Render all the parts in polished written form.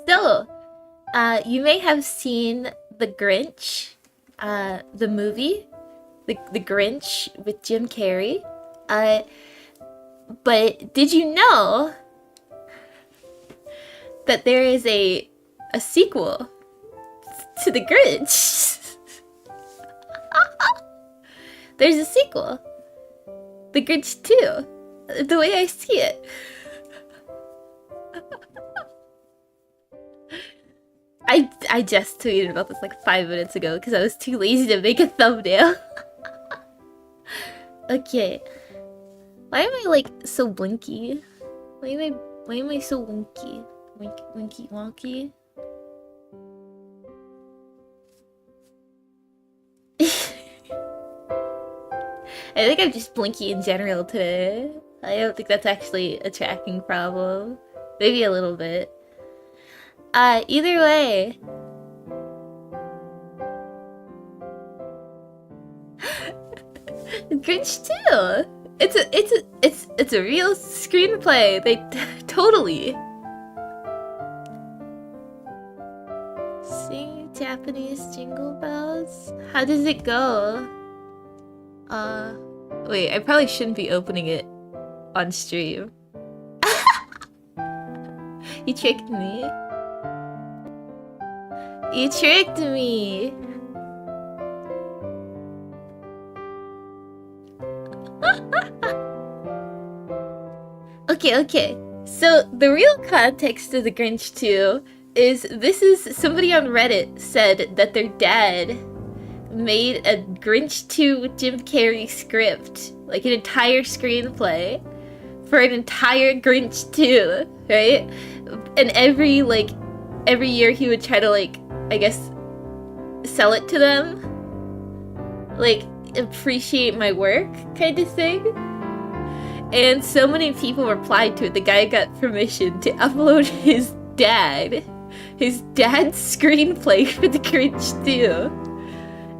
So, you may have seen The Grinch, the movie, the Grinch with Jim Carrey. But did you know that there is a sequel to The Grinch? There's a sequel. The Grinch 2. The way I see it. I just tweeted about this like 5 minutes ago because I was too lazy to make a thumbnail. Okay. Why am I like so blinky? Why am I so winky? Winky wonky? I think I'm just blinky in general today. I don't think that's actually a tracking problem. Maybe a little bit. Either way. Grinch 2! It's a real screenplay. They totally. Sing Japanese Jingle Bells? How does it go? Wait, I probably shouldn't be opening it on stream. You tricked me. You tricked me! Okay. So, the real context of The Grinch 2 is this is somebody on Reddit said that their dad made a Grinch 2 with Jim Carrey script, like an entire screenplay for an entire Grinch 2, right? And every year he would try to I guess sell it to them, appreciate my work kind of thing. And so many people replied to it. The guy got permission to upload his dad's screenplay for The Grinch 2.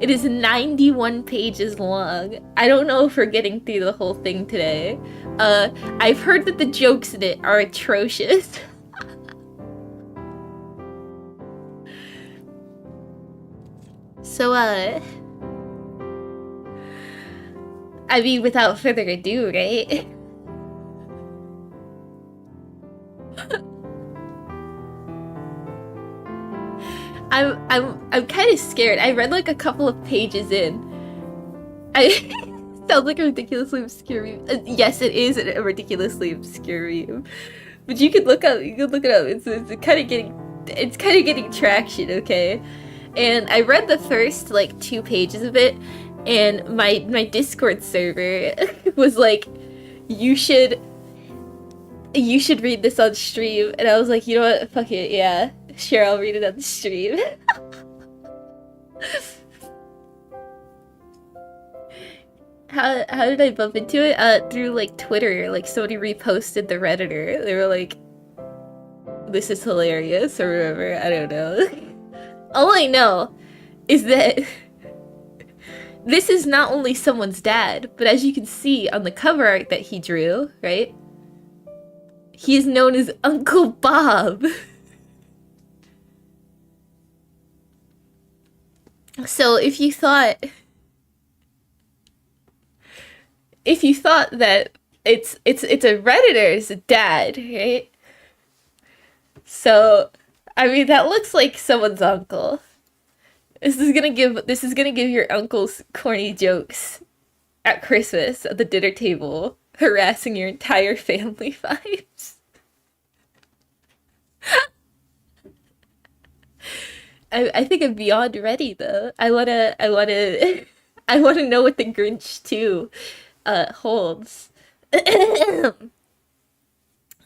It is 91 pages long. I don't know if we're getting through the whole thing today. I've heard that the jokes in it are atrocious. So, I mean, without further ado, right? I'm kind of scared. I read like a couple of pages in. Sounds like a ridiculously obscure meme. Yes, it is a ridiculously obscure meme. But you can look up. You can look it up. It's kind of getting traction. Okay. And I read the first 2 pages of it, and my Discord server was like, you should read this on stream. And I was like, you know what, fuck it, yeah, sure, I'll read it on the stream. How did I bump into it? Through Twitter. Somebody reposted the Redditor. They were like, this is hilarious or whatever. I don't know. All I know is that this is not only someone's dad, but as you can see on the cover art that he drew, right? He is known as Uncle Bob. So if you thought that it's a Redditor's dad, right? So I mean, that looks like someone's uncle. This is gonna give your uncle's corny jokes at Christmas at the dinner table, harassing your entire family vibes. I think I'm beyond ready though. I wanna know what the Grinch 2 holds.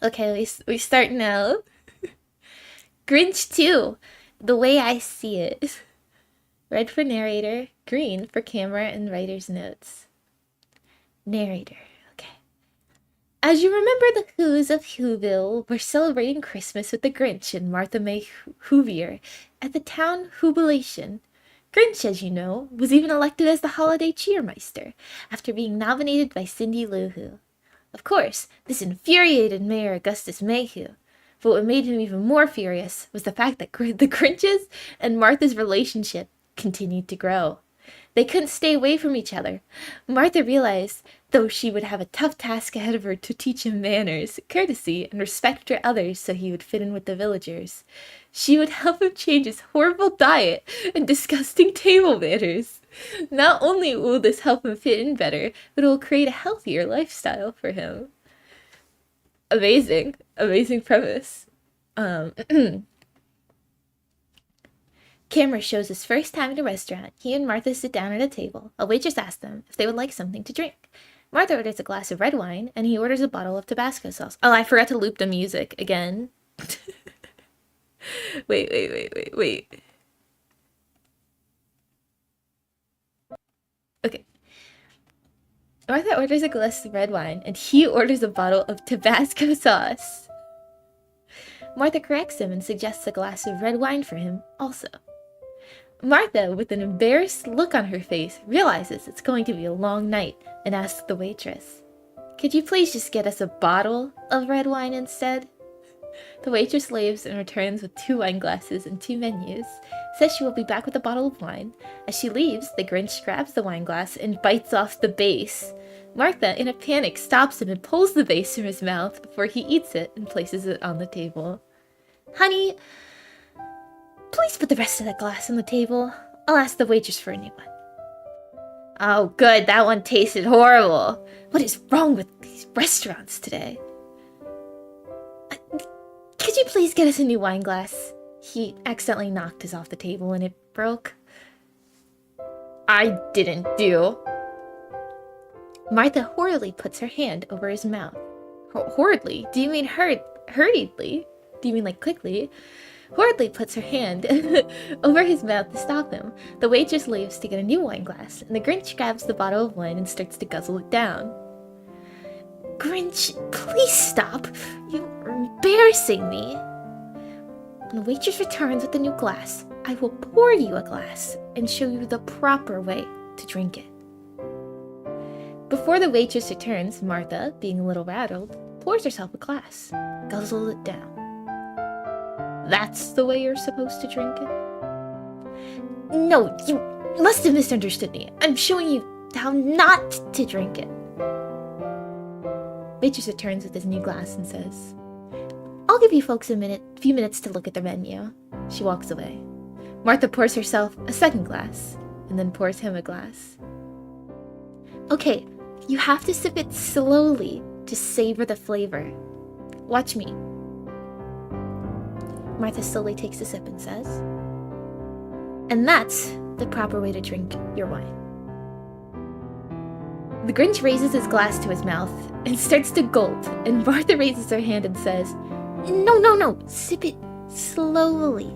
Okay, we start now. Grinch 2, the way I see it. Red for narrator, green for camera and writer's notes. Narrator, okay. As you remember, the Whos of Whoville were celebrating Christmas with the Grinch and Martha May Whovier at the town Whobilation. Grinch, as you know, was even elected as the holiday cheermeister after being nominated by Cindy Lou Who. Of course, this infuriated Mayor Augustus Mayhew, But what made him even more furious was the fact that the Grinches and Martha's relationship continued to grow. They couldn't stay away from each other. Martha realized, though she would have a tough task ahead of her to teach him manners, courtesy, and respect for others so he would fit in with the villagers, she would help him change his horrible diet and disgusting table manners. Not only will this help him fit in better, but it will create a healthier lifestyle for him. Amazing. Amazing premise. Camera shows his first time at a restaurant. He and Martha sit down at a table. A waitress asks them if they would like something to drink. Martha orders a glass of red wine, and he orders a bottle of Tabasco sauce. Oh, I forgot to loop the music again. Wait. Okay. Martha orders a glass of red wine, and he orders a bottle of Tabasco sauce. Martha corrects him and suggests a glass of red wine for him also. Martha, with an embarrassed look on her face, realizes it's going to be a long night and asks the waitress, "Could you please just get us a bottle of red wine instead?" The waitress leaves and returns with 2 wine glasses and 2 menus, says she will be back with a bottle of wine. As she leaves, the Grinch grabs the wine glass and bites off the base. Martha, in a panic, stops him and pulls the base from his mouth before he eats it and places it on the table. "Honey, please put the rest of that glass on the table. I'll ask the waitress for a new one." "Oh, good. That one tasted horrible. What is wrong with these restaurants today?" "Could you please get us a new wine glass?" He accidentally knocked his off the table and it broke. "I didn't do." Martha hurriedly puts her hand over his mouth. Hurriedly? Do you mean hurriedly? Do you mean like quickly? Hurriedly puts her hand over his mouth to stop him. The waitress leaves to get a new wine glass, and the Grinch grabs the bottle of wine and starts to guzzle it down. "Grinch, please stop. You're embarrassing me." When the waitress returns with a new glass, I will pour you a glass and show you the proper way to drink it. Before the waitress returns, Martha, being a little rattled, pours herself a glass, guzzles it down. "That's the way you're supposed to drink it?" "No, you must have misunderstood me. I'm showing you how not to drink it." Waitress returns with his new glass and says, "I'll give you folks a few minutes to look at the menu." She walks away. Martha pours herself a second glass, and then pours him a glass. "Okay, you have to sip it slowly to savor the flavor. Watch me." Martha slowly takes a sip and says, "And that's the proper way to drink your wine." The Grinch raises his glass to his mouth and starts to gulp, and Martha raises her hand and says, No, sip it slowly."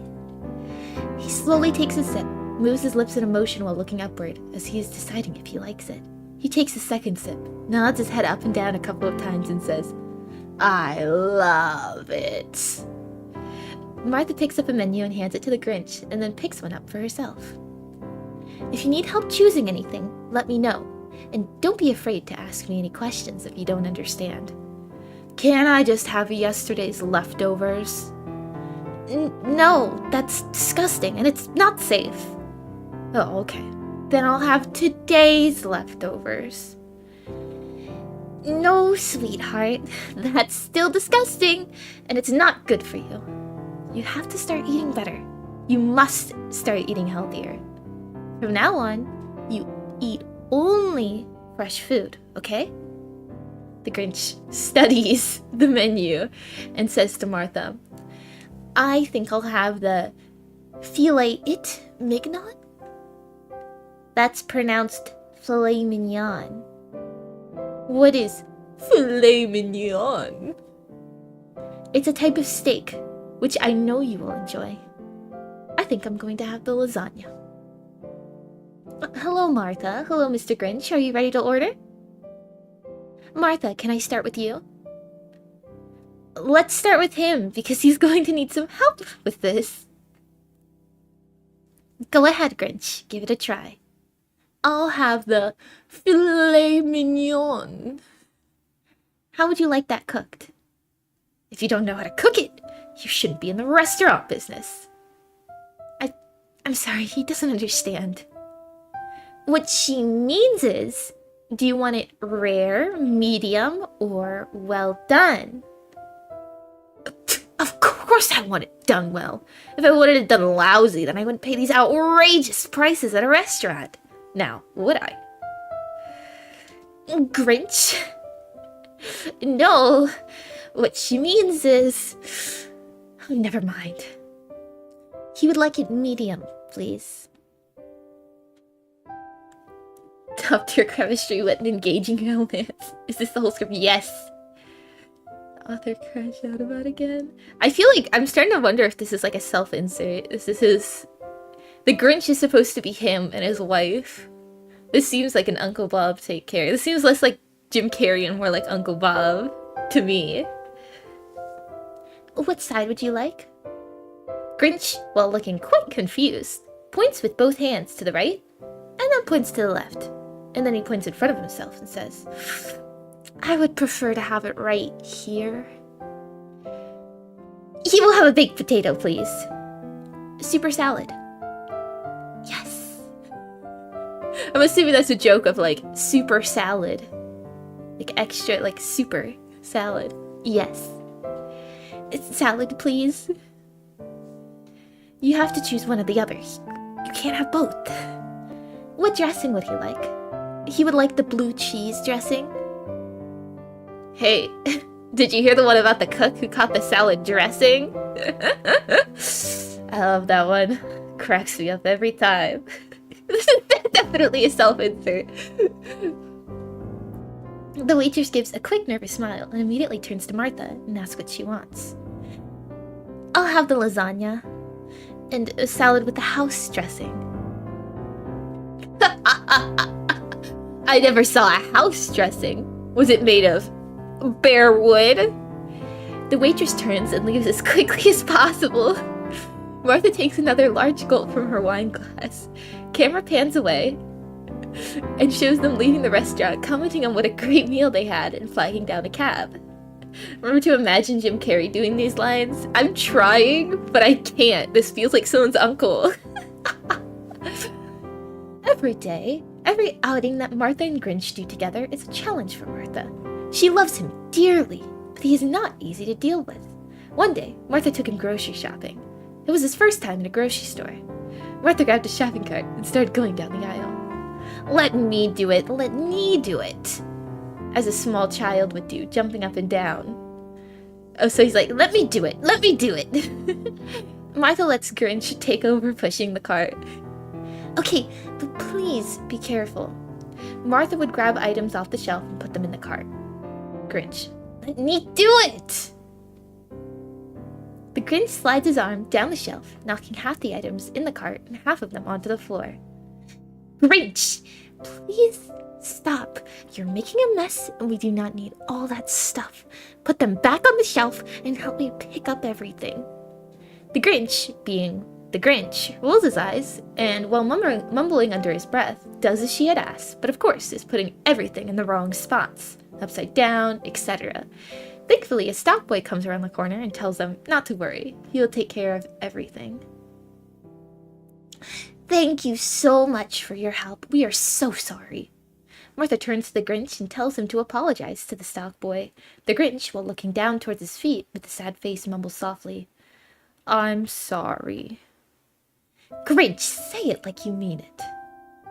He slowly takes a sip, moves his lips in a motion while looking upward, as he is deciding if he likes it. He takes a second sip, nods his head up and down a couple of times and says, "I love it." Martha picks up a menu and hands it to the Grinch, and then picks one up for herself. "If you need help choosing anything, let me know, and don't be afraid to ask me any questions if you don't understand." "Can I just have yesterday's leftovers?" No, that's disgusting, and it's not safe." "Oh, okay. Then I'll have today's leftovers." "No, sweetheart, that's still disgusting, and it's not good for you. You have to start eating better. You must start eating healthier. From now on, you eat only fresh food, okay?" The Grinch studies the menu and says to Martha, "I think I'll have the filet-it mignon." That's pronounced filet mignon. What is filet mignon? It's a type of steak, which I know you will enjoy. I think I'm going to have the lasagna. Hello, Martha. Hello, Mr. Grinch. Are you ready to order? Martha, can I start with you? Let's start with him, because he's going to need some help with this. Go ahead, Grinch. Give it a try. I'll have the filet mignon. How would you like that cooked? If you don't know how to cook it, You shouldn't be in the restaurant business. I'm sorry, he doesn't understand. What she means is, do you want it rare, medium, or well done? Of course I want it done well. If I wanted it done lousy, then I wouldn't pay these outrageous prices at a restaurant. Now, would I? Grinch? No, what she means is... Oh, never mind. He would like it medium, please. Top tier chemistry with an engaging romance. Is this the whole script? Yes. The author crashed out about again. I feel like I'm starting to wonder if this is like a self-insert. This is his... The Grinch is supposed to be him and his wife. This seems like an Uncle Bob take care. This seems less like Jim Carrey and more like Uncle Bob to me. What side would you like? Grinch, while looking quite confused, points with both hands to the right, and then points to the left. And then he points in front of himself and says, I would prefer to have it right here. He will have a baked potato, please. Super salad. Yes. I'm assuming that's a joke of like, super salad. Like extra, like super salad. Yes. It's salad, please. You have to choose one of the others. You can't have both. What dressing would he like? He would like the blue cheese dressing. Hey, did you hear the one about the cook who caught the salad dressing? I love that one. Cracks me up every time. This is definitely a self-insert. The waitress gives a quick nervous smile and immediately turns to Martha and asks what she wants. I'll have the lasagna. And a salad with the house dressing. I never saw a house dressing. Was it made of bare wood? The waitress turns and leaves as quickly as possible. Martha takes another large gulp from her wine glass. Camera pans away and shows them leaving the restaurant, commenting on what a great meal they had and flagging down a cab. Remember to imagine Jim Carrey doing these lines? I'm trying, but I can't. This feels like someone's uncle. Every day, every outing that Martha and Grinch do together is a challenge for Martha. She loves him dearly, but he is not easy to deal with. One day, Martha took him grocery shopping. It was his first time in a grocery store. Martha grabbed a shopping cart and started going down the aisle. Let me do it, let me do it. As a small child would do, jumping up and down. Oh, so he's like, let me do it, let me do it. Martha lets Grinch take over pushing the cart. Okay, but please be careful. Martha would grab items off the shelf and put them in the cart. Grinch, let me do it! The Grinch slides his arm down the shelf, knocking half the items in the cart and half of them onto the floor. Grinch, please stop. You're making a mess and we do not need all that stuff. Put them back on the shelf and help me pick up everything. The Grinch, being the Grinch, rolls his eyes and, while mumbling under his breath, does as she had asked, but of course is putting everything in the wrong spots, upside down, etc. Thankfully, a stock boy comes around the corner and tells them not to worry. He'll take care of everything. Thank you so much for your help. We are so sorry. Martha turns to the Grinch and tells him to apologize to the stock boy. The Grinch, while looking down towards his feet with a sad face, mumbles softly, I'm sorry. Grinch, say it like you mean it.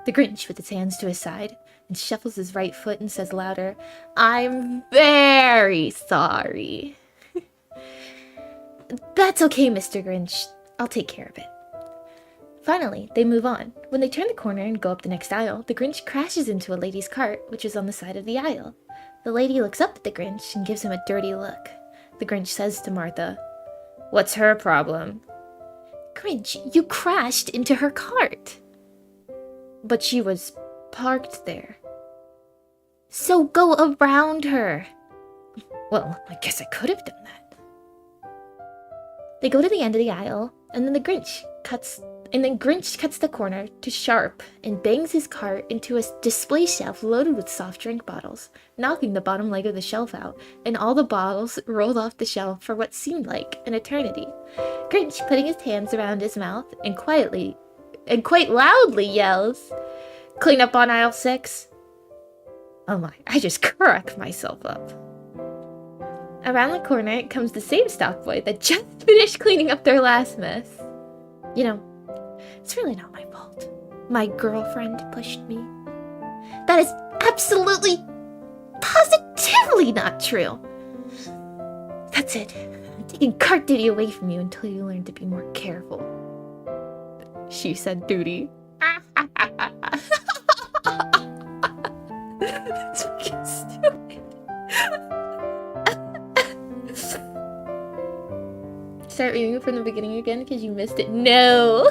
The Grinch, with his hands to his side, and shuffles his right foot and says louder, I'm very sorry. That's okay, Mr. Grinch. I'll take care of it. Finally, they move on. When they turn the corner and go up the next aisle, the Grinch crashes into a lady's cart, which is on the side of the aisle. The lady looks up at the Grinch and gives him a dirty look. The Grinch says to Martha, What's her problem? Grinch, you crashed into her cart. But she was parked there. So go around her. Well, I guess I could have done that. They go to the end of the aisle, and then the Grinch cuts And then Grinch cuts the corner to sharp and bangs his cart into a display shelf loaded with soft drink bottles, knocking the bottom leg of the shelf out, and all the bottles rolled off the shelf for what seemed like an eternity. Grinch, putting his hands around his mouth and quite loudly yells, "Clean up on aisle 6." Oh my, I just cracked myself up. Around the corner comes the same stock boy that just finished cleaning up their last mess. You know, it's really not my fault. My girlfriend pushed me. That is absolutely, positively not true. That's it. I'm taking cart duty away from you until you learn to be more careful. She said duty. That's fucking stupid. Start reading it from the beginning again because you missed it. No!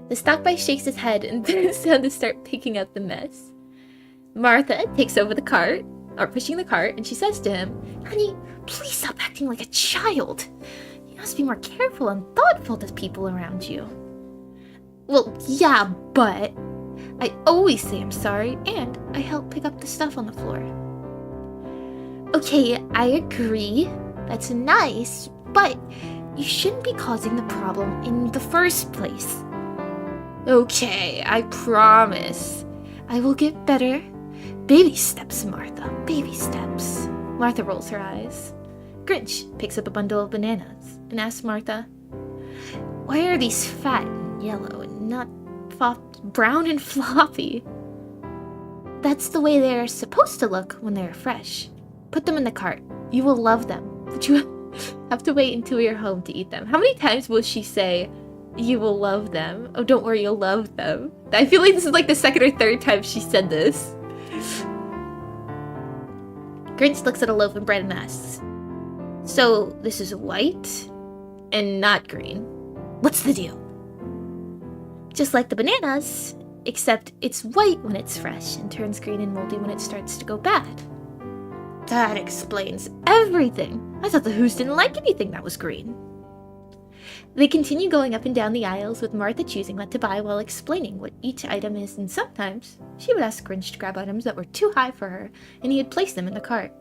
The stock boy shakes his head and bends down to start picking up the mess. Martha takes over the cart, or pushing the cart, and she says to him, "Honey, please stop acting like a child. You must be more careful and thoughtful to people around you." Well, yeah, but I always say I'm sorry, and I help pick up the stuff on the floor. Okay, I agree. That's nice, but you shouldn't be causing the problem in the first place. Okay, I promise. I will get better. Baby steps, Martha. Baby steps. Martha rolls her eyes. Grinch picks up a bundle of bananas and asks Martha, "Why are these fat and yellow and not brown and floppy?" "That's the way they're supposed to look when they're fresh. Put them in the cart. You will love them. But you have to wait until you're home to eat them." How many times will she say, "You will love them"? Oh, don't worry, you'll love them. I feel like this is like the second or third time she said this. Grinch looks at a loaf of bread and asks, "So this is white and not green. What's the deal?" "Just like the bananas, except it's white when it's fresh and turns green and moldy when it starts to go bad." That explains everything. I thought the Who's didn't like anything that was green. They continue going up and down the aisles, with Martha choosing what to buy while explaining what each item is, and sometimes she would ask Grinch to grab items that were too high for her, and he would place them in the cart.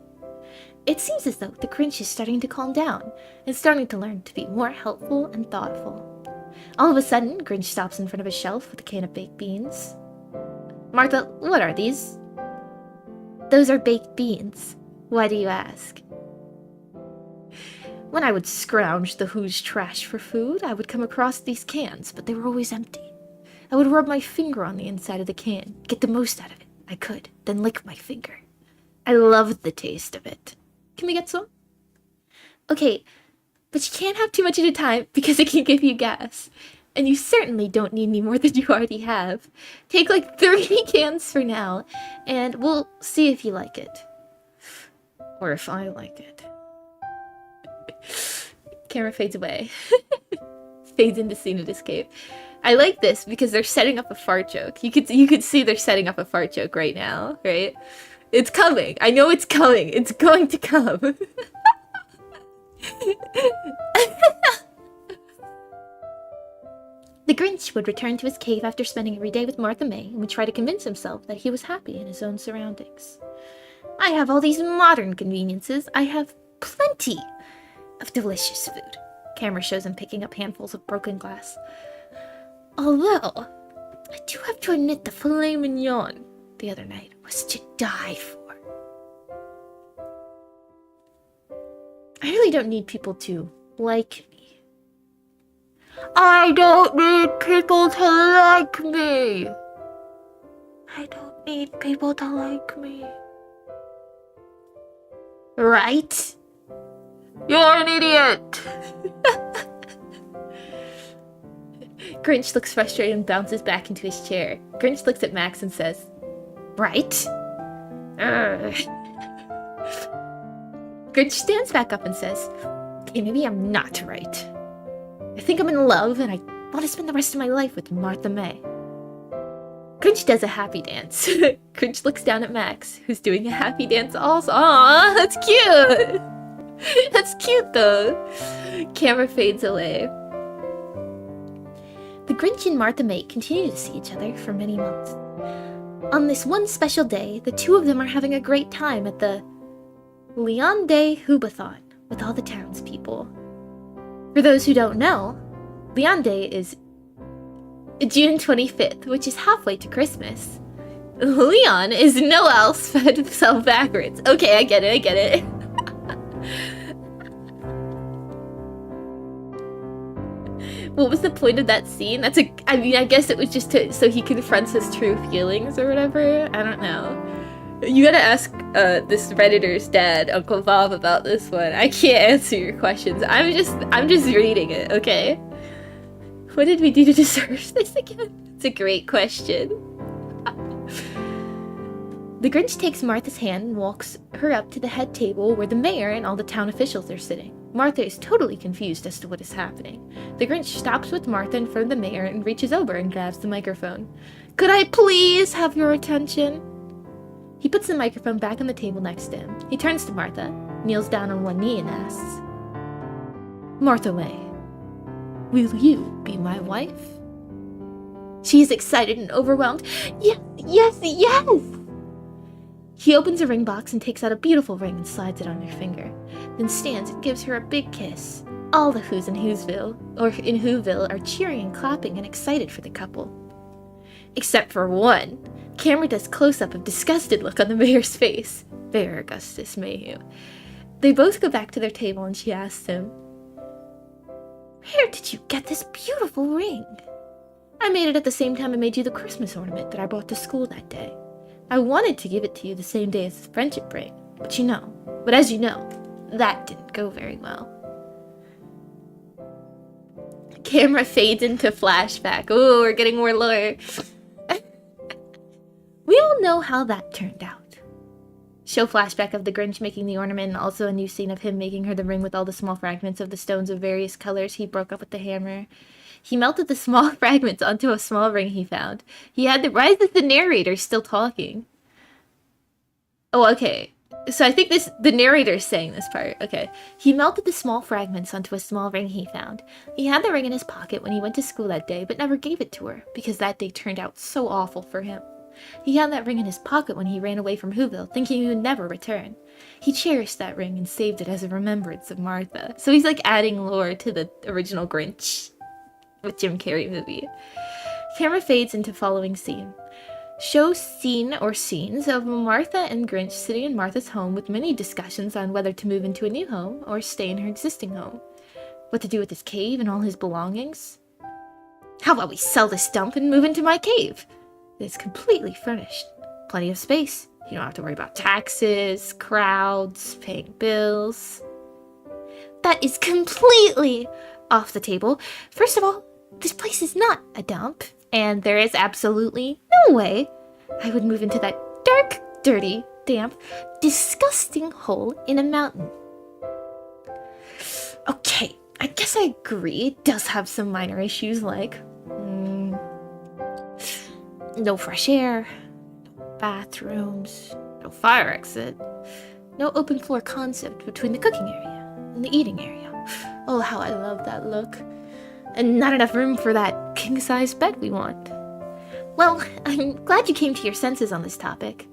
It seems as though the Grinch is starting to calm down, and starting to learn to be more helpful and thoughtful. All of a sudden, Grinch stops in front of a shelf with a can of baked beans. "Martha, what are these?" "Those are baked beans. Why do you ask?" "When I would scrounge the Who's trash for food, I would come across these cans, but they were always empty. I would rub my finger on the inside of the can, get the most out of it I could, then lick my finger. I loved the taste of it. Can we get some?" "Okay, but you can't have too much at a time because it can give you gas. And you certainly don't need any more than you already have. Take like 3 cans for now, and we'll see if you like it. Or if I like it." Camera fades away. Fades into scene of escape. I like this because they're setting up a fart joke. You could see they're setting up a fart joke right now, right? It's coming. I know it's coming. It's going to come. The Grinch would return to his cave after spending every day with Martha May and would try to convince himself that he was happy in his own surroundings. "I have all these modern conveniences. I have plenty of delicious food." Camera shows him picking up handfuls of broken glass. "Although, I do have to admit the filet mignon the other night was to die for. I really don't need people to like me." "I don't need people to like me. I don't need people to like me. Right? You're an idiot." Grinch looks frustrated and bounces back into his chair. Grinch looks at Max and says, "Right?" Grinch stands back up and says, "Okay, maybe I'm not right. I think I'm in love and I want to spend the rest of my life with Martha May." Grinch does a happy dance. Grinch looks down at Max, who's doing a happy dance also. Aww, that's cute! That's cute, though. Camera fades away. The Grinch and Martha May continue to see each other for many months. On this one special day, the two of them are having a great time at the Leon Day Hoobathon with all the townspeople. For those who don't know, Leon Day is June 25th, which is halfway to Christmas. Leon is Noel spelled backwards. Okay, I get it. What was the point of that scene? I guess it was just so he confronts his true feelings or whatever. I don't know. You gotta ask this Redditor's dad, Uncle Bob, about this one. I can't answer your questions. I'm just reading it, okay? What did we do to deserve this again? It's a great question. The Grinch takes Martha's hand and walks her up to the head table where the mayor and all the town officials are sitting. Martha is totally confused as to what is happening. The Grinch stops with Martha in front of the mayor and reaches over and grabs the microphone. "Could I please have your attention?" He puts the microphone back on the table next to him. He turns to Martha, kneels down on one knee and asks, "Martha May, will you be my wife?" She is excited and overwhelmed. Yes! He opens a ring box and takes out a beautiful ring and slides it on her finger, then stands and gives her a big kiss. All the Who's in Whoville are cheering and clapping and excited for the couple. Except for one. Camera does close-up of disgusted look on the mayor's face. Mayor Augustus Mayhew. They both go back to their table and she asks him, "Where did you get this beautiful ring?" "I made it at the same time I made you the Christmas ornament that I brought to school that day. I wanted to give it to you the same day as the friendship ring, but as you know, that didn't go very well." Camera fades into flashback. Ooh, we're getting more lore. We all know how that turned out. Show flashback of the Grinch making the ornament and also a new scene of him making her the ring with all the small fragments of the stones of various colors he broke up with the hammer. He melted the small fragments onto a small ring he found. Why is the narrator still talking? Oh, okay. So I think the narrator's saying this part. Okay. He melted the small fragments onto a small ring he found. He had the ring in his pocket when he went to school that day, but never gave it to her, because that day turned out so awful for him. He had that ring in his pocket when he ran away from Whoville, thinking he would never return. He cherished that ring and saved it as a remembrance of Martha. So he's like adding lore to the original Grinch with Jim Carrey movie. Camera fades into following scene. Show scene or scenes of Martha and Grinch sitting in Martha's home with many discussions on whether to move into a new home or stay in her existing home. What to do with his cave and all his belongings. "How about we sell this dump and move into my cave? It's completely furnished. Plenty of space. You don't have to worry about taxes, crowds, paying bills." That is completely off the table. First of all, this place is not a dump, and there is absolutely no way I would move into that dark, dirty, damp, disgusting hole in a mountain. Okay, I guess I agree. It does have some minor issues like no fresh air, no bathrooms, no fire exit, no open floor concept between the cooking area and the eating area. Oh, how I love that look. And not enough room for that king-size bed we want. Well, I'm glad you came to your senses on this topic.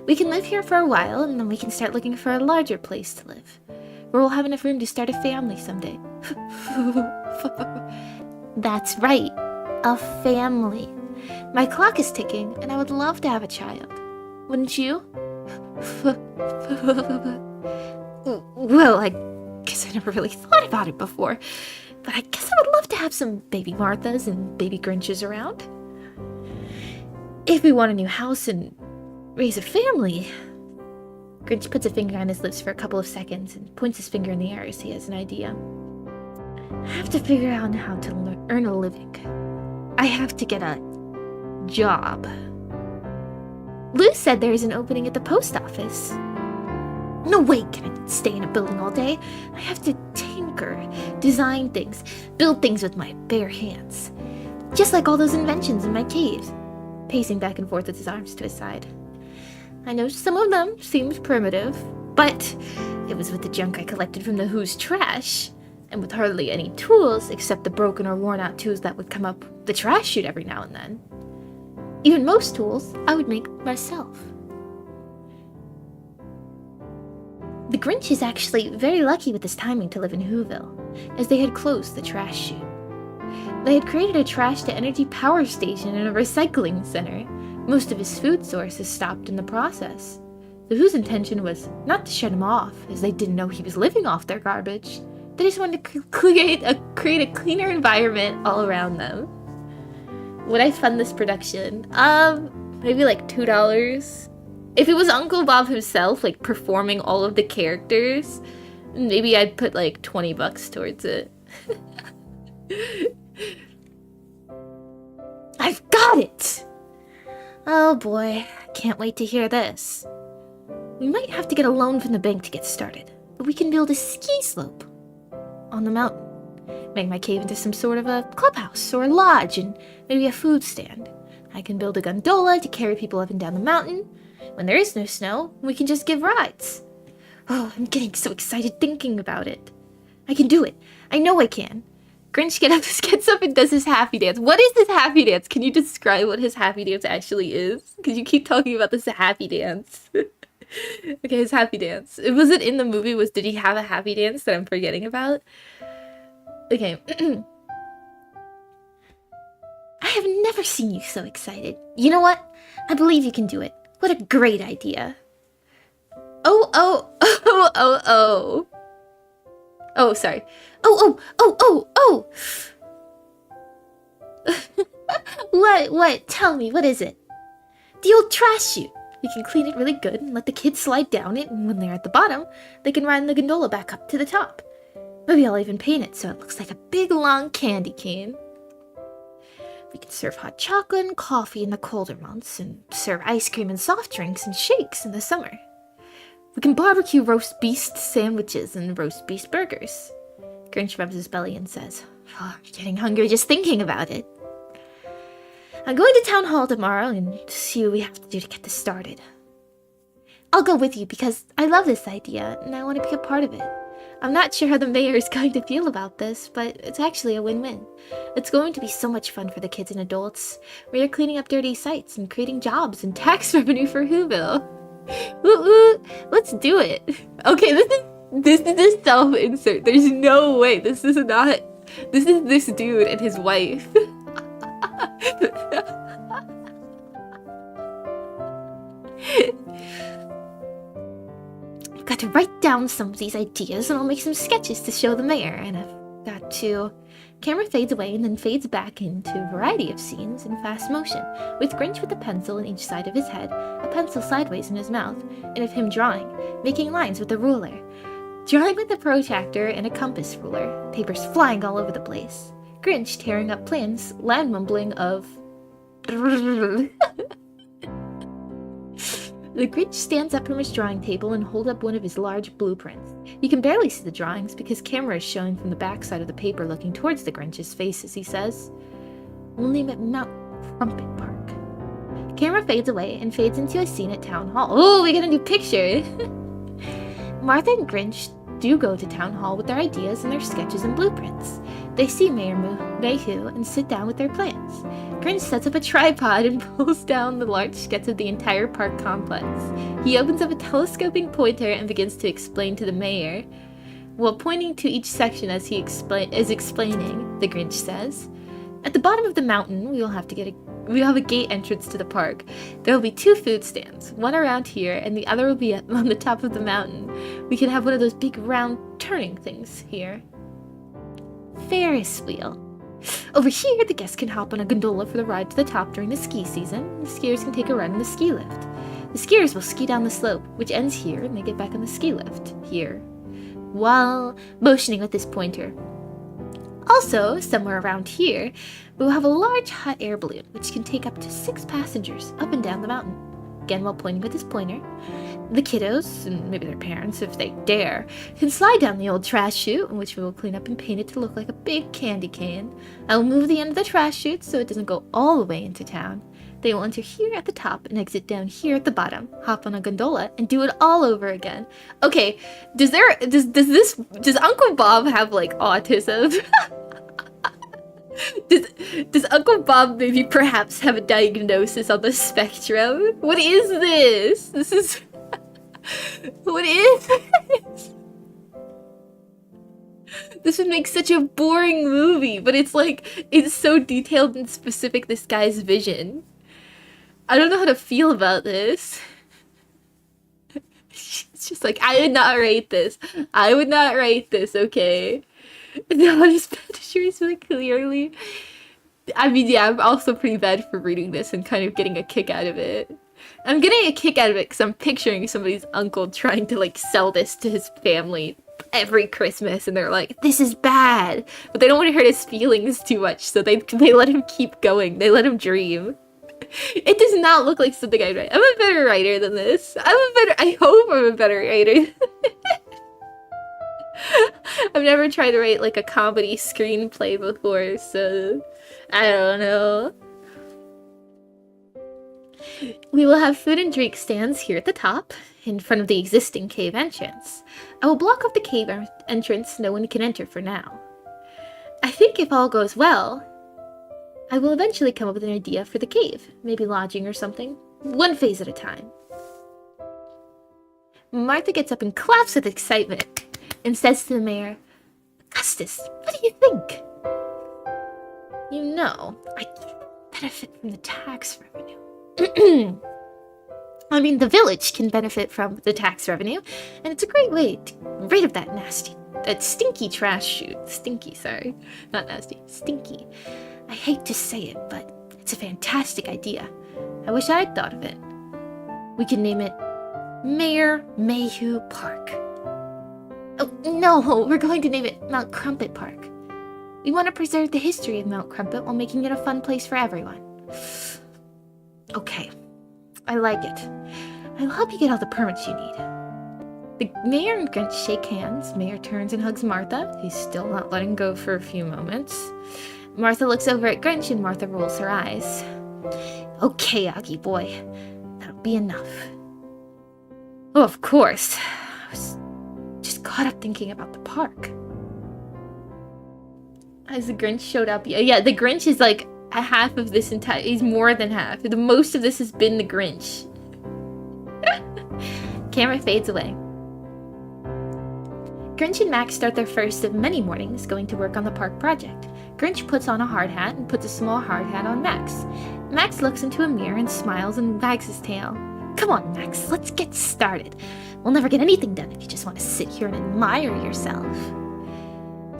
We can live here for a while, and then we can start looking for a larger place to live, where we'll have enough room to start a family someday. That's right, a family. My clock is ticking, and I would love to have a child. Wouldn't you? Well, I guess I never really thought about it before, but I guess I would love to have some baby Marthas and baby Grinches around. If we want a new house and raise a family... Grinch puts a finger on his lips for a couple of seconds and points his finger in the air as he has an idea. I have to figure out how to earn a living. I have to get a job. Lou said there is an opening at the post office. No way can I stay in a building all day. I have to tinker, design things, build things with my bare hands. Just like all those inventions in my cave. Pacing back and forth with his arms to his side. I know some of them seemed primitive, but it was with the junk I collected from the Who's trash. and with hardly any tools except the broken or worn out tools that would come up the trash chute every now and then. Even most tools I would make myself. The Grinch is actually very lucky with his timing to live in Whoville, as they had closed the trash chute. They had created a trash-to-energy power station and a recycling center. Most of his food sources stopped in the process. The Who's intention was not to shut him off, as they didn't know he was living off their garbage. They just wanted to create a cleaner environment all around them. Would I fund this production? Maybe like $2. If it was Uncle Bob himself, like, performing all of the characters, maybe I'd put, like, $20 towards it. I've got it! Oh boy, can't wait to hear this. We might have to get a loan from the bank to get started, but we can build a ski slope on the mountain. Make my cave into some sort of a clubhouse or a lodge and maybe a food stand. I can build a gondola to carry people up and down the mountain. When there is no snow, we can just give rides. Oh, I'm getting so excited thinking about it. I can do it. I know I can. Grinch gets up and does his happy dance. What is this happy dance? Can you describe what his happy dance actually is? Because you keep talking about this happy dance. Okay, his happy dance. Was it in the movie? Did he have a happy dance that I'm forgetting about? Okay. I have never seen you so excited. You know what? I believe you can do it. What a great idea. Oh. Oh, sorry. Oh. What? Tell me, what is it? The old trash chute. We can clean it really good and let the kids slide down it, and when they're at the bottom, they can ride the gondola back up to the top. Maybe I'll even paint it so it looks like a big, long candy cane. We can serve hot chocolate and coffee in the colder months, and serve ice cream and soft drinks and shakes in the summer. We can barbecue roast beast sandwiches and roast beast burgers. Grinch rubs his belly and says, "Oh, I'm getting hungry just thinking about it." I'm going to town hall tomorrow and see what we have to do to get this started. I'll go with you because I love this idea and I want to be a part of it. I'm not sure how the mayor is going to feel about this, but it's actually a win-win. It's going to be so much fun for the kids and adults. We are cleaning up dirty sites and creating jobs and tax revenue for Whoville. Woo! Let's do it. Okay, this is a self-insert. There's no way this is not. This is this dude and his wife. I've got to write down some of these ideas and I'll make some sketches to show the mayor, and I've got to... Camera fades away and then fades back into a variety of scenes in fast motion, with Grinch with a pencil in each side of his head, a pencil sideways in his mouth, and of him drawing, making lines with a ruler. Drawing with a protractor and a compass ruler, papers flying all over the place. Grinch tearing up plans, loud mumbling of... The Grinch stands up from his drawing table and holds up one of his large blueprints. You can barely see the drawings because camera is showing from the backside of the paper looking towards the Grinch's face as he says, "We'll name it Mount Crumpet Park." Camera fades away and fades into a scene at Town Hall. Oh, we got a new picture! Martha and Grinch do go to Town Hall with their ideas and their sketches and blueprints. They see Mayor Mayhew and sit down with their plans. Grinch sets up a tripod and pulls down the large sketch of the entire park complex. He opens up a telescoping pointer and begins to explain to the mayor. While pointing to each section as he is explaining, the Grinch says, "At the bottom of the mountain, we'll have a gate entrance to the park. There will be 2 food stands, one around here and the other will be on the top of the mountain. We can have one of those big round turning things here. Ferris wheel. Over here, the guests can hop on a gondola for the ride to the top during the ski season. The skiers can take a ride on the ski lift. The skiers will ski down the slope, which ends here, and they get back on the ski lift, here," while motioning with his pointer. Also, somewhere around here, we will have a large hot air balloon, which can take up to 6 passengers up and down the mountain. Again, while pointing with his pointer. The kiddos, and maybe their parents if they dare, can slide down the old trash chute, which we will clean up and paint it to look like a big candy cane. I will move the end of the trash chute so it doesn't go all the way into town. They will enter here at the top and exit down here at the bottom, hop on a gondola, and do it all over again. Okay, does Uncle Bob have like autism? Does Uncle Bob maybe perhaps have a diagnosis on the spectrum? What is this? This is... What is this? This would make such a boring movie, but it's like, it's so detailed and specific, this guy's vision. I don't know how to feel about this. It's just like, I would not rate this. I would not rate this, okay? No, his picture is really clearly... I mean, yeah, I'm also pretty bad for reading this and kind of getting a kick out of it. I'm getting a kick out of it because I'm picturing somebody's uncle trying to, like, sell this to his family every Christmas, and they're like, this is bad! But they don't want to hurt his feelings too much, so they let him keep going. They let him dream. It does not look like something I'd write. I'm a better writer than this. I hope I'm a better writer. I've never tried to write, like, a comedy screenplay before, so... I don't know. We will have food and drink stands here at the top, in front of the existing cave entrance. I will block off the cave entrance so no one can enter for now. I think if all goes well, I will eventually come up with an idea for the cave. Maybe lodging or something. One phase at a time. Martha gets up and claps with excitement and says to the mayor, Augustus, what do you think? You know, I benefit from the tax revenue. I mean, the village can benefit from the tax revenue, and it's a great way to get rid of that stinky trash chute. Stinky, sorry. Not nasty. Stinky. I hate to say it, but it's a fantastic idea. I wish I'd thought of it. We can name it Mayor Mayhew Park. Oh, no, we're going to name it Mount Crumpet Park. We want to preserve the history of Mount Crumpet while making it a fun place for everyone. Okay, I like it. I'll help you get all the permits you need. The mayor and Grinch shake hands. Mayor turns and hugs Martha. He's still not letting go for a few moments. Martha looks over at Grinch and Martha rolls her eyes. Okay, Augie boy, that'll be enough. Oh, of course. I was just caught up thinking about the park. Has the Grinch showed up? Yeah, the Grinch is like a half of this entire... He's more than half. The most of this has been the Grinch. Camera fades away. Grinch and Max start their first of many mornings going to work on the park project. Grinch puts on a hard hat and puts a small hard hat on Max. Max looks into a mirror and smiles and wags his tail. Come on, Max, let's get started. We'll never get anything done if you just want to sit here and admire yourself.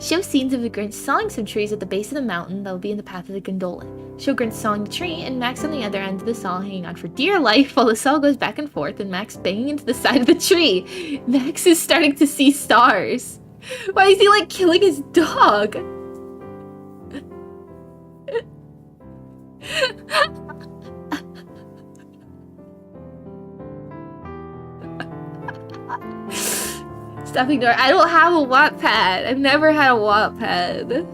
Show scenes of the Grinch sawing some trees at the base of the mountain that will be in the path of the gondola. Show Grinch sawing the tree and Max on the other end of the saw hanging on for dear life while the saw goes back and forth and Max banging into the side of the tree. Max is starting to see stars. Why is he like killing his dog? Stop ignoring. I don't have a Wattpad. I've never had a Wattpad.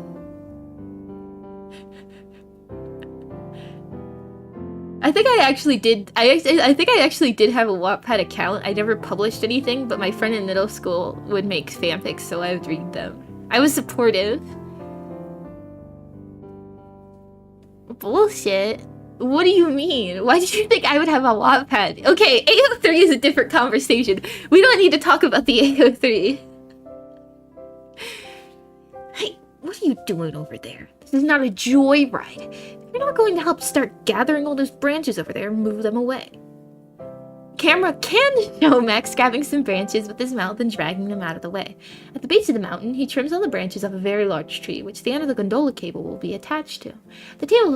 I think I actually did. I think I actually did have a Wattpad account. I never published anything, but my friend in middle school would make fanfics, so I would read them. I was supportive. Bullshit. What do you mean? Why did you think I would have a Wattpad? Okay, AO3 is a different conversation. We don't need to talk about the AO3. Hey, what are you doing over there? This is not a joyride. You're not going to help start gathering all those branches over there and move them away. Camera can show Max grabbing some branches with his mouth and dragging them out of the way. At the base of the mountain, he trims all the branches off a very large tree, which the end of the gondola cable will be attached to. The cables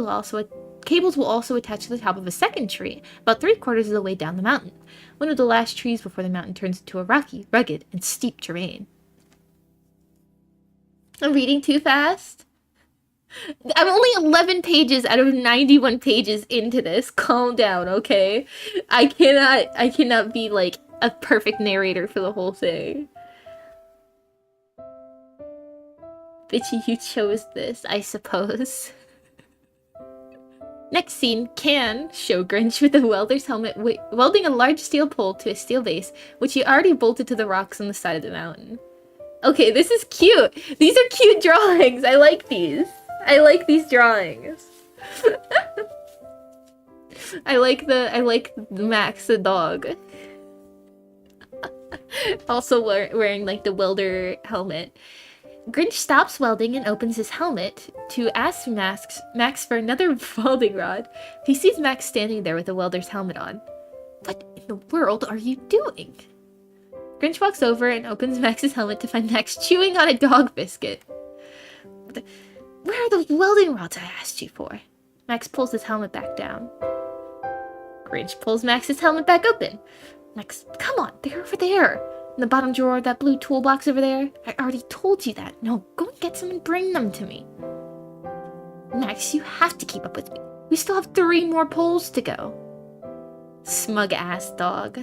will also attach to the top of a second tree, about 3/4 of the way down the mountain, one of the last trees before the mountain turns into a rocky, rugged, and steep terrain. I'm reading too fast? I'm only 11 pages out of 91 pages into this. Calm down, okay? I cannot be like a perfect narrator for the whole thing. Bitchy, you chose this, I suppose. Next scene, can show Grinch with a welder's helmet welding a large steel pole to a steel base, which he already bolted to the rocks on the side of the mountain. Okay, this is cute. These are cute drawings. I like these. I like these drawings. I like the Max the dog. Also wearing like the welder helmet. Grinch stops welding and opens his helmet to ask Max for another welding rod. He sees Max standing there with a welder's helmet on. What in the world are you doing? Grinch walks over and opens Max's helmet to find Max chewing on a dog biscuit. Where are those welding rods I asked you for? Max pulls his helmet back down. Grinch pulls Max's helmet back open. Max, come on, they're over there. In the bottom drawer of that blue toolbox over there. I already told you that. No, go and get some and bring them to me. Max, you have to keep up with me. We still have 3 more polls to go. Smug ass dog.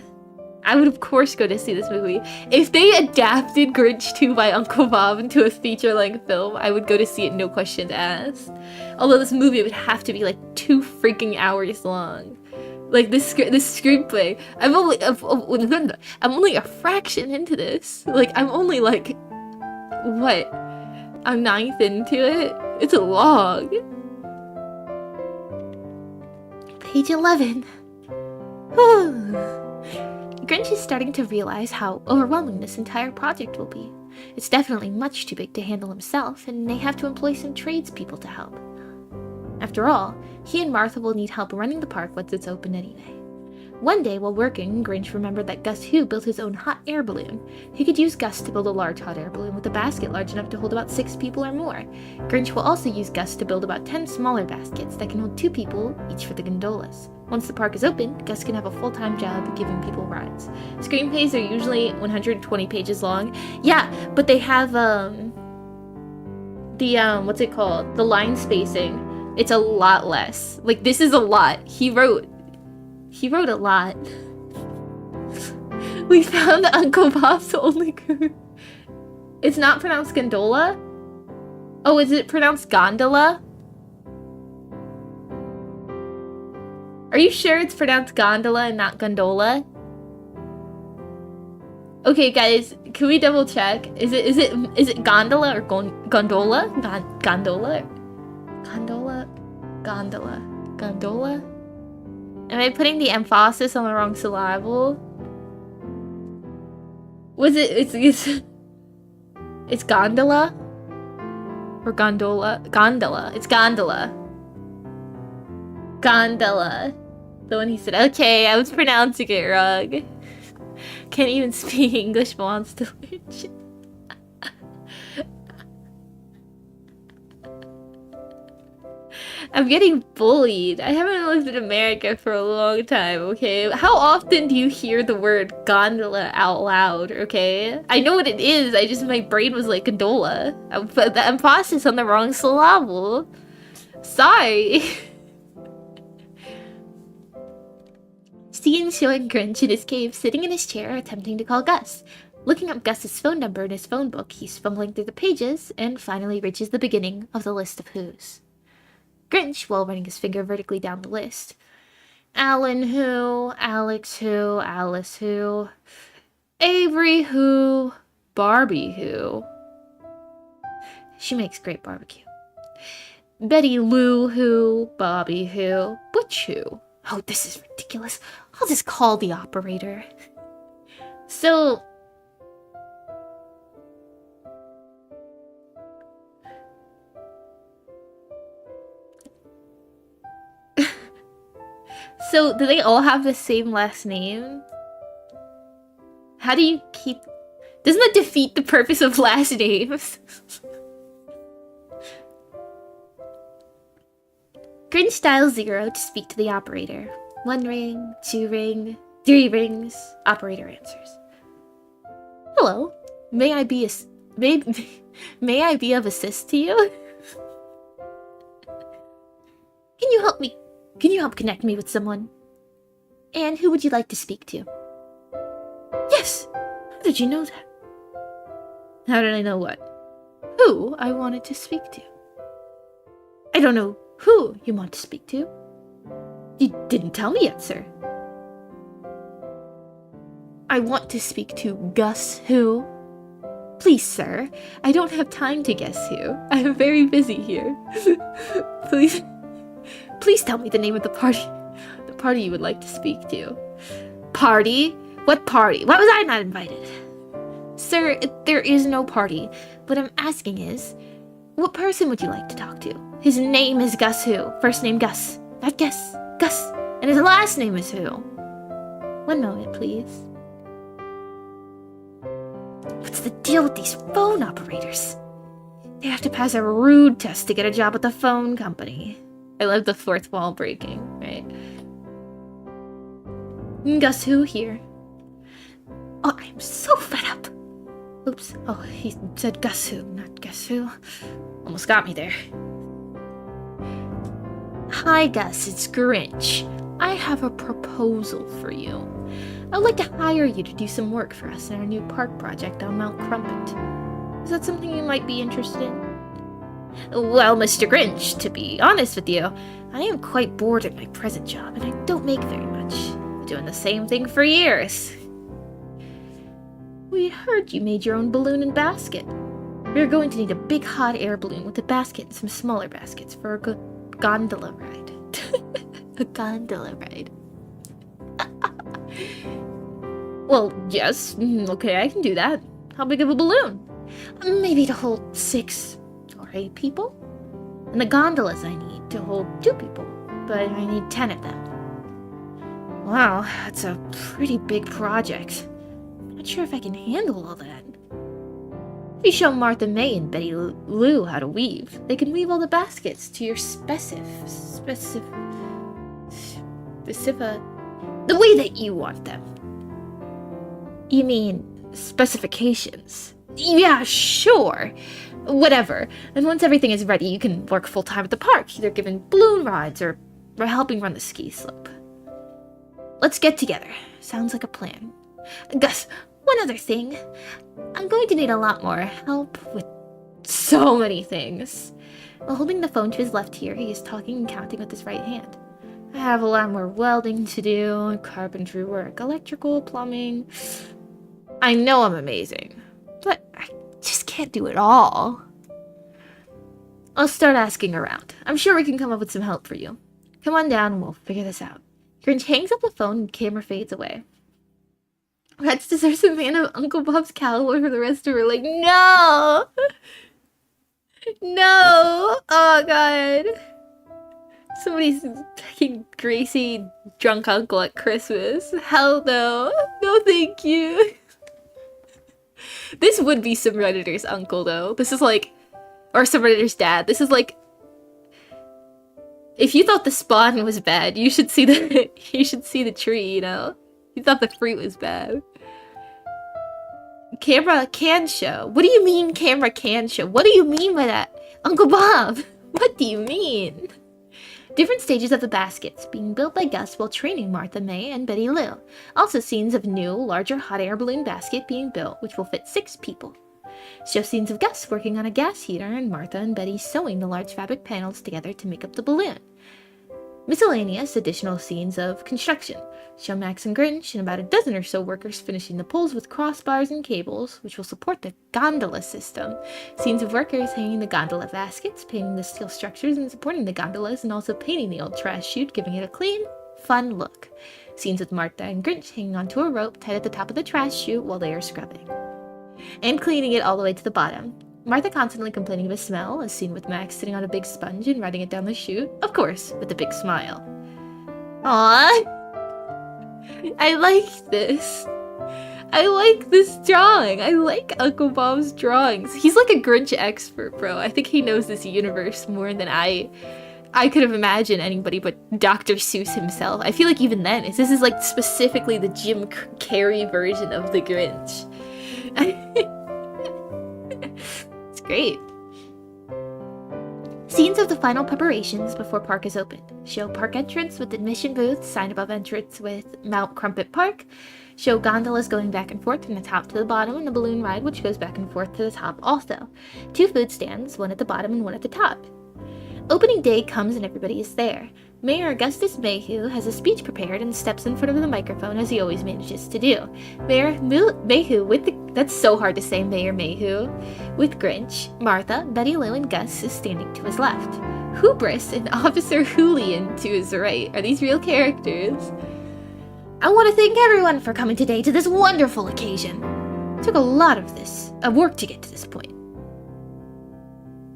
I would of course go to see this movie. If they adapted Grinch 2 by Uncle Bob into a feature-length film, I would go to see it, no questions asked. Although this movie would have to be like 2 freaking hours long. Like this screenplay, I'm only a fraction into this. Like I'm only like, what, a 9th into it? It's a long. Page 11. Grinch is starting to realize how overwhelming this entire project will be. It's definitely much too big to handle himself, and may have to employ some tradespeople to help. After all, he and Martha will need help running the park once it's open anyway. One day, while working, Grinch remembered that Gus Hu built his own hot air balloon. He could use Gus to build a large hot air balloon with a basket large enough to hold about 6 people or more. Grinch will also use Gus to build about 10 smaller baskets that can hold 2 people, each for the gondolas. Once the park is open, Gus can have a full-time job giving people rides. Screenplays are usually 120 pages long. Yeah, but they have, what's it called? The line spacing. It's a lot less. Like, this is a lot. He wrote a lot. We found Uncle Bob's only group. It's not pronounced gondola? Oh, is it pronounced gondola? Are you sure it's pronounced gondola and not gondola? Okay, guys, can we double check? Is it gondola or gondola? Gondola? Gondola? Am I putting the emphasis on the wrong syllable? It's gondola? Or gondola? Gondola. It's gondola. Gondola. The one he said, okay, I was pronouncing it wrong. Can't even speak English, but wants to learn. I'm getting bullied. I haven't lived in America for a long time, okay? How often do you hear the word gondola out loud, okay? I know what it is, my brain was like gondola. I put the emphasis on the wrong syllable. Sorry. Scene showing Grinch in his cave, sitting in his chair, attempting to call Gus. Looking up Gus's phone number in his phone book, he's fumbling through the pages, and finally reaches the beginning of the list of who's. Grinch, while running his finger vertically down the list. Alan who, Alex who, Alice who, Avery who, Barbie who. She makes great barbecue. Betty Lou who, Bobby who, Butch who. Oh, this is ridiculous. I'll just call the operator. So... So, do they all have the same last name? How do you keep... Doesn't that defeat the purpose of last names? Grinch dials 0 to speak to the operator. 1 ring, 2 ring, 3 rings. Operator answers. Hello. May I be of assist to you? Can you help me? Can you help connect me with someone? And who would you like to speak to? Yes! How did you know that? How did I know what? Who I wanted to speak to. I don't know who you want to speak to. You didn't tell me yet, sir. I want to speak to Gus Who. Please, sir, I don't have time to guess who. I am very busy here. Please tell me the name of the party you would like to speak to. Party? What party? Why was I not invited? Sir, there is no party. What I'm asking is, what person would you like to talk to? His name is Gus Who. First name Gus. Not Gus. Gus. And his last name is Who. One moment, please. What's the deal with these phone operators? They have to pass a rude test to get a job at the phone company. I love the fourth wall breaking, right? Gus Who here. Oh, I'm so fed up. Oops. Oh, he said Gus Who, not Guess Who. Almost got me there. Hi, Gus. It's Grinch. I have a proposal for you. I'd like to hire you to do some work for us in our new park project on Mount Crumpet. Is that something you might be interested in? Well, Mr. Grinch, to be honest with you, I am quite bored at my present job, and I don't make very much. I've been doing the same thing for years. We heard you made your own balloon and basket. We're going to need a big hot air balloon with a basket and some smaller baskets for a good gondola ride. A gondola ride. Well, yes, okay, I can do that. How big of a balloon? Maybe to hold 6 or 8 people. And the gondolas I need to hold 2 people, but I need 10 of them. Wow, that's a pretty big project. Not sure if I can handle all that. If you show Martha May and Betty Lou how to weave, they can weave all the baskets to your the way that you want them. You mean specifications? Yeah, sure. Whatever. And once everything is ready, you can work full-time at the park, either giving balloon rides or helping run the ski slope. Let's get together. Sounds like a plan. Gus, one other thing. I'm going to need a lot more help with so many things. While holding the phone to his left here, he is talking and counting with his right hand. I have a lot more welding to do, carpentry work, electrical, plumbing. I know I'm amazing, but I just can't do it all. I'll start asking around. I'm sure we can come up with some help for you. Come on down and we'll figure this out. Grinch hangs up the phone and the camera fades away. Rex deserves a man of Uncle Bob's caliber for the rest of her. Like, no! No! Oh, God. Somebody's taking Gracie drunk uncle at Christmas. Hell no. No, thank you. This would be some Redditor's uncle, though. This is like... Or some Redditor's dad. This is like... If you thought the spawn was bad, you should see the... you should see the tree, you know? You thought the fruit was bad. Camera can show. What do you mean camera can show? What do you mean by that? Uncle Bob, what do you mean? Different stages of the baskets being built by Gus while training Martha May and Betty Lou. Also scenes of new, larger hot air balloon basket being built, which will fit 6 people. Show scenes of Gus working on a gas heater and Martha and Betty sewing the large fabric panels together to make up the balloon. Miscellaneous additional scenes of construction. Show Max and Grinch and about a dozen or so workers finishing the poles with crossbars and cables, which will support the gondola system. Scenes of workers hanging the gondola baskets, painting the steel structures and supporting the gondolas, and also painting the old trash chute, giving it a clean, fun look. Scenes with Martha and Grinch hanging onto a rope tied at the top of the trash chute while they are scrubbing. And cleaning it all the way to the bottom. Martha constantly complaining of a smell, a scene with Max sitting on a big sponge and riding it down the chute, of course, with a big smile. Aww! I like this. I like this drawing. I like Uncle Bob's drawings. He's like a Grinch expert, bro. I think he knows this universe more than I could have imagined anybody but Dr. Seuss himself. I feel like even then, this is like specifically the Jim Carrey version of the Grinch. It's great. Scenes of the final preparations before park is opened. Show park entrance with admission booths, sign above entrance with Mount Crumpet Park. Show gondolas going back and forth from the top to the bottom and the balloon ride which goes back and forth to the top also. 2 food stands, one at the bottom and one at the top. Opening day comes and everybody is there. Mayor Augustus Mayhew has a speech prepared and steps in front of the microphone as he always manages to do. Mayhew with the... That's so hard to say, Mayor Mayhew. With Grinch, Martha, Betty Lou, and Gus is standing to his left. Hubris and Officer Julian to his right. Are these real characters? I want to thank everyone for coming today to this wonderful occasion. It took a lot of work to get to this point.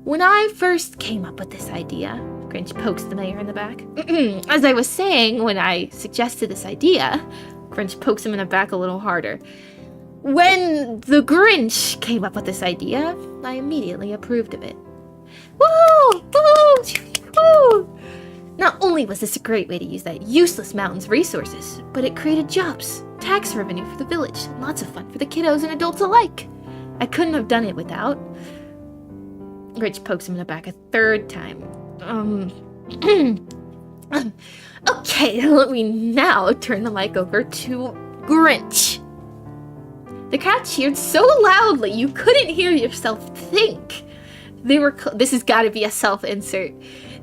When I first came up with this idea, Grinch pokes the mayor in the back. As I was saying, when I suggested this idea, Grinch pokes him in the back a little harder. When the Grinch came up with this idea, I immediately approved of it. Woo! Woo! Woo! Not only was this a great way to use that useless mountain's resources, but it created jobs, tax revenue for the village, and lots of fun for the kiddos and adults alike. I couldn't have done it without. Grinch pokes him in the back a third time. Okay, let me now turn the mic over to Grinch. The crowd cheered so loudly you couldn't hear yourself think. This has got to be a self-insert.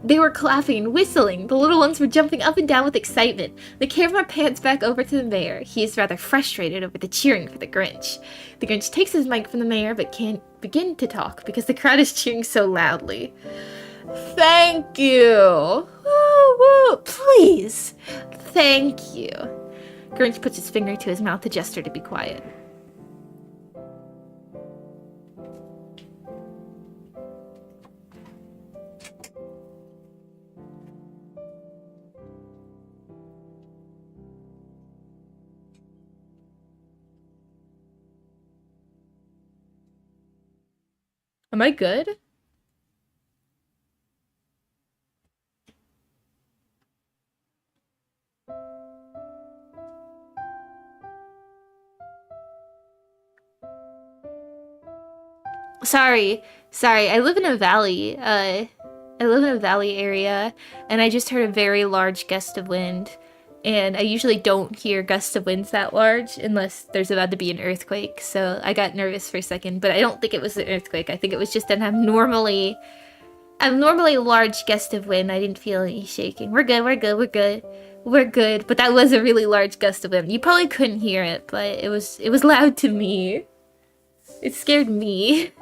They were clapping and whistling. The little ones were jumping up and down with excitement. The camera pans back over to the mayor. He is rather frustrated over the cheering for the Grinch. The Grinch takes his mic from the mayor but can't begin to talk because the crowd is cheering so loudly. Thank you. Woo, woo. Please. Thank you. Grinch puts his finger to his mouth to gesture to be quiet. Am I good? Sorry. I live in a valley. I live in a valley area, and I just heard a very large gust of wind. And I usually don't hear gusts of winds that large unless there's about to be an earthquake. So I got nervous for a second, but I don't think it was an earthquake. I think it was just an abnormally large gust of wind. I didn't feel any shaking. We're good. But that was a really large gust of wind. You probably couldn't hear it, but it was loud to me. It scared me.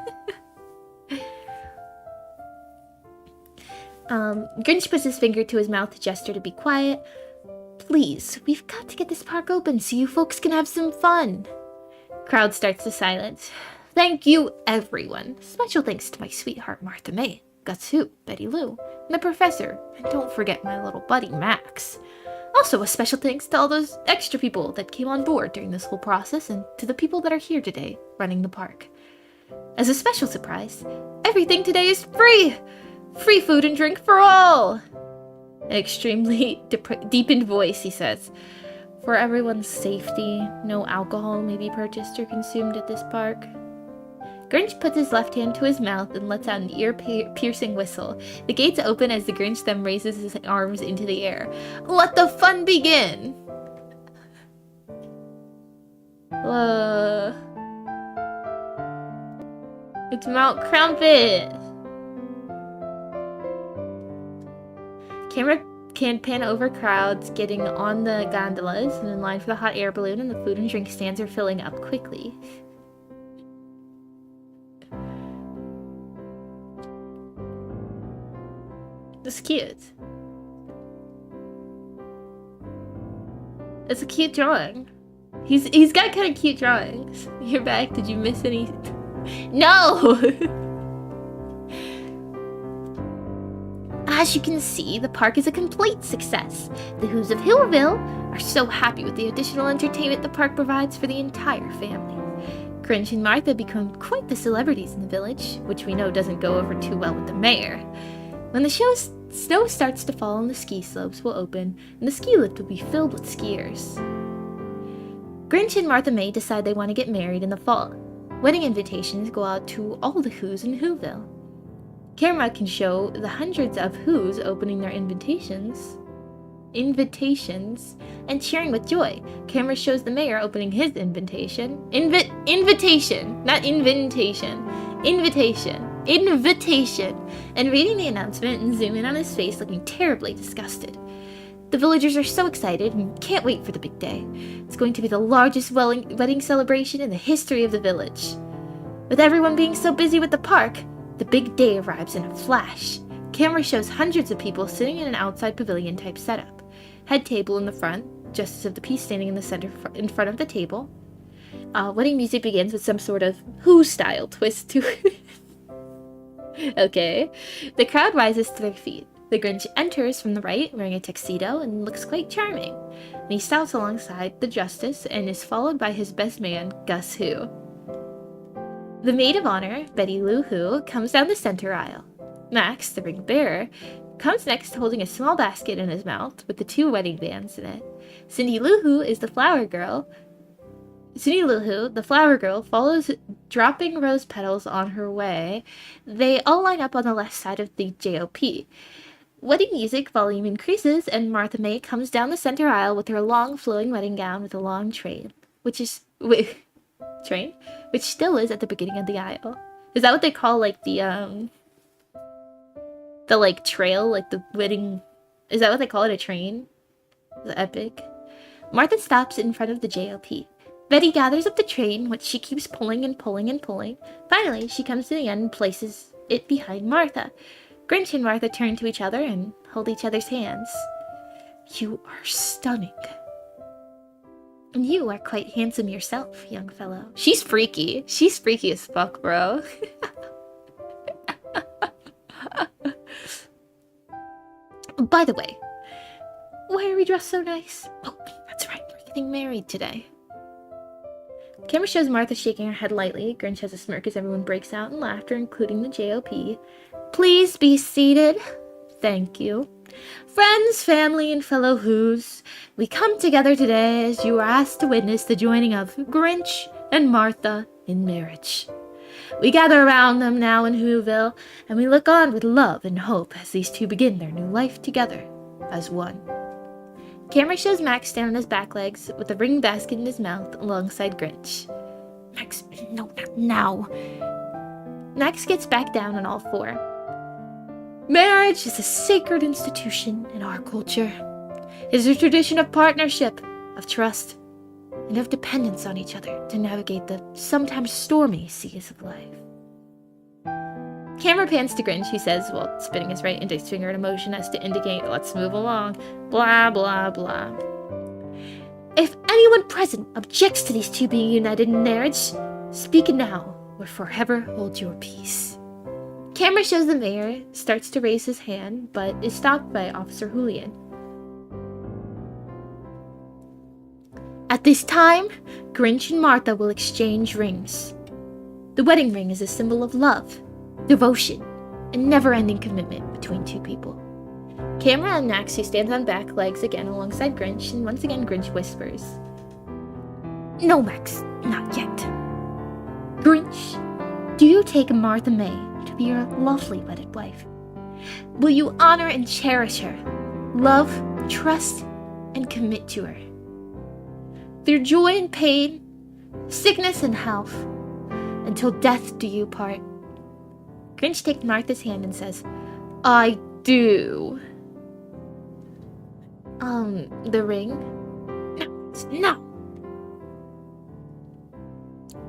Grinch puts his finger to his mouth to gesture to be quiet. Please, we've got to get this park open so you folks can have some fun. Crowd starts to silence. Thank you, everyone. Special thanks to my sweetheart Martha May, Gatsu, Betty Lou, and the professor, and don't forget my little buddy Max. Also, a special thanks to all those extra people that came on board during this whole process and to the people that are here today running the park. As a special surprise, everything today is free! Free food and drink for all! An extremely deepened voice, he says. For everyone's safety, no alcohol may be purchased or consumed at this park. Grinch puts his left hand to his mouth and lets out an ear-piercing whistle. The gates open as the Grinch then raises his arms into the air. Let the fun begin! It's Mount Crumpet! Camera can pan over crowds getting on the gondolas and in line for the hot air balloon, and the food and drink stands are filling up quickly. It's cute. It's a cute drawing. He's got kind of cute drawings. You're back. Did you miss any? No! As you can see, the park is a complete success. The Who's of Hillville are so happy with the additional entertainment the park provides for the entire family. Grinch and Martha become quite the celebrities in the village, which we know doesn't go over too well with the mayor. When the snow starts to fall and the ski slopes will open, and the ski lift will be filled with skiers. Grinch and Martha May decide they want to get married in the fall. Wedding invitations go out to all the Who's in Whoville. Camera can show the hundreds of Who's opening their invitations and cheering with joy. Camera shows the mayor opening his invitation. Invitation, not invitation. Invitation. Invitation! And reading the announcement and zoom in on his face looking terribly disgusted. The villagers are so excited and can't wait for the big day. It's going to be the largest wedding celebration in the history of the village. With everyone being so busy with the park, the big day arrives in a flash. Camera shows hundreds of people sitting in an outside pavilion type setup. Head table in the front, Justice of the Peace standing in the center in front of the table. Wedding music begins with some sort of Who-style twist to it. Okay. The crowd rises to their feet. The Grinch enters from the right wearing a tuxedo and looks quite charming. And he stops alongside the Justice and is followed by his best man, Gus Who. The maid of honor, Betty Lou Who, comes down the center aisle. Max, the ring bearer, comes next holding a small basket in his mouth with the 2 wedding bands in it. Cindy Lou Who is the flower girl. Cindy Lou Who, the flower girl, follows, dropping rose petals on her way. They all line up on the left side of the JOP. Wedding music volume increases, and Martha May comes down the center aisle with her long flowing wedding gown with a long train, which still is at the beginning of the aisle. Is that what they call like the like trail, like the wedding? Is that what they call it, a train? The epic. Martha stops in front of the JOP. Betty gathers up the train, which she keeps pulling and pulling and pulling. Finally, she comes to the end and places it behind Martha. Grinch and Martha turn to each other and hold each other's hands. You are stunning. And you are quite handsome yourself, young fellow. She's freaky. She's freaky as fuck, bro. By the way, why are we dressed so nice? Oh, that's right, we're getting married today. Camera shows Martha shaking her head lightly. Grinch has a smirk as everyone breaks out in laughter, including the JOP. Please be seated. Thank you. Friends, family, and fellow Who's, we come together today as you are asked to witness the joining of Grinch and Martha in marriage. We gather around them now in Whoville, and we look on with love and hope as these two begin their new life together as one. Camera shows Max stand on his back legs with a ring basket in his mouth alongside Grinch. Max, no, not now. Max gets back down on all 4. Marriage is a sacred institution in our culture. It is a tradition of partnership, of trust, and of dependence on each other to navigate the sometimes stormy seas of life. Camera pans to Grinch, who says, while spinning his right index finger in motion as to indicate, let's move along, blah, blah, blah. If anyone present objects to these two being united in marriage, speak now or forever hold your peace. Camera shows the mayor starts to raise his hand, but is stopped by Officer Julian. At this time, Grinch and Martha will exchange rings. The wedding ring is a symbol of love, devotion, and never-ending commitment between 2 people. Camera and Max, who stands on back legs again alongside Grinch, and once again Grinch whispers, No, Max, not yet. Grinch, do you take Martha May to be your lovely wedded wife? Will you honor and cherish her, love, trust, and commit to her? Through joy and pain, sickness and health, until death do you part. Grinch takes Martha's hand and says, I do. The ring? No.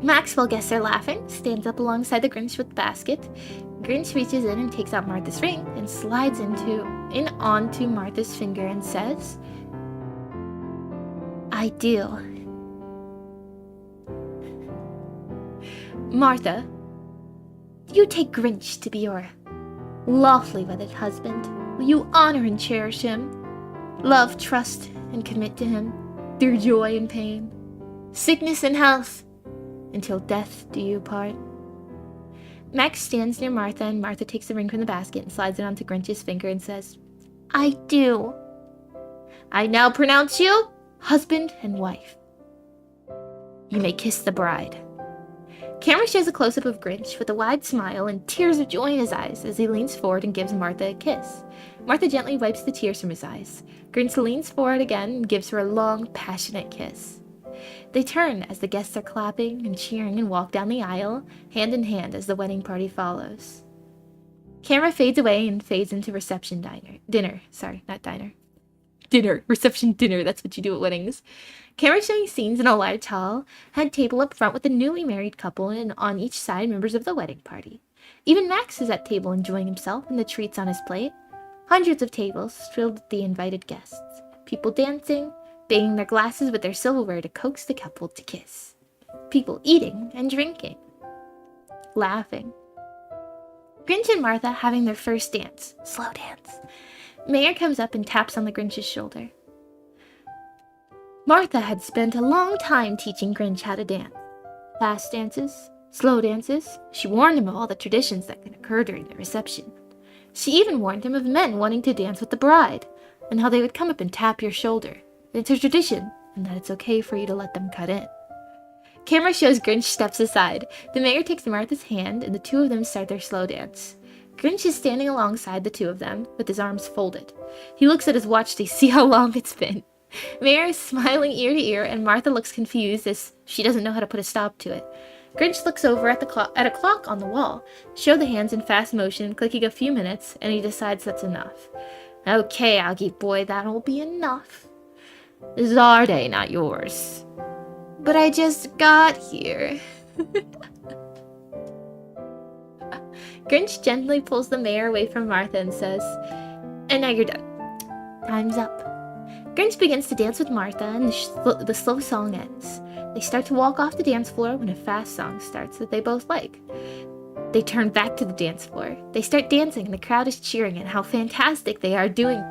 Max, while guests are laughing, stands up alongside the Grinch with the basket. Grinch reaches in and takes out Martha's ring and slides onto Martha's finger and says, I do. Martha, you take Grinch to be your lawfully wedded husband. Will you honor and cherish him, love, trust, and commit to him through joy and pain, sickness and health, until death do you part? Max stands near Martha, and Martha takes the ring from the basket and slides it onto Grinch's finger and says, I do. I now pronounce you husband and wife. You may kiss the bride. Camera shows a close-up of Grinch with a wide smile and tears of joy in his eyes as he leans forward and gives Martha a kiss. Martha gently wipes the tears from his eyes. Grinch leans forward again and gives her a long, passionate kiss. They turn as the guests are clapping and cheering and walk down the aisle, hand in hand as the wedding party follows. Camera fades away and fades into reception dinner. Sorry, not diner. Dinner. Reception dinner. That's what you do at weddings. Camera showing scenes in a large hall, head table up front with the newly married couple and on each side members of the wedding party. Even Max is at table enjoying himself and the treats on his plate. Hundreds of tables filled with the invited guests. People dancing, banging their glasses with their silverware to coax the couple to kiss. People eating and drinking. Laughing. Grinch and Martha having their first dance. Slow dance. Mayor comes up and taps on the Grinch's shoulder. Martha had spent a long time teaching Grinch how to dance. Fast dances, slow dances. She warned him of all the traditions that can occur during the reception. She even warned him of men wanting to dance with the bride, and how they would come up and tap your shoulder. It's a tradition, and that it's okay for you to let them cut in. Camera shows Grinch steps aside. The mayor takes Martha's hand, and the two of them start their slow dance. Grinch is standing alongside the two of them, with his arms folded. He looks at his watch to see how long it's been. Mayor is smiling ear to ear, and Martha looks confused as she doesn't know how to put a stop to it. Grinch looks over at a clock on the wall, show the hands in fast motion, clicking a few minutes, and he decides that's enough. Okay, Augie boy, that'll be enough. This is our day, not yours. But I just got here. Grinch gently pulls the mayor away from Martha and says, and now you're done. Time's up. Grinch begins to dance with Martha, and the slow song ends. They start to walk off the dance floor when a fast song starts that they both like. They turn back to the dance floor. They start dancing, and the crowd is cheering at how fantastic they are doing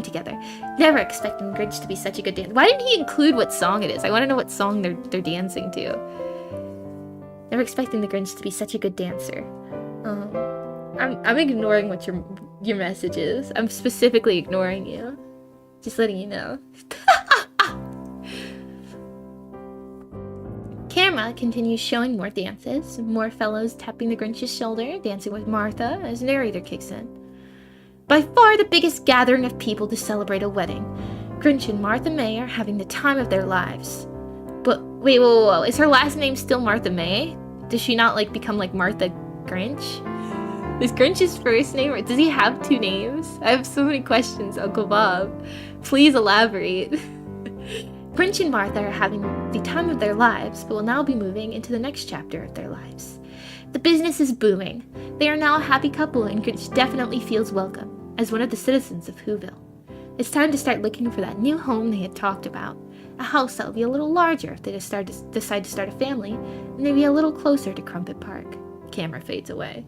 together. Never expecting Grinch to be such a good dancer. Why didn't he include what song it is? I want to know what song they're dancing to. Never expecting the Grinch to be such a good dancer. I'm ignoring what your message is. I'm specifically ignoring you. Just letting you know. Camera continues showing more dances, more fellows tapping the Grinch's shoulder, dancing with Martha as narrator kicks in. By far the biggest gathering of people to celebrate a wedding. Grinch and Martha May are having the time of their lives. But wait, whoa, is her last name still Martha May? Does she not become Martha Grinch? Is Grinch's first name, or does he have two names? I have so many questions, Uncle Bob. Please elaborate. Grinch and Martha are having the time of their lives, but will now be moving into the next chapter of their lives. The business is booming. They are now a happy couple, and Grinch definitely feels welcome as one of the citizens of Whoville. It's time to start looking for that new home they had talked about. A house that will be a little larger if they decide to start a family, and maybe a little closer to Crumpet Park. Camera fades away.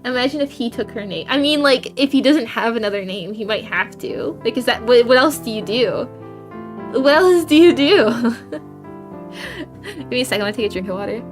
Imagine if he took her name. I mean, if he doesn't have another name, he might have to. Is that, what else do you do? What else do you do? Give me a second, I want to take a drink of water.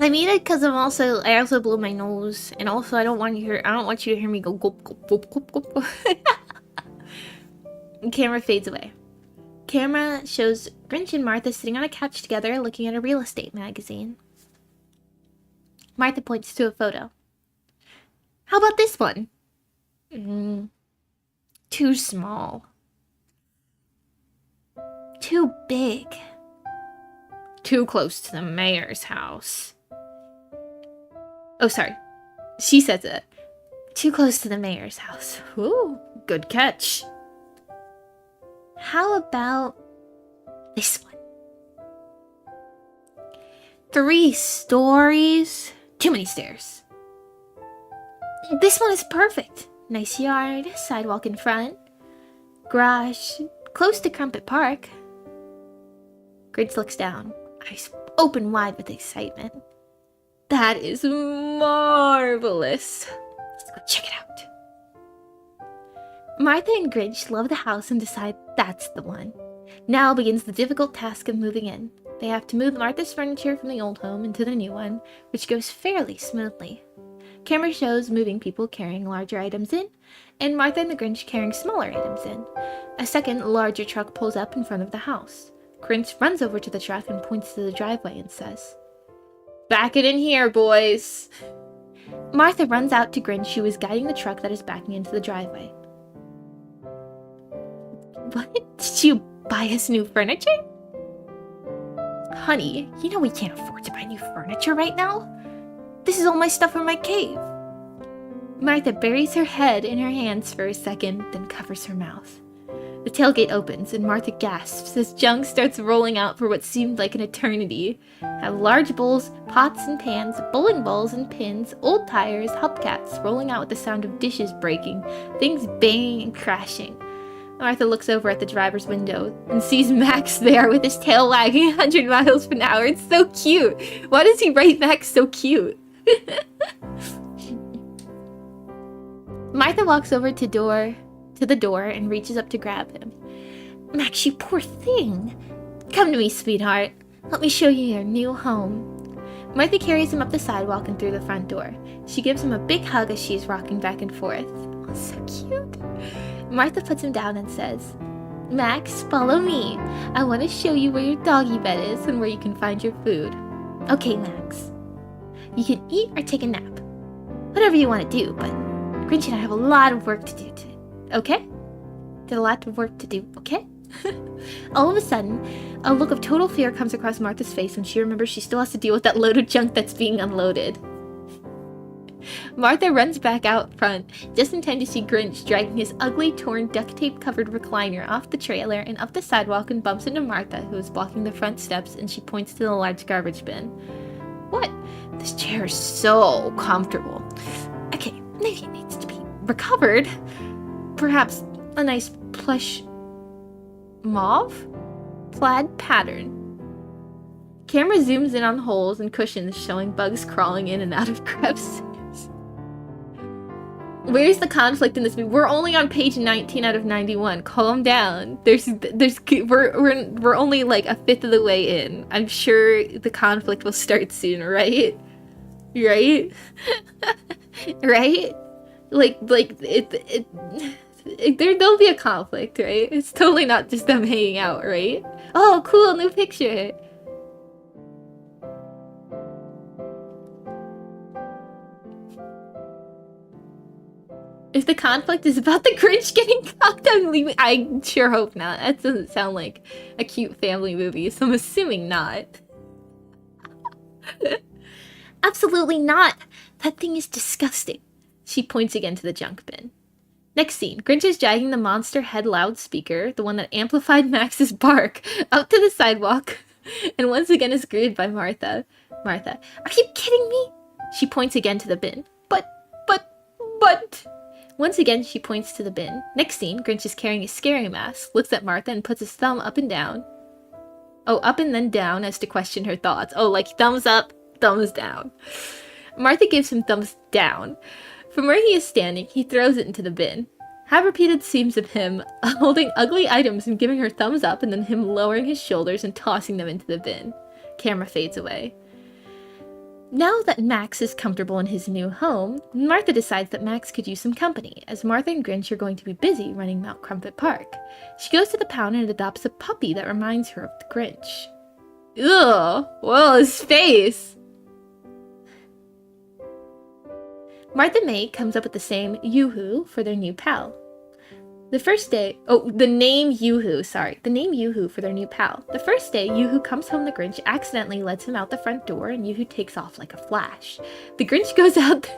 I made it because I also blow my nose, and also I don't want you to hear me go gulp gulp gulp gulp gulp. Camera fades away. Camera shows Grinch and Martha sitting on a couch together looking at a real estate magazine. Martha points to a photo. How about this one? Too small. Too big. Too close to the mayor's house. Oh, sorry. She says it. Too close to the mayor's house. Ooh, good catch. How about this one? 3 stories. Too many stairs. This one is perfect. Nice yard, sidewalk in front. Garage, close to Crumpet Park. Grinch looks down. open wide with excitement. That is marvelous. Let's go check it out. Martha and Grinch love the house and decide that's the one. Now begins the difficult task of moving in. They have to move Martha's furniture from the old home into the new one, which goes fairly smoothly. Camera shows moving people carrying larger items in, and Martha and the Grinch carrying smaller items in. A second, larger truck pulls up in front of the house. Grinch runs over to the truck and points to the driveway and says, "Back it in here, boys." Martha runs out to Grinch, who is guiding the truck that is backing into the driveway. "What? Did you buy us new furniture?" "Honey, you know we can't afford to buy new furniture right now. This is all my stuff from my cave." Martha buries her head in her hands for a second, then covers her mouth. The tailgate opens, and Martha gasps as junk starts rolling out for what seemed like an eternity. Have large bowls, pots and pans, bowling balls and pins, old tires, hubcaps rolling out with the sound of dishes breaking, things banging and crashing. Martha looks over at the driver's window and sees Max there with his tail wagging 100 miles per hour. It's so cute. Why does he write Max so cute? Martha walks over to the door and reaches up to grab him. "Max, you poor thing. Come to me, sweetheart. Let me show you your new home." Martha carries him up the sidewalk and through the front door. She gives him a big hug as she's rocking back and forth. Oh, so cute. Martha puts him down and says, "Max, follow me. I want to show you where your doggy bed is and where you can find your food." "Okay, Max. You can eat or take a nap. Whatever you want to do, but Grinch and I have a lot of work to do today. Okay? There's a lot of work to do, okay?" All of a sudden, a look of total fear comes across Martha's face when she remembers she still has to deal with that load of junk that's being unloaded. Martha runs back out front, just in time to see Grinch dragging his ugly, torn, duct tape-covered recliner off the trailer and up the sidewalk and bumps into Martha, who is blocking the front steps, and she points to the large garbage bin. "What? This chair is so comfortable. Okay, maybe it needs to be recovered. Perhaps a nice plush mauve plaid pattern." Camera zooms in on holes and cushions, showing bugs crawling in and out of crevices. Where's the conflict in this movie? We're only on page 19 out of 91. Calm down. We're only like a fifth of the way in. I'm sure the conflict will start soon, right? Right? Right? There'll be a conflict, right? It's totally not just them hanging out, right? Oh, cool, new picture. If the conflict is about the Grinch getting cocked, I'm leaving. I sure hope not. That doesn't sound like a cute family movie, so I'm assuming not. "Absolutely not. That thing is disgusting." She points again to the junk bin. Next scene, Grinch is dragging the monster head loudspeaker, the one that amplified Max's bark, up to the sidewalk, and once again is greeted by Martha. "Martha, are you kidding me?" She points again to the bin. But... Once again, she points to the bin. Next scene, Grinch is carrying a scary mask, looks at Martha and puts his thumb up and down. Oh, up and then down as to question her thoughts. Oh, like thumbs up, thumbs down. Martha gives him thumbs down. From where he is standing, he throws it into the bin. Have repeated scenes of him holding ugly items and giving her thumbs up, and then him lowering his shoulders and tossing them into the bin. Camera fades away. Now that Max is comfortable in his new home, Martha decides that Max could use some company, as Martha and Grinch are going to be busy running Mount Crumpet Park. She goes to the pound and adopts a puppy that reminds her of the Grinch. Ugh! Whoa, his face! Martha May comes up with the same Yoo-hoo for their new pal. The name Yoo-hoo for their new pal. The first day, Yoo-hoo comes home, the Grinch accidentally lets him out the front door, and Yoo-hoo takes off like a flash. The Grinch goes out.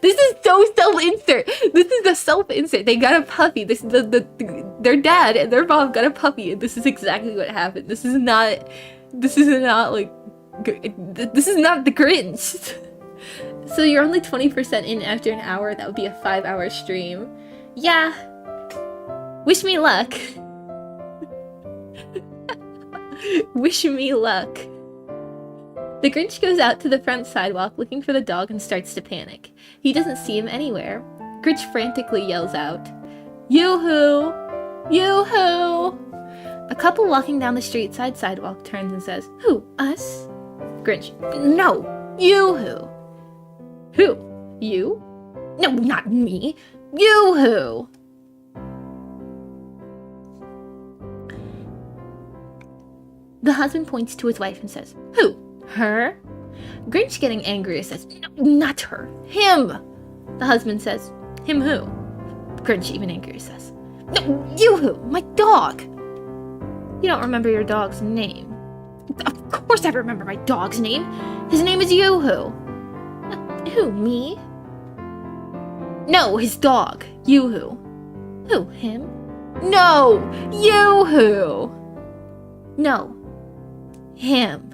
This is so self-insert. This is the self-insert. They got a puppy. Their dad and their mom got a puppy, and this is exactly what happened. This is not the Grinch. So you're only 20% in after an hour. That would be a 5-hour stream. Yeah. Wish me luck. Wish me luck. The Grinch goes out to the front sidewalk looking for the dog and starts to panic. He doesn't see him anywhere. Grinch frantically yells out, "Yoo-hoo! Yoo-hoo!" A couple walking down the street side sidewalk turns and says, "Who, us?" Grinch, "No, yoo-hoo." "Who? You?" "No, not me. Yoo-hoo!" The husband points to his wife and says, "Who? Her?" Grinch, getting angrier, says, "No, not her. Him." The husband says, "Him who?" Grinch, even angrier, says, "No, you-hoo, my dog." "You don't remember your dog's name." "Of course I remember my dog's name. His name is Yoo-hoo." "Who, me?" "No, his dog, Yoo-hoo." "Who, him?" "No, Yoo-hoo." "No, him."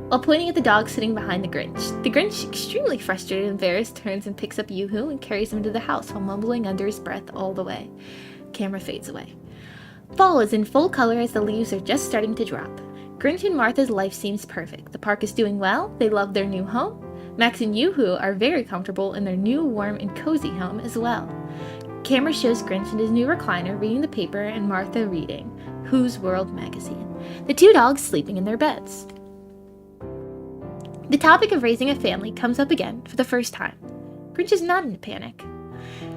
While pointing at the dog sitting behind the Grinch, extremely frustrated and embarrassed, turns and picks up Yoo-hoo and carries him to the house while mumbling under his breath all the way. Camera fades away. Fall is in full color as the leaves are just starting to drop. Grinch and Martha's life seems perfect. The park is doing well, they love their new home. Max and Yoo-hoo are very comfortable in their new warm and cozy home as well. Camera shows Grinch in his new recliner reading the paper and Martha reading Who's World magazine. The two dogs sleeping in their beds. The topic of raising a family comes up again for the first time. Grinch is not in a panic.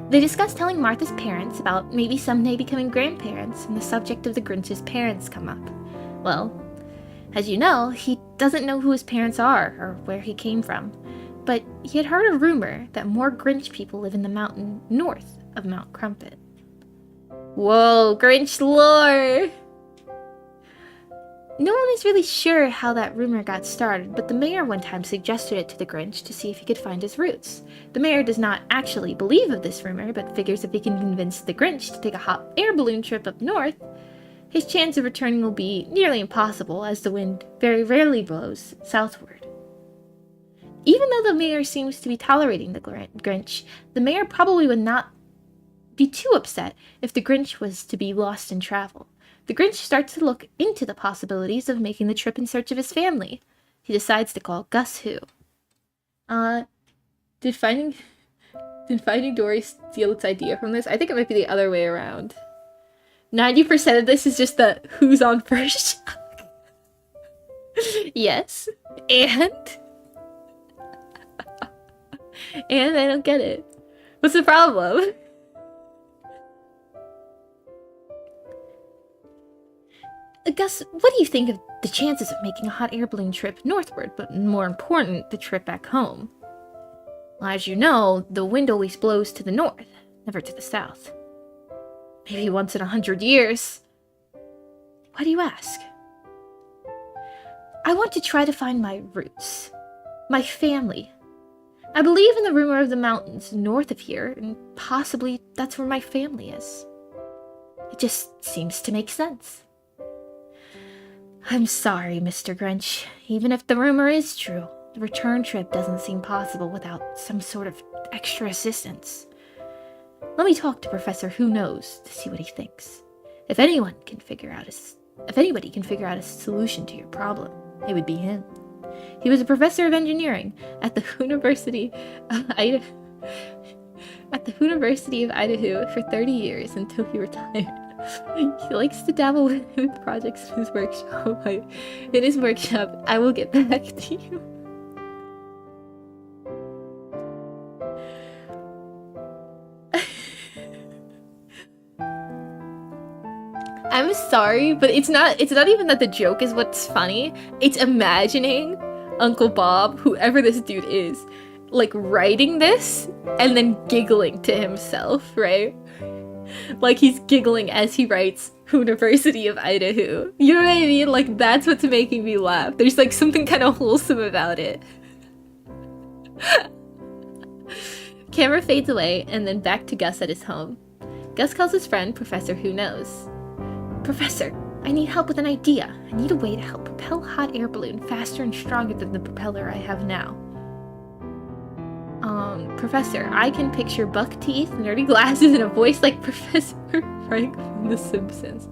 They discuss telling Martha's parents about maybe someday becoming grandparents, and the subject of the Grinch's parents come up. Well, as you know, he doesn't know who his parents are or where he came from, but he had heard a rumor that more Grinch people live in the mountain north of Mount Crumpet. Whoa, Grinch lore! No one is really sure how that rumor got started, but the mayor one time suggested it to the Grinch to see if he could find his roots. The mayor does not actually believe of this rumor, but figures if he can convince the Grinch to take a hot air balloon trip up north, his chance of returning will be nearly impossible as the wind very rarely blows southward. Even though the mayor seems to be tolerating the Grinch, the mayor probably would not be too upset if the Grinch was to be lost in travel. The Grinch starts to look into the possibilities of making the trip in search of his family. He decides to call Gus Who. Did Finding Dory steal its idea from this? I think it might be the other way around. 90% of this is just the who's on first. Yes. And I don't get it. What's the problem? Gus, what do you think of the chances of making a hot air balloon trip northward, but more important, the trip back home? Well, as you know, the wind always blows to the north, never to the south. Maybe once in 100 years. Why do you ask? I want to try to find my roots, my family. I believe in the rumor of the mountains north of here, and possibly that's where my family is. It just seems to make sense. I'm sorry, Mr. Grinch. Even if the rumor is true, the return trip doesn't seem possible without some sort of extra assistance. Let me talk to Professor Who Knows to see what he thinks. If anybody can figure out a solution to your problem, it would be him. He was a professor of engineering at the University of Idaho for 30 years until he retired. He likes to dabble with projects in his workshop. I will get back to you. I'm sorry, but it's not even that the joke is what's funny. It's imagining Uncle Bob, whoever this dude is, like writing this and then giggling to himself, right? Like he's giggling as he writes University of Idaho. You know what I mean? Like that's what's making me laugh. There's like something kind of wholesome about it. Camera fades away and then back to Gus at his home. Gus calls his friend Professor Who Knows. Professor, I need help with an idea. I need a way to help propel a hot air balloon faster and stronger than the propeller I have now. Professor, I can picture buck teeth, nerdy glasses, and a voice like Professor Frank from The Simpsons.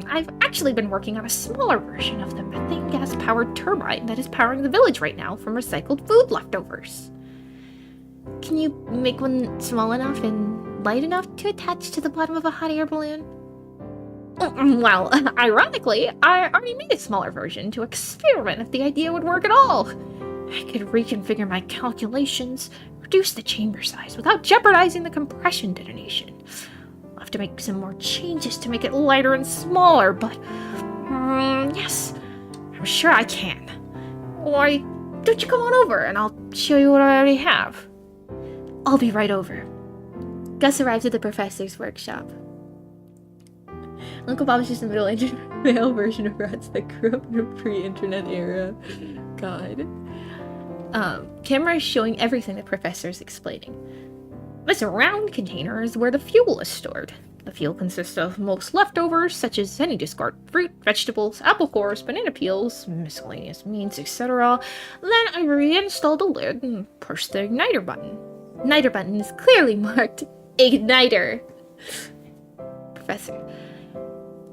I've actually been working on a smaller version of the methane gas-powered turbine that is powering the village right now from recycled food leftovers. Can you make one small enough and light enough to attach to the bottom of a hot air balloon? Well, ironically, I already made a smaller version to experiment if the idea would work at all. I could reconfigure my calculations, reduce the chamber size without jeopardizing the compression detonation. I'll have to make some more changes to make it lighter and smaller, but yes, I'm sure I can. Why don't you come on over and I'll show you what I already have? I'll be right over. Gus arrives at the professor's workshop. Uncle Bob's just a middle-aged male version of Rats that grew up in a pre-internet era. God. Camera is showing everything the professor's explaining. This round container is where the fuel is stored. The fuel consists of most leftovers, such as any discarded fruit, vegetables, apple cores, banana peels, miscellaneous meats, etc. Then I reinstalled the lid and pushed the igniter button. Igniter button is clearly marked Igniter. Professor.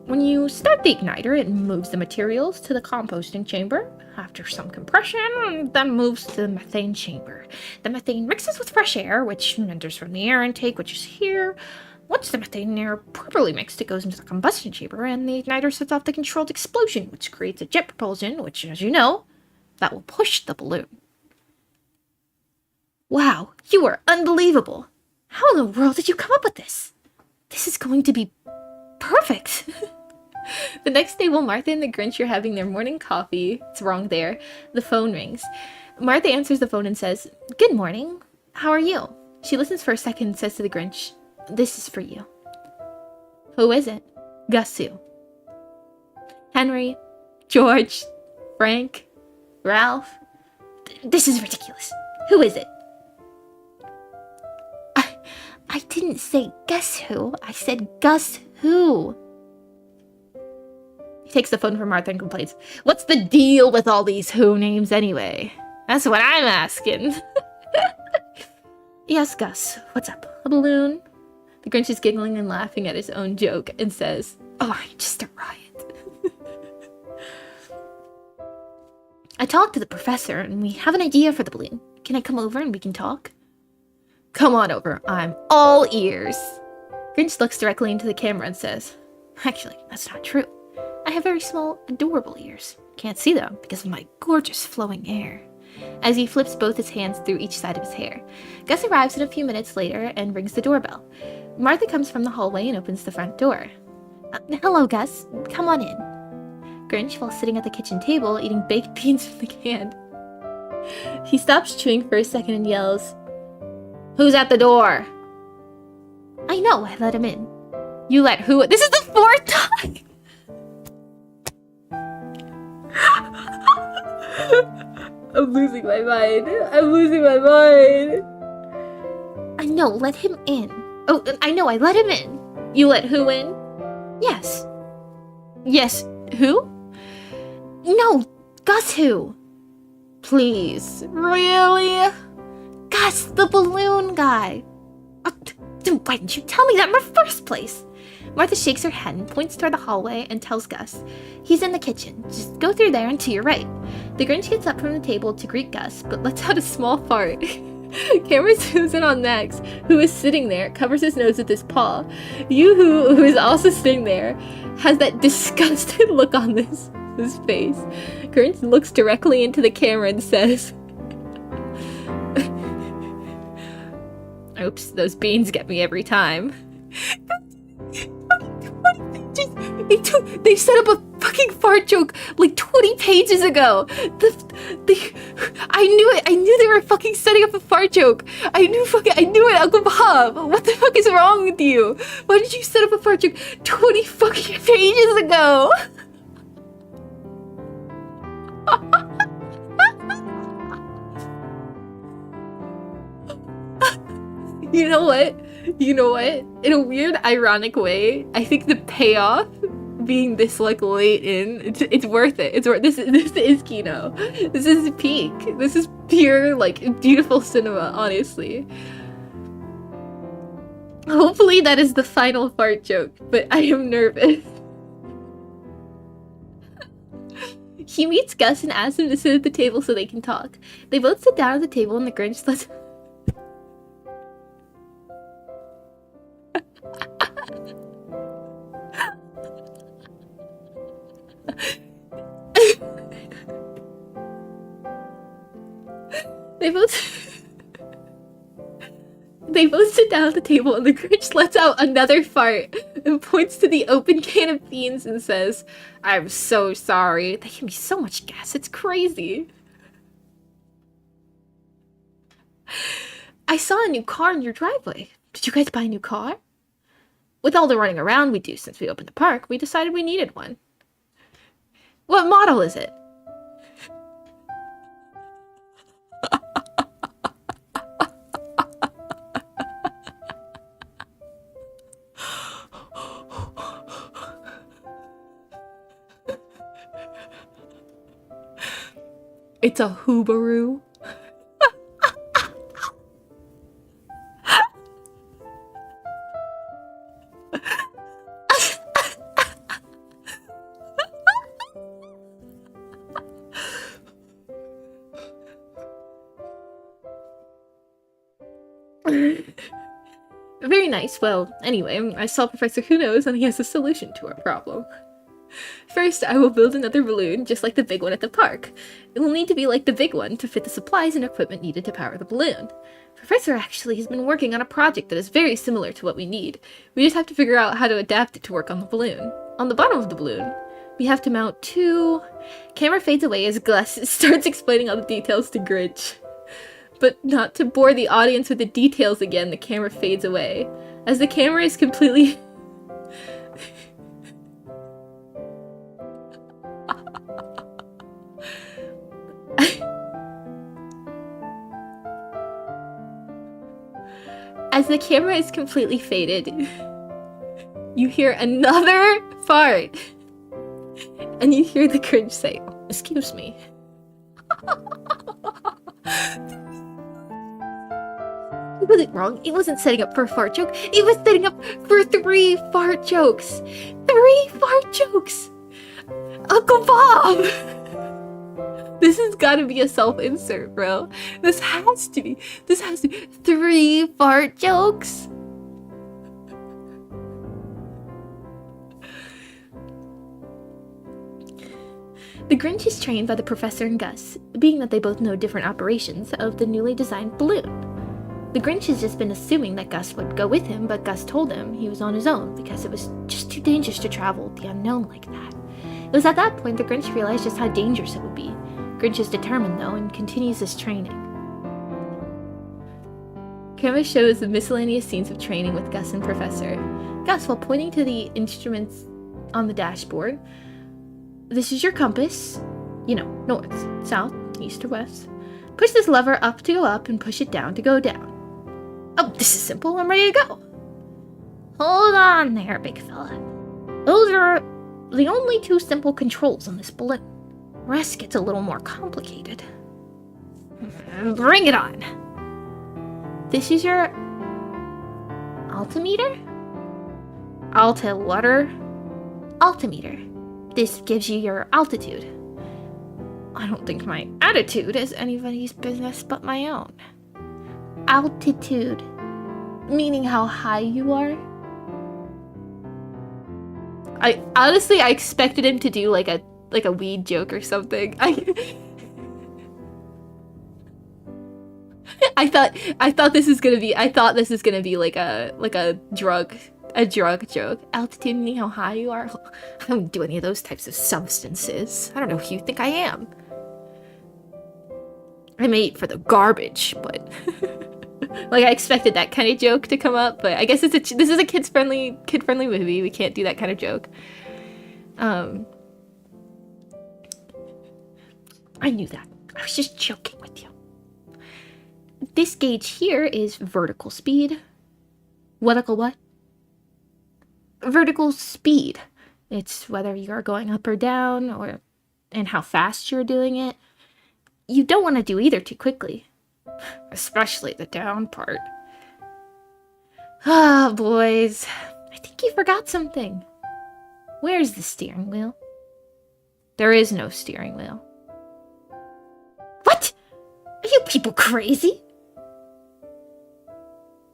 When you start the igniter, it moves the materials to the composting chamber. After some compression, then moves to the methane chamber. The methane mixes with fresh air, which enters from the air intake, which is here. Once the methane and air are properly mixed, it goes into the combustion chamber, and the igniter sets off the controlled explosion, which creates a jet propulsion, which, as you know, that will push the balloon. Wow, you are unbelievable. How in the world did you come up with this? This is going to be perfect. The next day, while Martha and the Grinch are having their morning coffee, it's wrong there, the phone rings. Martha answers the phone and says, "Good morning. How are you?" She listens for a second and says to the Grinch, "This is for you." Who is it? Guess who? Henry, George, Frank, Ralph. This is ridiculous. Who is it? I didn't say guess who. I said Gus who. He takes the phone from Martha and complains, "What's the deal with all these who names anyway? That's what I'm asking." Yes, Gus, what's up? A balloon? The Grinch is giggling and laughing at his own joke and says, "Oh, I'm just a riot." I talked to the professor and we have an idea for the balloon. Can I come over and we can talk? Come on over, I'm all ears. Grinch looks directly into the camera and says, "Actually, that's not true. I have very small, adorable ears. Can't see them because of my gorgeous flowing hair." As he flips both his hands through each side of his hair. Gus arrives in a few minutes later and rings the doorbell. Martha comes from the hallway and opens the front door. Hello, Gus. Come on in. Grinch, while sitting at the kitchen table, eating baked beans from the can. He stops chewing for a second and yells, "Who's at the door?" I know, I let him in. You let who? This is the fourth time! I'm losing my mind. I'm losing my mind. I know, let him in. Oh, I know, I let him in. You let who in? Yes. Yes, who? No, Gus who? Please, really? Gus, the balloon guy. Why didn't you tell me that in the first place? Martha shakes her head and points toward the hallway and tells Gus, "He's in the kitchen. Just go through there and to your right." The Grinch gets up from the table to greet Gus, but lets out a small fart. Camera zooms in on Max, who is sitting there, covers his nose with his paw. Yoo-hoo, who is also sitting there, has that disgusted look on his face. Grinch looks directly into the camera and says, "Oops, those beans get me every time." They set up a fucking fart joke like 20 pages ago. I knew it. I knew they were fucking setting up a fart joke. I knew it, Uncle Bob. What the fuck is wrong with you? Why did you set up a fart joke 20 fucking pages ago? You know what? In a weird, ironic way, I think the payoff being this like late in, it's worth it. This is Kino. This is peak. This is pure like beautiful cinema, honestly. Hopefully that is the final fart joke, but I am nervous. He meets Gus and asks him to sit at the table so they can talk. They both sit down at the table and the Grinch lets... They both sit down at the table and the Grinch lets out another fart and points to the open can of beans and says, "I'm so sorry. They give me so much gas, it's crazy." "I saw a new car in your driveway. Did you guys buy a new car?" "With all the running around we do since we opened the park, we decided we needed one." "What model is it?" "It's a Hoobaroo." Very nice. Well, anyway, I saw Professor Who Knows and he has a solution to our problem. "First, I will build another balloon, just like the big one at the park. It will need to be like the big one to fit the supplies and equipment needed to power the balloon. Professor actually has been working on a project that is very similar to what we need. We just have to figure out how to adapt it to work on the balloon. On the bottom of the balloon, we have to mount two..." Camera fades away as Gus starts explaining all the details to Grinch. But not to bore the audience with the details again, the camera fades away. As the camera is completely... As the camera is completely faded, you hear another fart. And you hear the Grinch say, "Excuse me." It wasn't wrong. It wasn't setting up for a fart joke. It was setting up for 3 fart jokes. 3 fart jokes! Uncle Bob! This has got to be a self-insert, bro. This has to be. 3 fart jokes? The Grinch is trained by the Professor and Gus, being that they both know different operations of the newly designed balloon. The Grinch has just been assuming that Gus would go with him, but Gus told him he was on his own because it was just too dangerous to travel the unknown like that. It was at that point the Grinch realized just how dangerous it would be. Grinch is determined, though, and continues his training. Camera shows the miscellaneous scenes of training with Gus and Professor. Gus, while pointing to the instruments on the dashboard, "This is your compass. You know, north, south, east, or west. Push this lever up to go up and push it down to go down." "Oh, this is simple. I'm ready to go." "Hold on there, big fella. Those are the only 2 simple controls on this balloon. The rest gets a little more complicated. Bring it on." "This is your altimeter?" "Altimeter? Altimeter. This gives you your altitude." "I don't think my attitude is anybody's business but my own." "Altitude, meaning how high you are?" I honestly expected him to do like a weed joke or something. I thought this is gonna be like a drug joke. "Altitude, meaning how high you are?" I don't do any of those types of substances. I don't know who you think I am. I may eat for the garbage, but like I expected that kind of joke to come up. But I guess this is a kid friendly movie. We can't do that kind of joke. I knew that. I was just joking with you. This gauge here is vertical speed. Vertical what? Vertical speed. It's whether you are going up or down, and how fast you're doing it. You don't want to do either too quickly, especially the down part. Ah, boys, I think you forgot something. Where's the steering wheel? There is no steering wheel. What? Are you people crazy?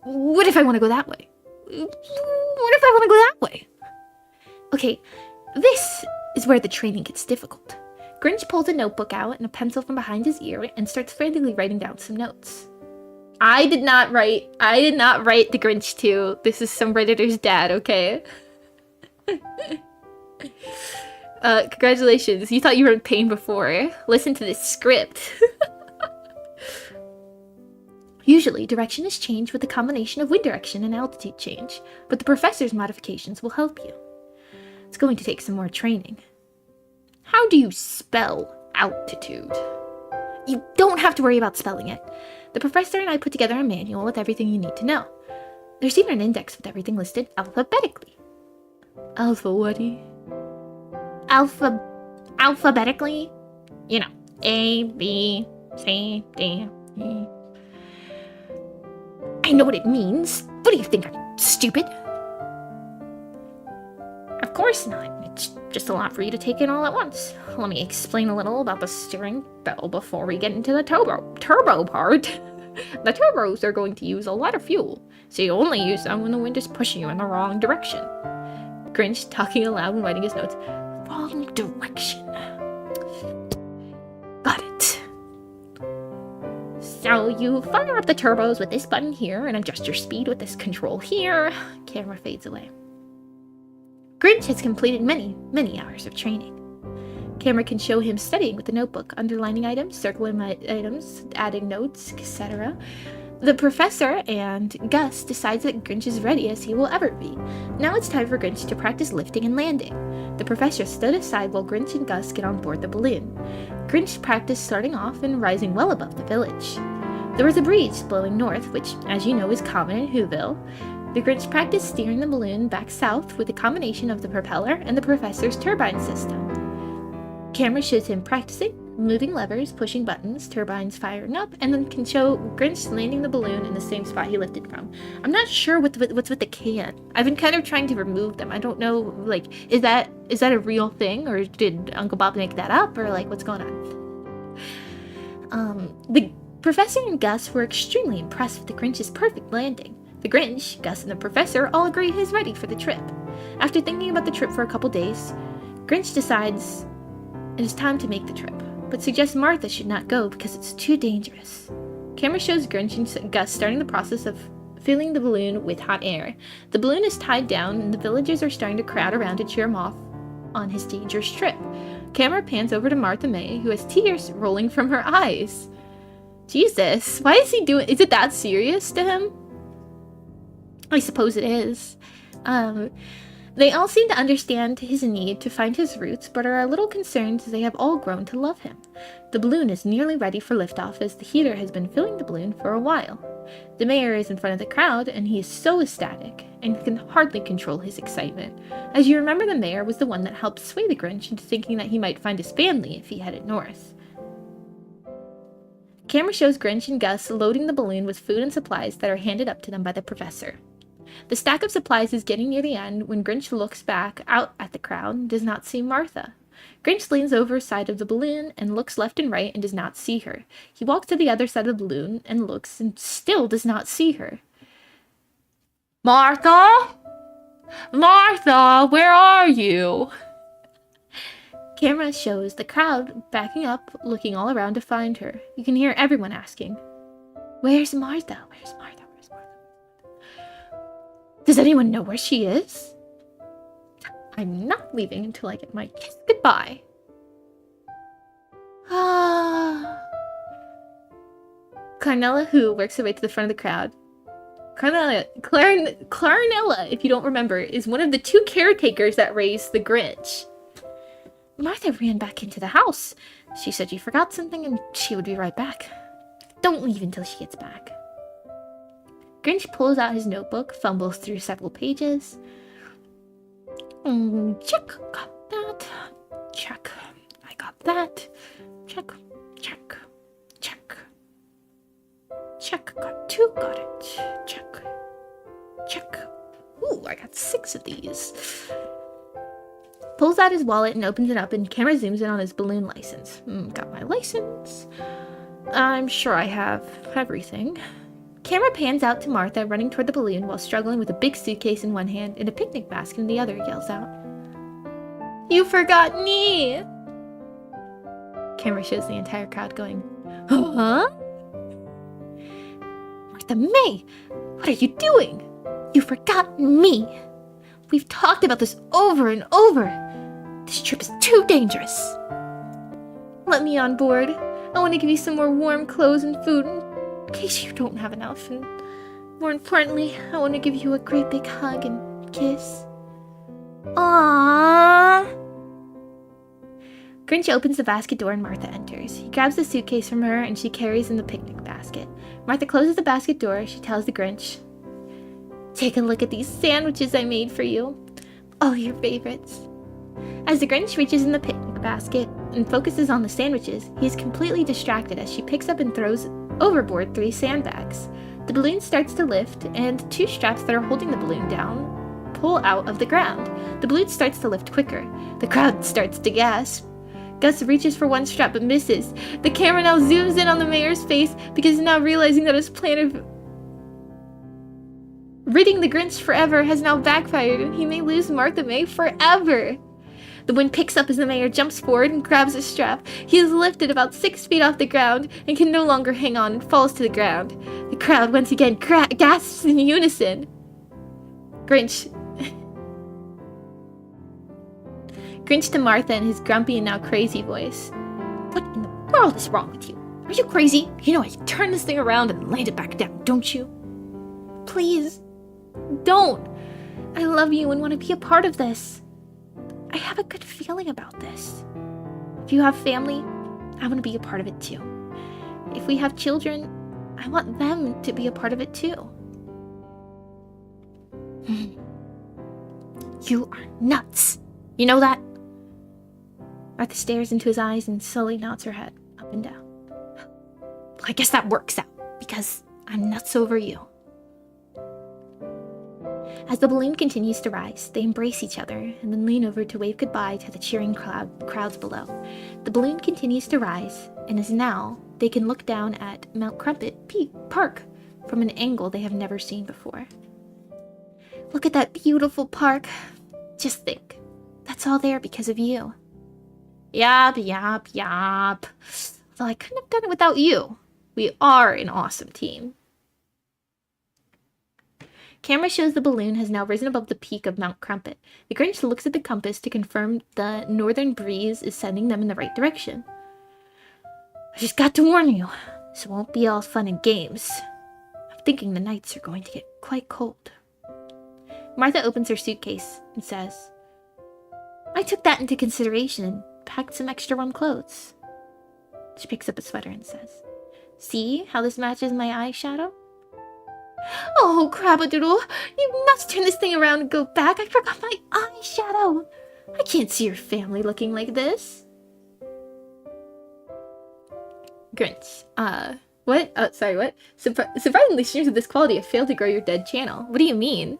What if I want to go that way? What if I want to go that way? Okay, this is where the training gets difficult. Grinch pulls a notebook out and a pencil from behind his ear and starts frantically writing down some notes. I did not write the Grinch 2. This is some Redditor's dad, okay? Congratulations. You thought you were in pain before. Listen to this script. Usually, direction is changed with a combination of wind direction and altitude change, but the professor's modifications will help you. It's going to take some more training. How do you spell altitude? You don't have to worry about spelling it. The professor and I put together a manual with everything you need to know. There's even an index with everything listed alphabetically. Alphabetically? You know, A, B, C, D, E. I know what it means. What do you think, I'm stupid? Of course not. It's just a lot for you to take in all at once. Let me explain a little about the steering bell before we get into the turbo part. The turbos are going to use a lot of fuel, so you only use them when the wind is pushing you in the wrong direction. Grinch, talking aloud and writing his notes. Wrong direction. Got it. So you fire up the turbos with this button here and adjust your speed with this control here. Camera fades away. Grinch has completed many, many hours of training. Camera can show him studying with the notebook, underlining items, circling items, adding notes, etc. The professor and Gus decides that Grinch is ready as he will ever be. Now it's time for Grinch to practice lifting and landing. The professor stood aside while Grinch and Gus get on board the balloon. Grinch practiced starting off and rising well above the village. There was a breeze blowing north, which, as you know, is common in Whoville. The Grinch practiced steering the balloon back south with a combination of the propeller and the professor's turbine system. Camera shows him practicing, moving levers, pushing buttons, turbines firing up, and then can show Grinch landing the balloon in the same spot he lifted from. I'm not sure what's with the can. I've been kind of trying to remove them. I don't know, like, is that a real thing, or did Uncle Bob make that up, or like, what's going on? The professor and Gus were extremely impressed with the Grinch's perfect landing. The Grinch, Gus, and the professor all agree he's ready for the trip. After thinking about the trip for a couple days, Grinch decides it is time to make the trip, but suggests Martha should not go because it's too dangerous. Camera shows Grinch and Gus starting the process of filling the balloon with hot air. The balloon is tied down and the villagers are starting to crowd around to cheer him off on his dangerous trip. Camera pans over to Martha May, who has tears rolling from her eyes. Jesus, why is he doing? Is it that serious to him? I suppose it is. They all seem to understand his need to find his roots, but are a little concerned as they have all grown to love him. The balloon is nearly ready for liftoff as the heater has been filling the balloon for a while. The mayor is in front of the crowd, and he is so ecstatic, and can hardly control his excitement. As you remember, the mayor was the one that helped sway the Grinch into thinking that he might find his family if he headed north. Camera shows Grinch and Gus loading the balloon with food and supplies that are handed up to them by the professor. The stack of supplies is getting near the end when Grinch looks back out at the crowd and does not see Martha. Grinch leans over the side of the balloon and looks left and right and does not see her. He walks to the other side of the balloon and looks and still does not see her. Martha? Martha, where are you? Camera shows the crowd backing up, looking all around to find her. You can hear everyone asking, "Where's Martha? Where's Martha? Where's Martha?" Does anyone know where she is? I'm not leaving until I get my kiss goodbye. Clarnella, who works her way to the front of the crowd. Clarnella, if you don't remember, is one of the two caretakers that raised the Grinch. Martha ran back into the house. She said she forgot something and she would be right back. Don't leave until she gets back. Grinch pulls out his notebook, fumbles through several pages. Check, got that. Check, I got that. Check, check, check. Check, got 2, got it. Check, check. Ooh, I got 6 of these. pulls out his wallet and opens it up, and camera zooms in on his balloon license. Got my license. I'm sure I have everything. Camera pans out to Martha running toward the balloon while struggling with a big suitcase in one hand and a picnic basket in the other, yells out, "You forgot me!" Camera shows the entire crowd going, "Huh? Martha May, what are you doing? You forgot me! We've talked about this over and over. This trip is too dangerous. Let me on board. I want to give you some more warm clothes and food in case you don't have enough. And more importantly, I want to give you a great big hug and kiss." Aww. Grinch opens the basket door and Martha enters. He grabs the suitcase from her and she carries in the picnic basket. Martha closes the basket door. She tells the Grinch, "Take a look at these sandwiches I made for you. All your favorites." As the Grinch reaches in the picnic basket and focuses on the sandwiches, he is completely distracted as she picks up and throws overboard 3 sandbags. The balloon starts to lift, and 2 straps that are holding the balloon down pull out of the ground. The balloon starts to lift quicker. The crowd starts to gasp. Gus reaches for one strap but misses. The camera now zooms in on the mayor's face because now realizing that his plan of ridding the Grinch forever has now backfired and he may lose Martha May forever. The wind picks up as the mayor jumps forward and grabs a strap. He is lifted about 6 feet off the ground and can no longer hang on and falls to the ground. The crowd once again gasps in unison. Grinch to Martha in his grumpy and now crazy voice. "What in the world is wrong with you? Are you crazy? You know I can turn this thing around and land it back down, don't you? Please, don't. I love you and want to be a part of this. I have a good feeling about this. If you have family, I want to be a part of it too. If we have children, I want them to be a part of it too." "You are nuts. You know that?" Martha stares into his eyes and slowly nods her head up and down. "Well, I guess that works out, because I'm nuts over you." As the balloon continues to rise, they embrace each other and then lean over to wave goodbye to the cheering crowds below. The balloon continues to rise, and as now they can look down at Mount Crumpet Park from an angle they have never seen before. "Look at that beautiful park. Just think, that's all there because of you." "Yap, yap, yap. Although I couldn't have done it without you. We are an awesome team." Camera shows the balloon has now risen above the peak of Mount Crumpet. The Grinch looks at the compass to confirm the northern breeze is sending them in the right direction. "I just got to warn you, this won't be all fun and games. I'm thinking the nights are going to get quite cold." Martha opens her suitcase and says, "I took that into consideration and packed some extra warm clothes." She picks up a sweater and says, "See how this matches my eyeshadow?" "Oh, Crabadoodle, you must turn this thing around and go back. I forgot my eyeshadow. I can't see your family looking like this." Grinch, what? Oh, sorry, what? Surprisingly, streams of this quality have failed to grow your dead channel. What do you mean?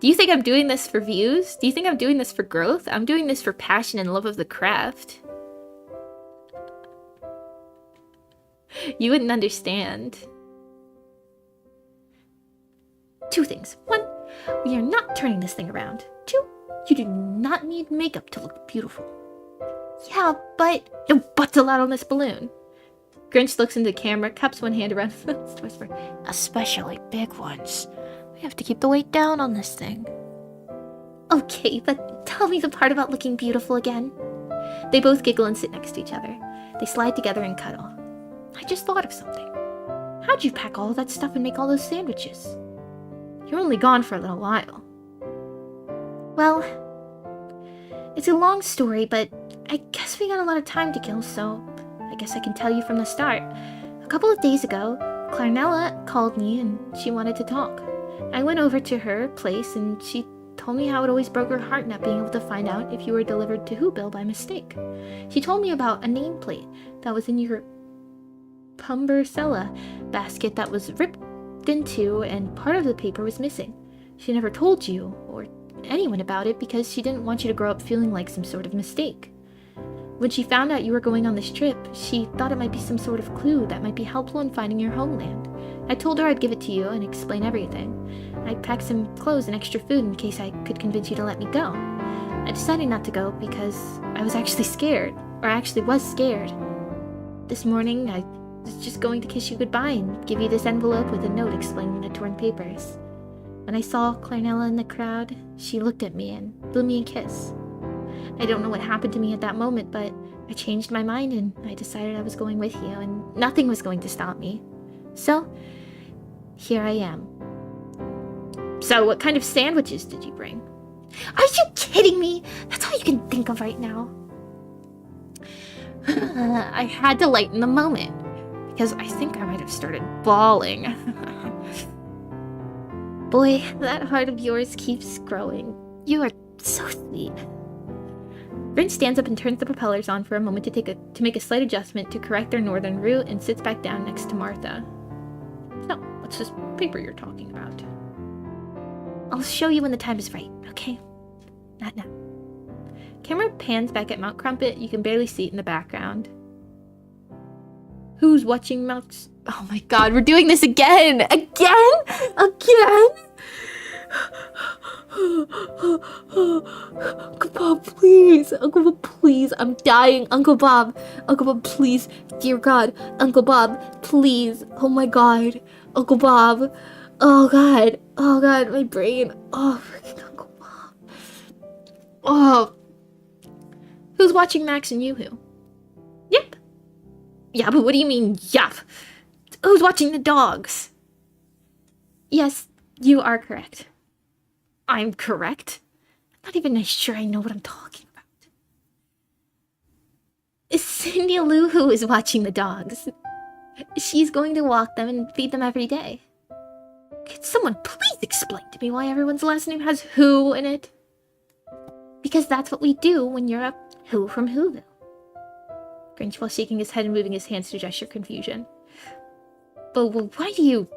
Do you think I'm doing this for views? Do you think I'm doing this for growth? I'm doing this for passion and love of the craft. You wouldn't understand. 2 things. 1, we are not turning this thing around. 2, you do not need makeup to look beautiful. Yeah, but... No buts allowed on this balloon. Grinch looks into the camera, cups one hand around his mouth to whisper, "Especially big ones. We have to keep the weight down on this thing." "Okay, but tell me the part about looking beautiful again." They both giggle and sit next to each other. They slide together and cuddle. "I just thought of something. How'd you pack all that stuff and make all those sandwiches? You're only gone for a little while." "Well, it's a long story, but I guess we got a lot of time to kill, so I guess I can tell you from the start. A couple of days ago, Clarnella called me and she wanted to talk. I went over to her place and she told me how it always broke her heart not being able to find out if you were delivered to Whoville by mistake. She told me about a nameplate that was in your Pumbersella basket that was ripped in two and part of the paper was missing. She never told you or anyone about it because she didn't want you to grow up feeling like some sort of mistake. When she found out you were going on this trip, she thought it might be some sort of clue that might be helpful in finding your homeland. I told her I'd give it to you and explain everything. I packed some clothes and extra food in case I could convince you to let me go. I decided not to go because I was actually scared, or I actually was scared. This morning, I was just going to kiss you goodbye and give you this envelope with a note explaining the torn papers. When I saw Clarnella in the crowd, she looked at me and blew me a kiss. I don't know what happened to me at that moment, but I changed my mind and I decided I was going with you and nothing was going to stop me. So, here I am. So, what kind of sandwiches did you bring? Are you kidding me? That's all you can think of right now. I had to lighten the moment because I think I might have started bawling. Boy, that heart of yours keeps growing. You are so sweet. Grinch stands up and turns the propellers on for a moment to make a slight adjustment to correct their northern route and sits back down next to Martha. So, what's this paper you're talking about? I'll show you when the time is right, okay? Not now. Camera pans back at Mount Crumpet. You can barely see it in the background. Who's watching Mount... Oh my god, we're doing this again! Again? Again? Uncle Bob, please! Uncle Bob, please! I'm dying! Uncle Bob! Uncle Bob, please! Dear God! Uncle Bob, please! Oh my god! Uncle Bob! Oh god! Oh god, my brain! Oh, freaking Uncle Bob! Oh! Who's watching Max and Yoo-Hoo? Yep! Yeah, but what do you mean, yup? Who's watching the dogs? Yes, you are correct. I'm correct? I'm not even sure I know what I'm talking about. Cindy Lou Who is watching the dogs. She's going to walk them and feed them every day. Could someone please explain to me why everyone's last name has Who in it? Because that's what we do when you're a Who from Whoville. Grinch while shaking his head and moving his hands to gesture confusion. But why do you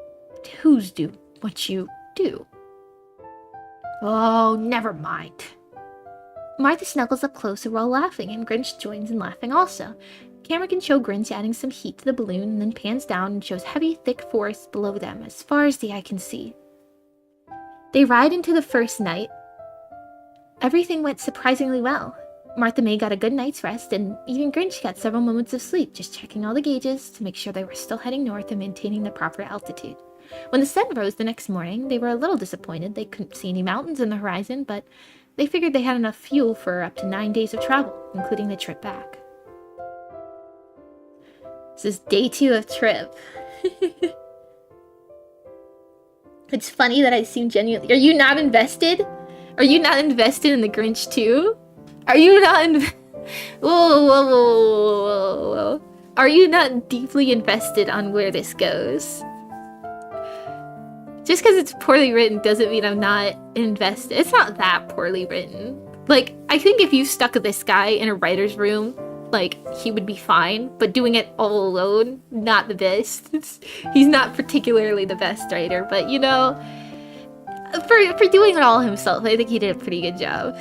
Who's do what you do? Oh, never mind. Martha snuggles up closer while laughing, and Grinch joins in laughing also. Camera can show Grinch adding some heat to the balloon and then pans down and shows heavy, thick forest below them as far as the eye can see. They ride into the first night. Everything went surprisingly well. Martha May got a good night's rest, and even Grinch got several moments of sleep, just checking all the gauges to make sure they were still heading north and maintaining the proper altitude. When the sun rose the next morning, they were a little disappointed. They couldn't see any mountains in the horizon, but they figured they had enough fuel for up to 9 days of travel, including the trip back. This is day 2 of trip. It's funny that I seem genuinely... Are you not invested? Are you not invested in the Grinch too? Are you not whoa. Are you not deeply invested on where this goes? Just because it's poorly written doesn't mean I'm not invested. It's not that poorly written. Like, I think if you stuck this guy in a writer's room, like, he would be fine. But doing it all alone, not the best. He's not particularly the best writer, but you know, for doing it all himself, I think he did a pretty good job.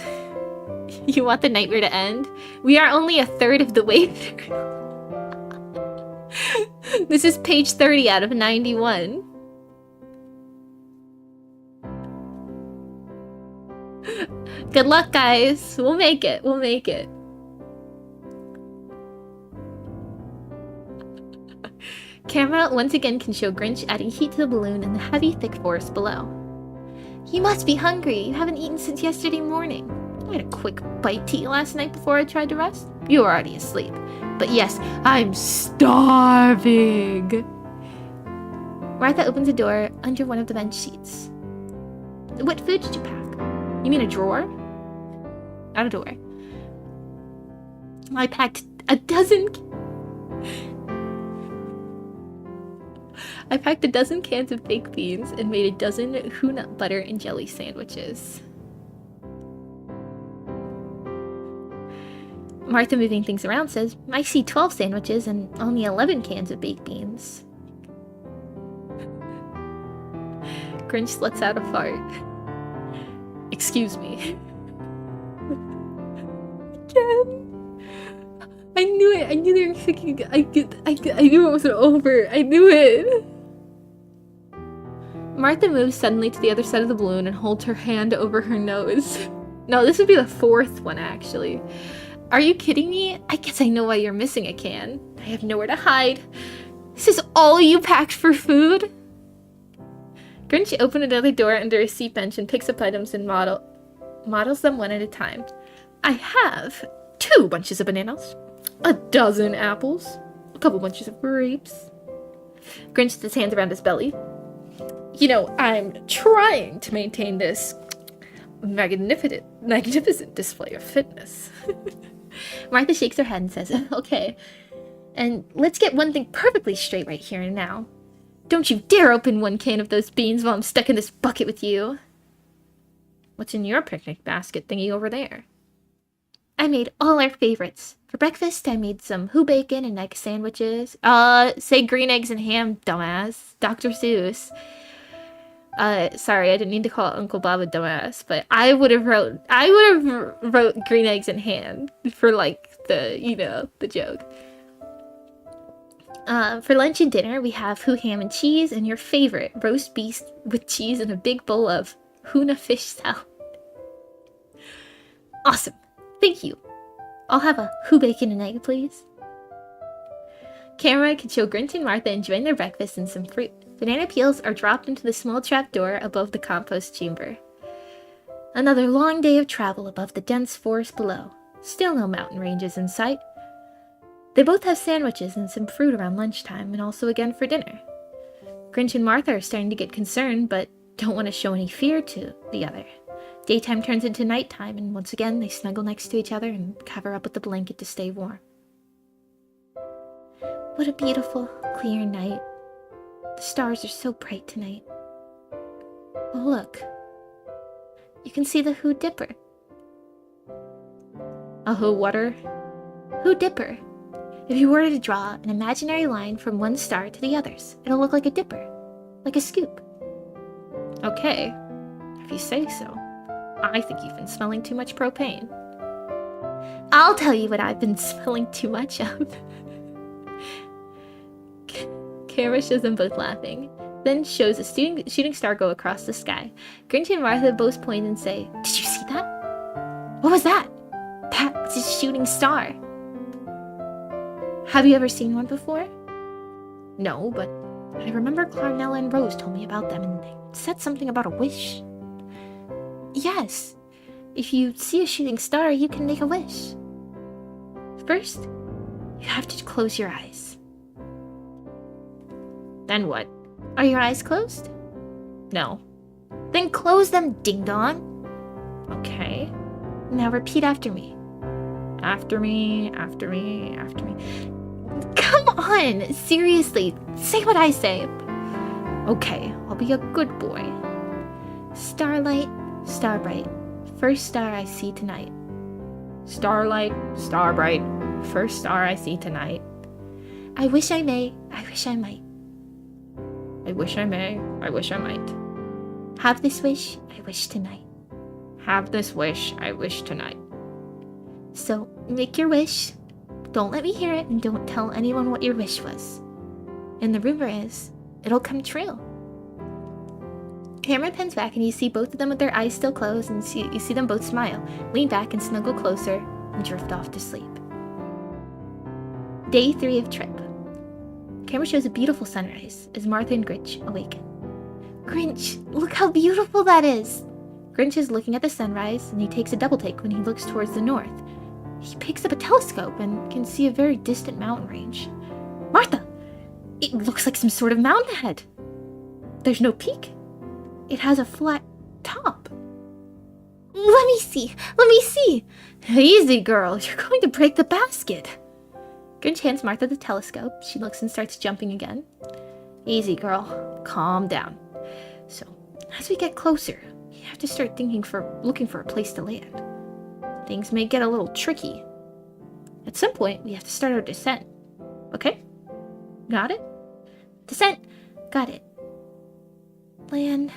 You want the nightmare to end? We are only a third of the way through. This is page 30 out of 91. Good luck, guys. We'll make it. We'll make it. Camera once again can show Grinch adding heat to the balloon in the heavy, thick forest below. You must be hungry. You haven't eaten since yesterday morning. I had a quick bite to eat last night before I tried to rest. You were already asleep. But yes, I'm starving. Martha opens a door under one of the bench seats. What food did you pack? You mean a drawer? Not a door. I packed a dozen cans of baked beans and made a dozen nut butter and jelly sandwiches. Martha, moving things around, says, I see 12 sandwiches and only 11 cans of baked beans. Grinch lets out a fart. Excuse me. Again. I knew it. I knew they were thinking. I knew it wasn't over. I knew it. Martha moves suddenly to the other side of the balloon and holds her hand over her nose. No, this would be the fourth one, actually. Are you kidding me? I guess I know why you're missing a can. I have nowhere to hide. This is all you packed for food? Grinch opened another door under a seat bench and picks up items and models them one at a time. I have 2 bunches of bananas, a dozen apples, a couple bunches of grapes. Grinch puts his hands around his belly. You know, I'm trying to maintain this magnificent display of fitness. Martha shakes her head and says, okay. And let's get one thing perfectly straight right here and now. Don't you dare open one can of those beans while I'm stuck in this bucket with you. What's in your picnic basket thingy over there? I made all our favorites. For breakfast, I made some who bacon and egg sandwiches. Say green eggs and ham, dumbass. Dr. Seuss. Sorry, I didn't need to call Uncle Bob a dumbass, but I would have wrote green eggs and ham for like the joke. For lunch and dinner, we have who ham and cheese and your favorite roast beef with cheese and a big bowl of tuna fish salad. Awesome. Thank you. I'll have a who bacon and egg, please. Camera can show Grinch and Martha enjoying their breakfast and some fruit. Banana peels are dropped into the small trapdoor above the compost chamber. Another long day of travel above the dense forest below. Still no mountain ranges in sight. They both have sandwiches and some fruit around lunchtime and also again for dinner. Grinch and Martha are starting to get concerned, but don't want to show any fear to the other. Daytime turns into nighttime, and once again they snuggle next to each other and cover up with the blanket to stay warm. What a beautiful, clear night. The stars are so bright tonight. Oh, look. You can see the Who Dipper. A who water? Who Dipper. If you were to draw an imaginary line from one star to the others, it'll look like a dipper. Like a scoop. Okay, if you say so. I think you've been smelling too much propane. I'll tell you what I've been smelling too much of. Camera shows them both laughing, then shows a shooting star go across the sky. Grinch and Martha both point and say, "Did you see that? What was that? That's a shooting star." Have you ever seen one before? No, but I remember Clarnella and Rose told me about them, and they said something about a wish. Yes, if you see a shooting star, you can make a wish. First, you have to close your eyes. Then what? Are your eyes closed? No. Then close them, ding-dong. Okay. Now repeat after me. After me, after me, after me. Come on! Seriously, say what I say. Okay, I'll be a good boy. Starlight, star bright, first star I see tonight. Starlight, star bright, first star I see tonight. I wish I may, I wish I might. I wish I may, I wish I might. Have this wish, I wish tonight. Have this wish, I wish tonight. So, make your wish. Don't let me hear it, and don't tell anyone what your wish was. And the rumor is, it'll come true. Camera pans back and you see both of them with their eyes still closed, and you see them both smile, lean back and snuggle closer, and drift off to sleep. Day 3 of trip. Camera shows a beautiful sunrise as Martha and Grinch awaken. Grinch, look how beautiful that is! Grinch is looking at the sunrise, and he takes a double take when he looks towards the north. He picks up a telescope and can see a very distant mountain range. Martha! It looks like some sort of mountain ahead. There's no peak. It has a flat top. Let me see! Let me see! Easy, girl. You're going to break the basket. Grinch hands Martha the telescope. She looks and starts jumping again. Easy, girl. Calm down. So, as we get closer, you have to start looking for a place to land. Things may get a little tricky. At some point, we have to start our descent. Okay? Got it? Descent. Got it. Land.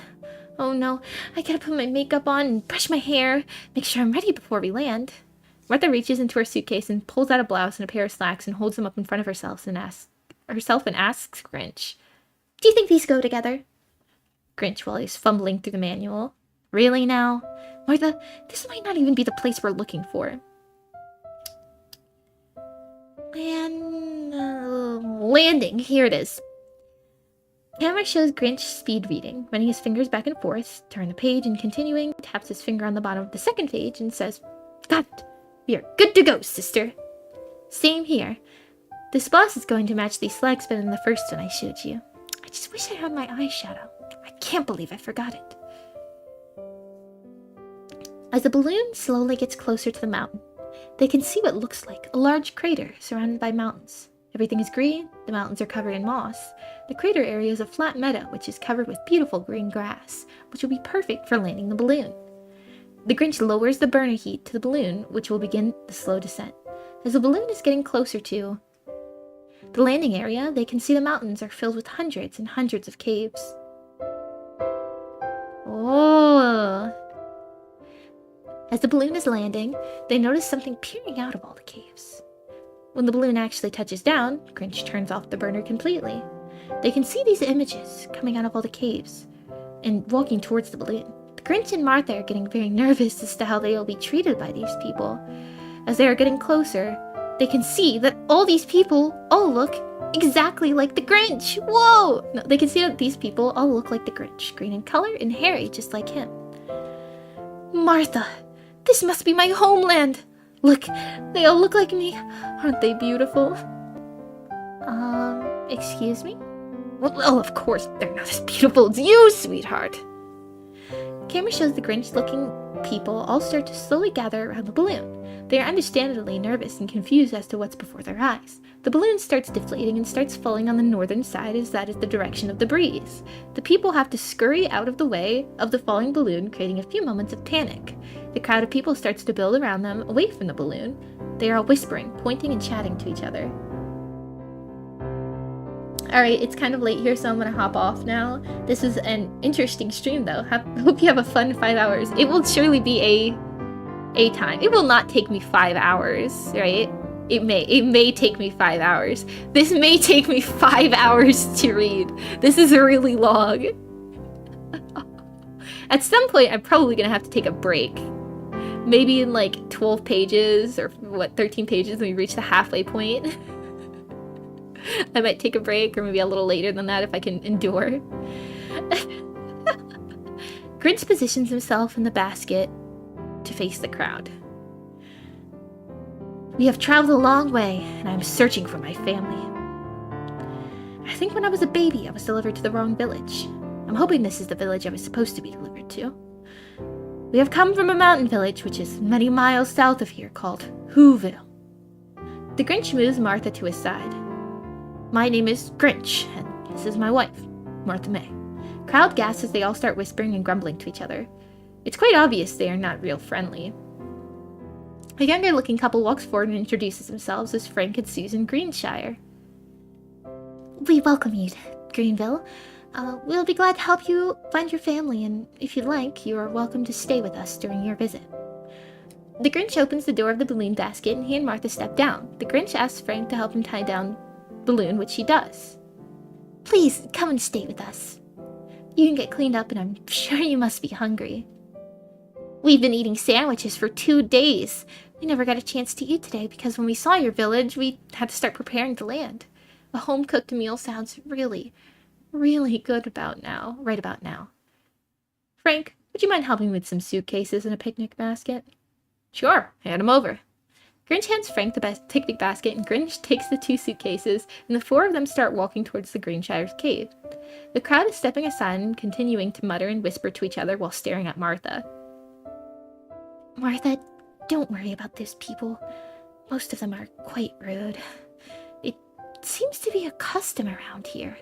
Oh no, I gotta put my makeup on and brush my hair. Make sure I'm ready before we land. Martha reaches into her suitcase and pulls out a blouse and a pair of slacks and holds them up in front of herself and asks Grinch, "Do you think these go together?" Grinch, while he's fumbling through the manual. "Really now? Martha, this might not even be the place we're looking for." Landing. Here it is. Camera shows Grinch speed reading, running his fingers back and forth, turn the page and continuing, taps his finger on the bottom of the second page and says, "Got it. We are good to go, sister." Same here. This blouse is going to match these slacks better than the first one I showed you. I just wish I had my eyeshadow. I can't believe I forgot it. As the balloon slowly gets closer to the mountain, they can see what looks like a large crater surrounded by mountains. Everything is green, the mountains are covered in moss. The crater area is a flat meadow which is covered with beautiful green grass, which will be perfect for landing the balloon. The Grinch lowers the burner heat to the balloon, which will begin the slow descent. As the balloon is getting closer to the landing area, they can see the mountains are filled with hundreds and hundreds of caves. Oh! As the balloon is landing, they notice something peering out of all the caves. When the balloon actually touches down, Grinch turns off the burner completely. They can see these images coming out of all the caves and walking towards the balloon. The Grinch and Martha are getting very nervous as to how they will be treated by these people. As they are getting closer, they can see that all these people all look exactly like the Grinch. Whoa! No, they can see that these people all look like the Grinch, green in color and hairy just like him. Martha, this must be my homeland. Look, they all look like me. Aren't they beautiful? Excuse me? Well, of course, they're not as beautiful as you, sweetheart. Camera shows the Grinch-looking people all start to slowly gather around the balloon. They are understandably nervous and confused as to what's before their eyes. The balloon starts deflating and starts falling on the northern side as that is the direction of the breeze. The people have to scurry out of the way of the falling balloon, creating a few moments of panic. The crowd of people starts to build around them, away from the balloon. They are all whispering, pointing, and chatting to each other. Alright, it's kind of late here, so I'm gonna hop off now. This was an interesting stream, though. Hope you have a fun 5 hours. It will surely be a time. It will not take me 5 hours, right? It may take me 5 hours. This may take me 5 hours to read. This is really long. At some point, I'm probably gonna have to take a break. Maybe in like 12 pages, or what, 13 pages when we reach the halfway point. I might take a break, or maybe a little later than that if I can endure. Grinch positions himself in the basket to face the crowd. We have traveled a long way, and I'm searching for my family. I think when I was a baby, I was delivered to the wrong village. I'm hoping this is the village I was supposed to be delivered to. We have come from a mountain village, which is many miles south of here, called Whoville. The Grinch moves Martha to his side. My name is Grinch, and this is my wife, Martha May. Crowd gasps as they all start whispering and grumbling to each other. It's quite obvious they are not real friendly. A younger-looking couple walks forward and introduces themselves as Frank and Susan Greenshire. We welcome you to Greenville. We'll be glad to help you find your family, and if you'd like, you are welcome to stay with us during your visit. The Grinch opens the door of the balloon basket, and he and Martha step down. The Grinch asks Frank to help him tie down the balloon, which he does. Please, come and stay with us. You can get cleaned up, and I'm sure you must be hungry. We've been eating sandwiches for 2 days. We never got a chance to eat today because when we saw your village, we had to start preparing to land. A home-cooked meal sounds really, really good right about now. Frank, would you mind helping me with some suitcases and a picnic basket? Sure, hand them over. Grinch hands Frank the picnic basket, and Grinch takes the 2 suitcases, and the 4 of them start walking towards the Greenshire's cave. The crowd is stepping aside and continuing to mutter and whisper to each other while staring at Martha. Martha, don't worry about those people. Most of them are quite rude. It seems to be a custom around here.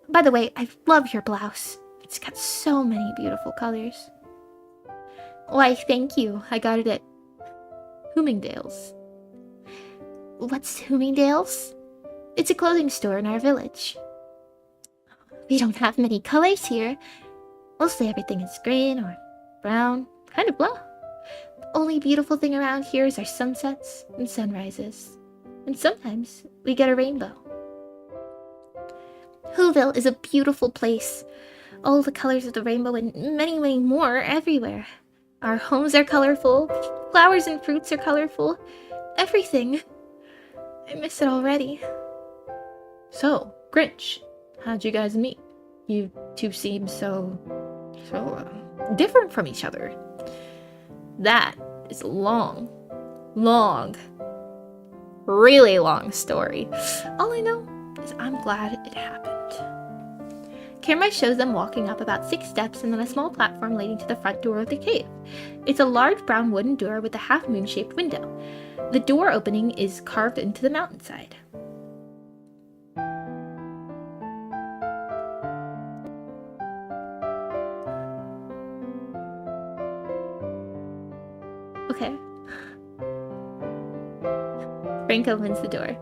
By the way, I love your blouse. It's got so many beautiful colors. Why, thank you. I got it at Hoomingdale's. What's Hoomingdale's? It's a clothing store in our village. We don't have many colors here. Mostly everything is green or brown, kind of blah. The only beautiful thing around here is our sunsets and sunrises. And sometimes we get a rainbow. Whoville is a beautiful place. All the colors of the rainbow and many, many more are everywhere. Our homes are colorful. Flowers and fruits are colorful. Everything. I miss it already. So, Grinch, how'd you guys meet? You two seem so different from each other. That is a long, really long story. All I know is I'm glad it happened. Camera shows them walking up about 6 steps and then a small platform leading to the front door of the cave. It's a large brown wooden door with a half-moon-shaped window. The door opening is carved into the mountainside. Okay. Frank opens the door.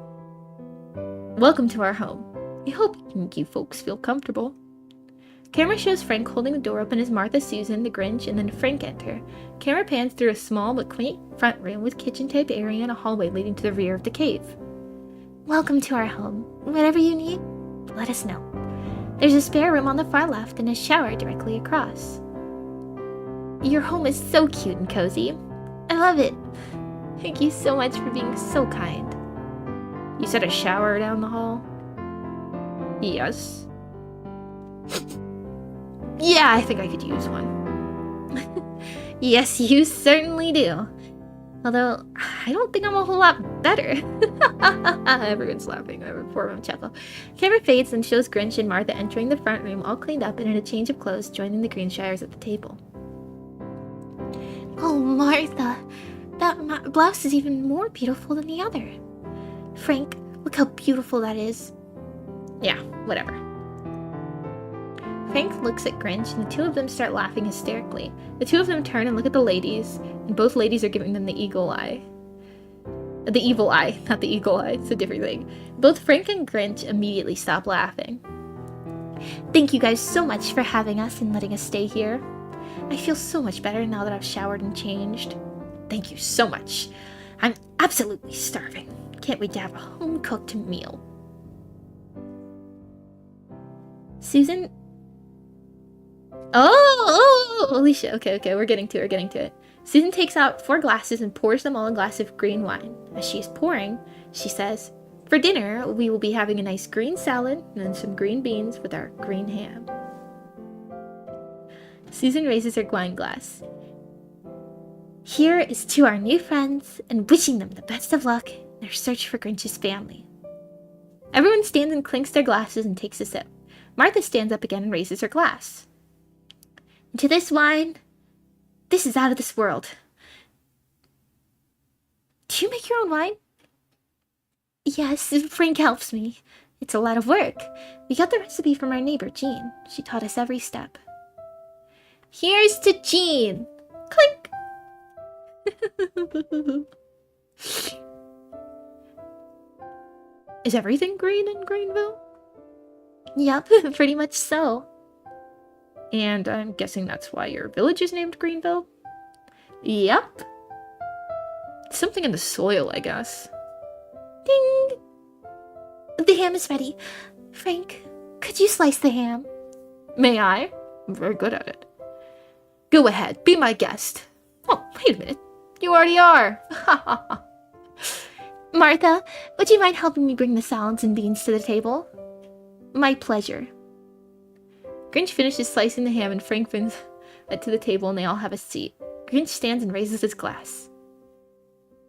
Welcome to our home. We hope you folks feel comfortable. Camera shows Frank holding the door open as Martha, Susan, the Grinch, and then Frank enter. Camera pans through a small but quaint front room with kitchen-type area and a hallway leading to the rear of the cave. Welcome to our home. Whatever you need, let us know. There's a spare room on the far left and a shower directly across. Your home is so cute and cozy. I love it. Thank you so much for being so kind. You said a shower down the hall? Yes. Yeah, I think I could use one. Yes, you certainly do. Although, I don't think I'm a whole lot better. Everyone's laughing over poor Mom chuckle. Camera fades and shows Grinch and Martha entering the front room all cleaned up and in a change of clothes, joining the Greenshires at the table. Oh, Martha, that blouse is even more beautiful than the other. Frank, look how beautiful that is. Yeah, whatever. Frank looks at Grinch, and the two of them start laughing hysterically. The two of them turn and look at the ladies, and both ladies are giving them the eagle eye. The evil eye, not the eagle eye, it's a different thing. Both Frank and Grinch immediately stop laughing. Thank you guys so much for having us and letting us stay here. I feel so much better now that I've showered and changed. Thank you so much. I'm absolutely starving. Can't wait to have a home-cooked meal. Susan... Oh, Alicia. Okay, we're getting to it. Susan takes out 4 glasses and pours them all a glass of green wine. As she is pouring, she says, for dinner, we will be having a nice green salad and then some green beans with our green ham. Susan raises her wine glass. Here is to our new friends and wishing them the best of luck in their search for Grinch's family. Everyone stands and clinks their glasses and takes a sip. Martha stands up again and raises her glass. And to this wine, this is out of this world. Do you make your own wine? Yes, Frank helps me. It's a lot of work. We got the recipe from our neighbor, Jean. She taught us every step. Here's to Jean! Clink! Is everything green in Greenville? Yep, pretty much so. And I'm guessing that's why your village is named Greenville? Yep. Something in the soil, I guess. Ding! The ham is ready. Frank, could you slice the ham? May I? I'm very good at it. Go ahead, be my guest. Oh, wait a minute. You already are. Martha, would you mind helping me bring the salads and beans to the table? My pleasure. Grinch finishes slicing the ham and Frank brings it to the table and they all have a seat. Grinch stands and raises his glass.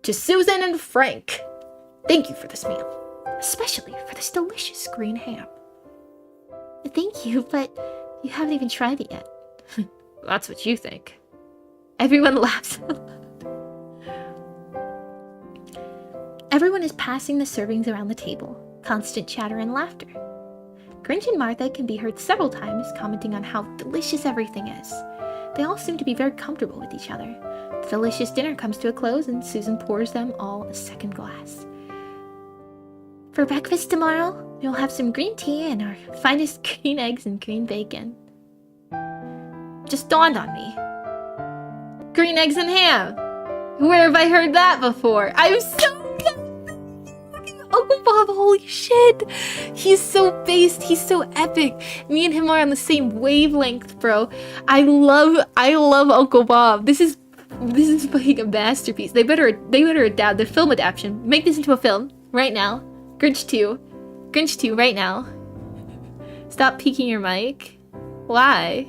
To Susan and Frank, thank you for this meal, especially for this delicious green ham. Thank you, but you haven't even tried it yet. That's what you think. Everyone laughs. Everyone is passing the servings around the table, constant chatter and laughter. Grinch and Martha can be heard several times commenting on how delicious everything is. They all seem to be very comfortable with each other. The delicious dinner comes to a close and Susan pours them all a second glass. For breakfast tomorrow, we'll have some green tea and our finest green eggs and green bacon. just dawned on me. Green eggs and ham. Where have I heard that before? I'm so Uncle Bob, holy shit. He's so based. He's so epic. Me and him are on the same wavelength, bro. I love Uncle Bob. This is fucking a masterpiece. They better adapt the film adaptation. Make this into a film right now. Grinch 2. Grinch 2 right now. Stop peeking your mic. Why?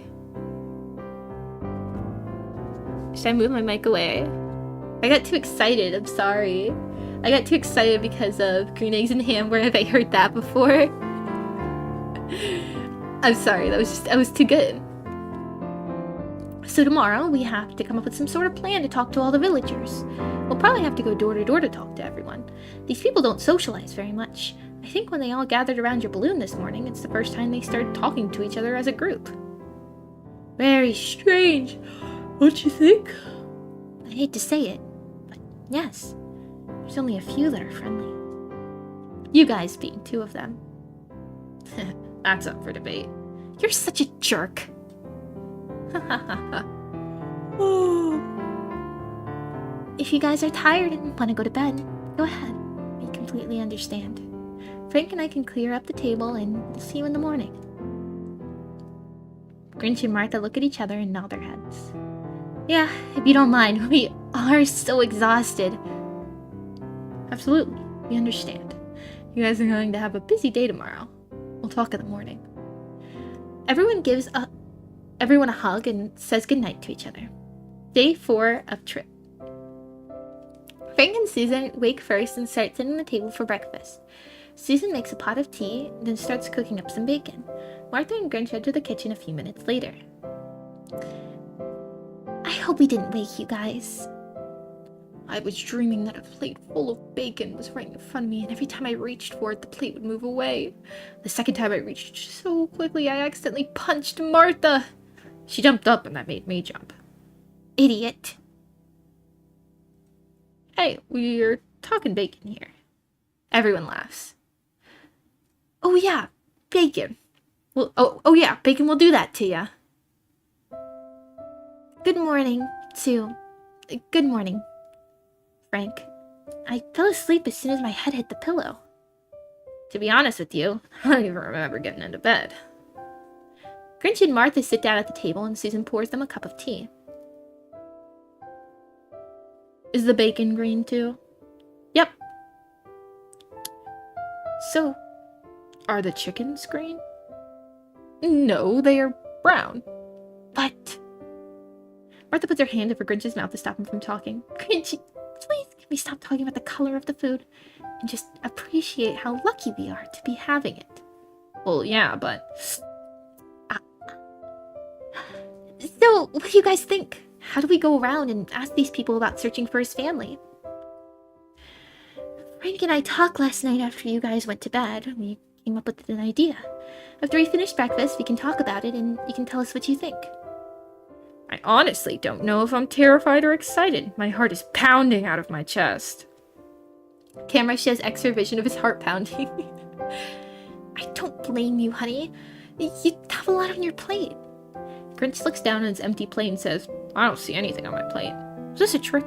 Should I move my mic away? I got too excited. I'm sorry. I got too excited because of green eggs and ham. Where have I heard that before? I'm sorry. That was too good. So tomorrow we have to come up with some sort of plan to talk to all the villagers. We'll probably have to go door to door to talk to everyone. These people don't socialize very much. I think when they all gathered around your balloon this morning, it's the first time they started talking to each other as a group. Very strange. Don't you think? I hate to say it, but yes. There's only a few that are friendly. You guys being two of them. That's up for debate. You're such a jerk. If you guys are tired and want to go to bed, go ahead. We completely understand. Frank and I can clear up the table and we'll see you in the morning. Grinch and Martha look at each other and nod their heads. Yeah, if you don't mind, we are so exhausted. Absolutely, we understand. You guys are going to have a busy day tomorrow. We'll talk in the morning. Everyone gives everyone a hug and says goodnight to each other. Day 4 of trip. Frank and Susan wake first and start sitting at the table for breakfast. Susan makes a pot of tea, then starts cooking up some bacon. Martha and Grinch head to the kitchen a few minutes later. I hope we didn't wake you guys. I was dreaming that a plate full of bacon was right in front of me, and every time I reached for it, the plate would move away. The second time I reached so quickly, I accidentally punched Martha. She jumped up, and that made me jump. Idiot. Hey, we're talking bacon here. Everyone laughs. Oh yeah, bacon. Well, oh yeah, bacon will do that to ya. Good morning, Frank. I fell asleep as soon as my head hit the pillow. To be honest with you, I don't even remember getting into bed. Grinch and Martha sit down at the table and Susan pours them a cup of tea. Is the bacon green too? Yep. So, are the chickens green? No, they are brown. But... Martha puts her hand over Grinch's mouth to stop him from talking. Grinchy, please can we stop talking about the color of the food and just appreciate how lucky we are to be having it? Well, yeah, but... So, what do you guys think? How do we go around and ask these people about searching for his family? Frank and I talked last night after you guys went to bed. We came up with an idea. After we finish breakfast, we can talk about it and you can tell us what you think. I honestly don't know if I'm terrified or excited. My heart is pounding out of my chest. Camera shows extra vision of his heart pounding. I don't blame you, honey. You have a lot on your plate. Grinch looks down at his empty plate and says, I don't see anything on my plate. Is this a trick?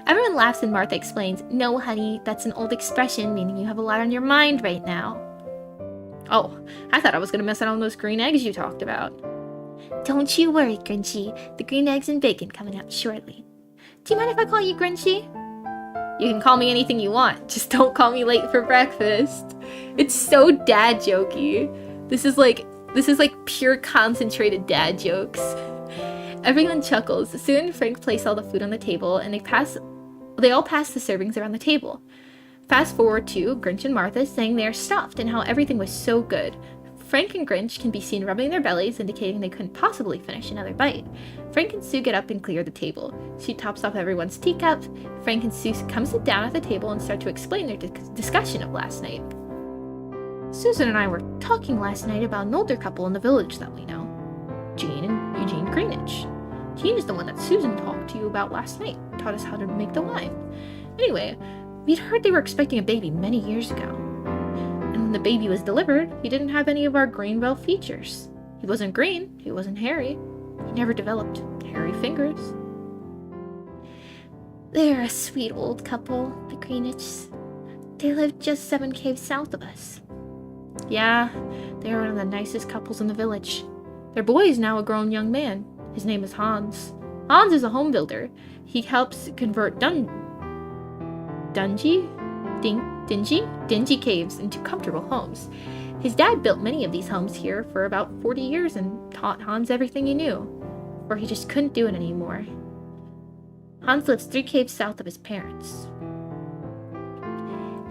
Everyone laughs and Martha explains, no, honey, that's an old expression meaning you have a lot on your mind right now. Oh, I thought I was going to miss out on those green eggs you talked about. Don't you worry, Grinchy. The green eggs and bacon coming up shortly. Do you mind if I call you Grinchy? You can call me anything you want. Just don't call me late for breakfast. It's so dad jokey. This is like pure concentrated dad jokes. Everyone chuckles. Sue and Frank place all the food on the table and they all pass the servings around the table. Fast forward to Grinch and Martha saying they are stuffed and how everything was so good. Frank and Grinch can be seen rubbing their bellies, indicating they couldn't possibly finish another bite. Frank and Sue get up and clear the table. Sue tops off everyone's teacup. Frank and Sue come sit down at the table and start to explain their discussion of last night. Susan and I were talking last night about an older couple in the village that we know. Jean and Eugene GRINCH. Jean is the one that Susan talked to you about last night, taught us how to make the wine. Anyway, we'd heard they were expecting a baby many years ago. And when the baby was delivered, he didn't have any of our Greenbelt features. He wasn't green, he wasn't hairy, He never developed hairy fingers. They're a sweet old couple, the Greenichs. They live just 7 caves south of us. Yeah, they're one of the nicest couples in the village. Their boy is now a grown young man. His name is Hans. Hans is a home builder. He helps convert dingy caves into comfortable homes. His dad built many of these homes here for about 40 years and taught Hans everything he knew, or he just couldn't do it anymore. Hans lives 3 caves south of his parents.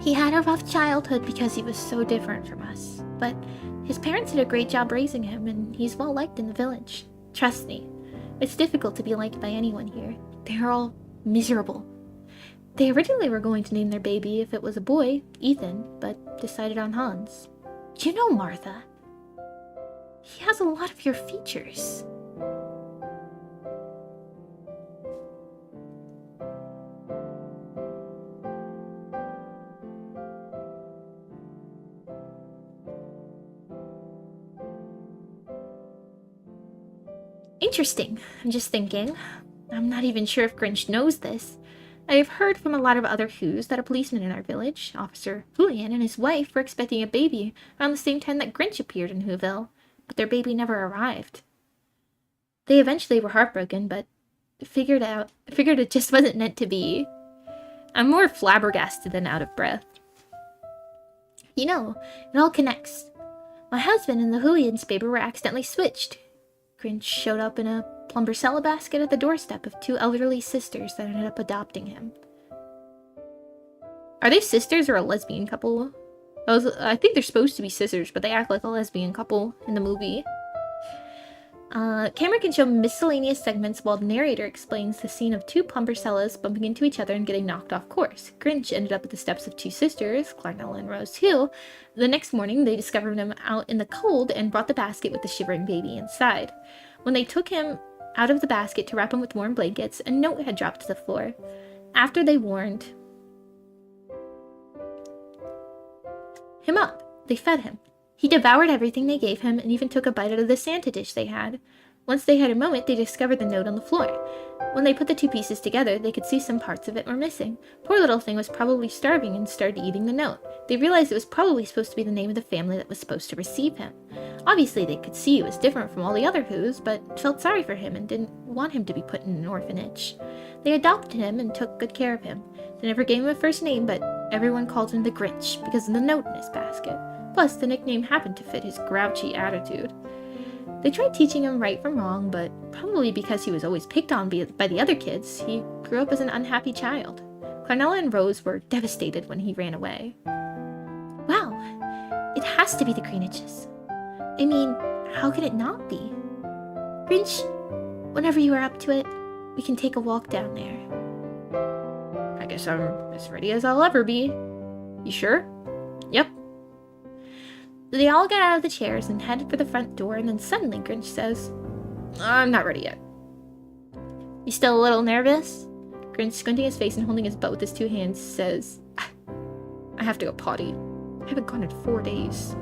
He had a rough childhood because he was so different from us, but his parents did a great job raising him, and he's well liked in the village. Trust me, it's difficult to be liked by anyone here. They're all miserable. They originally were going to name their baby, if it was a boy, Ethan, but decided on Hans. You know Martha. He has a lot of your features. Interesting. I'm just thinking. I'm not even sure if Grinch knows this. I have heard from a lot of other Whos that a policeman in our village, Officer Julian, and his wife were expecting a baby around the same time that Grinch appeared in Whoville, but their baby never arrived. They eventually were heartbroken, but figured it just wasn't meant to be. I'm more flabbergasted than out of breath. You know, it all connects. My husband and the Julian's baby were accidentally switched. Grinch showed up in a plumbercella basket at the doorstep of 2 elderly sisters that ended up adopting him. Are they sisters or a lesbian couple? I think they're supposed to be sisters, but they act like a lesbian couple in the movie. Camera can show miscellaneous segments while the narrator explains the scene of 2 plumbercellas bumping into each other and getting knocked off course. Grinch ended up at the steps of 2 sisters, Clarnella and Rose Hill. The next morning, they discovered him out in the cold and brought the basket with the shivering baby inside. When they took him out of the basket to wrap him with warm blankets, a note had dropped to the floor. After they warmed him up, they fed him. He devoured everything they gave him and even took a bite out of the Santa dish they had. Once they had a moment, they discovered the note on the floor. When they put the 2 pieces together, they could see some parts of it were missing. Poor little thing was probably starving and started eating the note. They realized it was probably supposed to be the name of the family that was supposed to receive him. Obviously, they could see he was different from all the other Whos, but felt sorry for him and didn't want him to be put in an orphanage. They adopted him and took good care of him. They never gave him a first name, but everyone called him the Grinch because of the note in his basket. Plus, the nickname happened to fit his grouchy attitude. They tried teaching him right from wrong, but probably because he was always picked on by the other kids, he grew up as an unhappy child. Clarnella and Rose were devastated when he ran away. Wow, it has to be the Greeniches. I mean, how could it not be? Grinch, whenever you are up to it, we can take a walk down there. I guess I'm as ready as I'll ever be. You sure? Yep. They all get out of the chairs and head for the front door, and then suddenly Grinch says, I'm not ready yet. You still a little nervous? Grinch, squinting his face and holding his butt with his 2 hands, says, I have to go potty. I haven't gone in 4 days.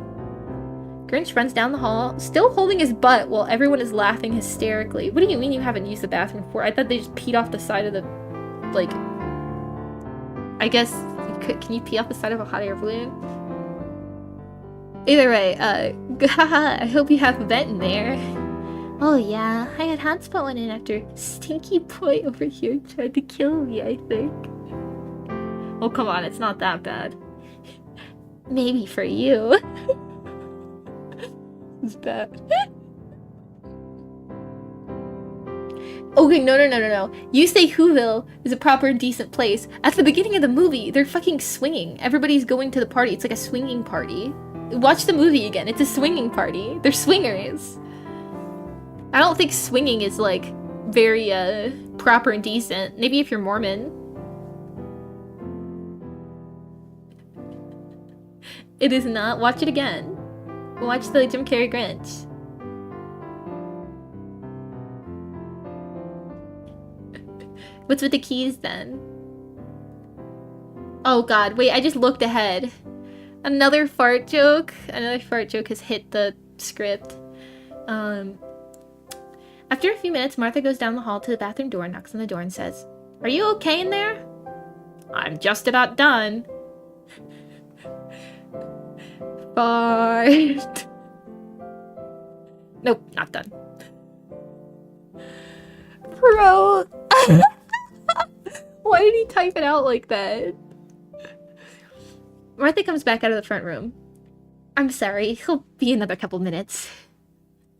Grinch runs down the hall, still holding his butt while everyone is laughing hysterically. What do you mean you haven't used the bathroom before? I thought they just peed off the side of the, like, I guess, can you pee off the side of a hot air balloon? Either way, I hope you have a vent in there. Oh yeah, I had to put one in after Stinky Boy over here tried to kill me, I think. Oh, come on, it's not that bad. Maybe for you. It's bad. Okay, no. You say Whoville is a proper and decent place. At the beginning of the movie, they're fucking swinging. Everybody's going to the party. It's like a swinging party. Watch the movie again. It's a swinging party. They're swingers. I don't think swinging is, like, very, proper and decent. Maybe if you're Mormon. It is not. Watch it again. Watch the Jim Carrey Grinch. What's with the keys, then? Oh, God. Wait, I just looked ahead. Another fart joke. Another fart joke has hit the script. After a few minutes, Martha goes down the hall to the bathroom door, knocks on the door, and says, "Are you okay in there?" "I'm just about done." Fart. Nope, not done. Bro. Why did he type it out like that? Martha comes back out of the front room. "I'm sorry, he'll be another couple minutes."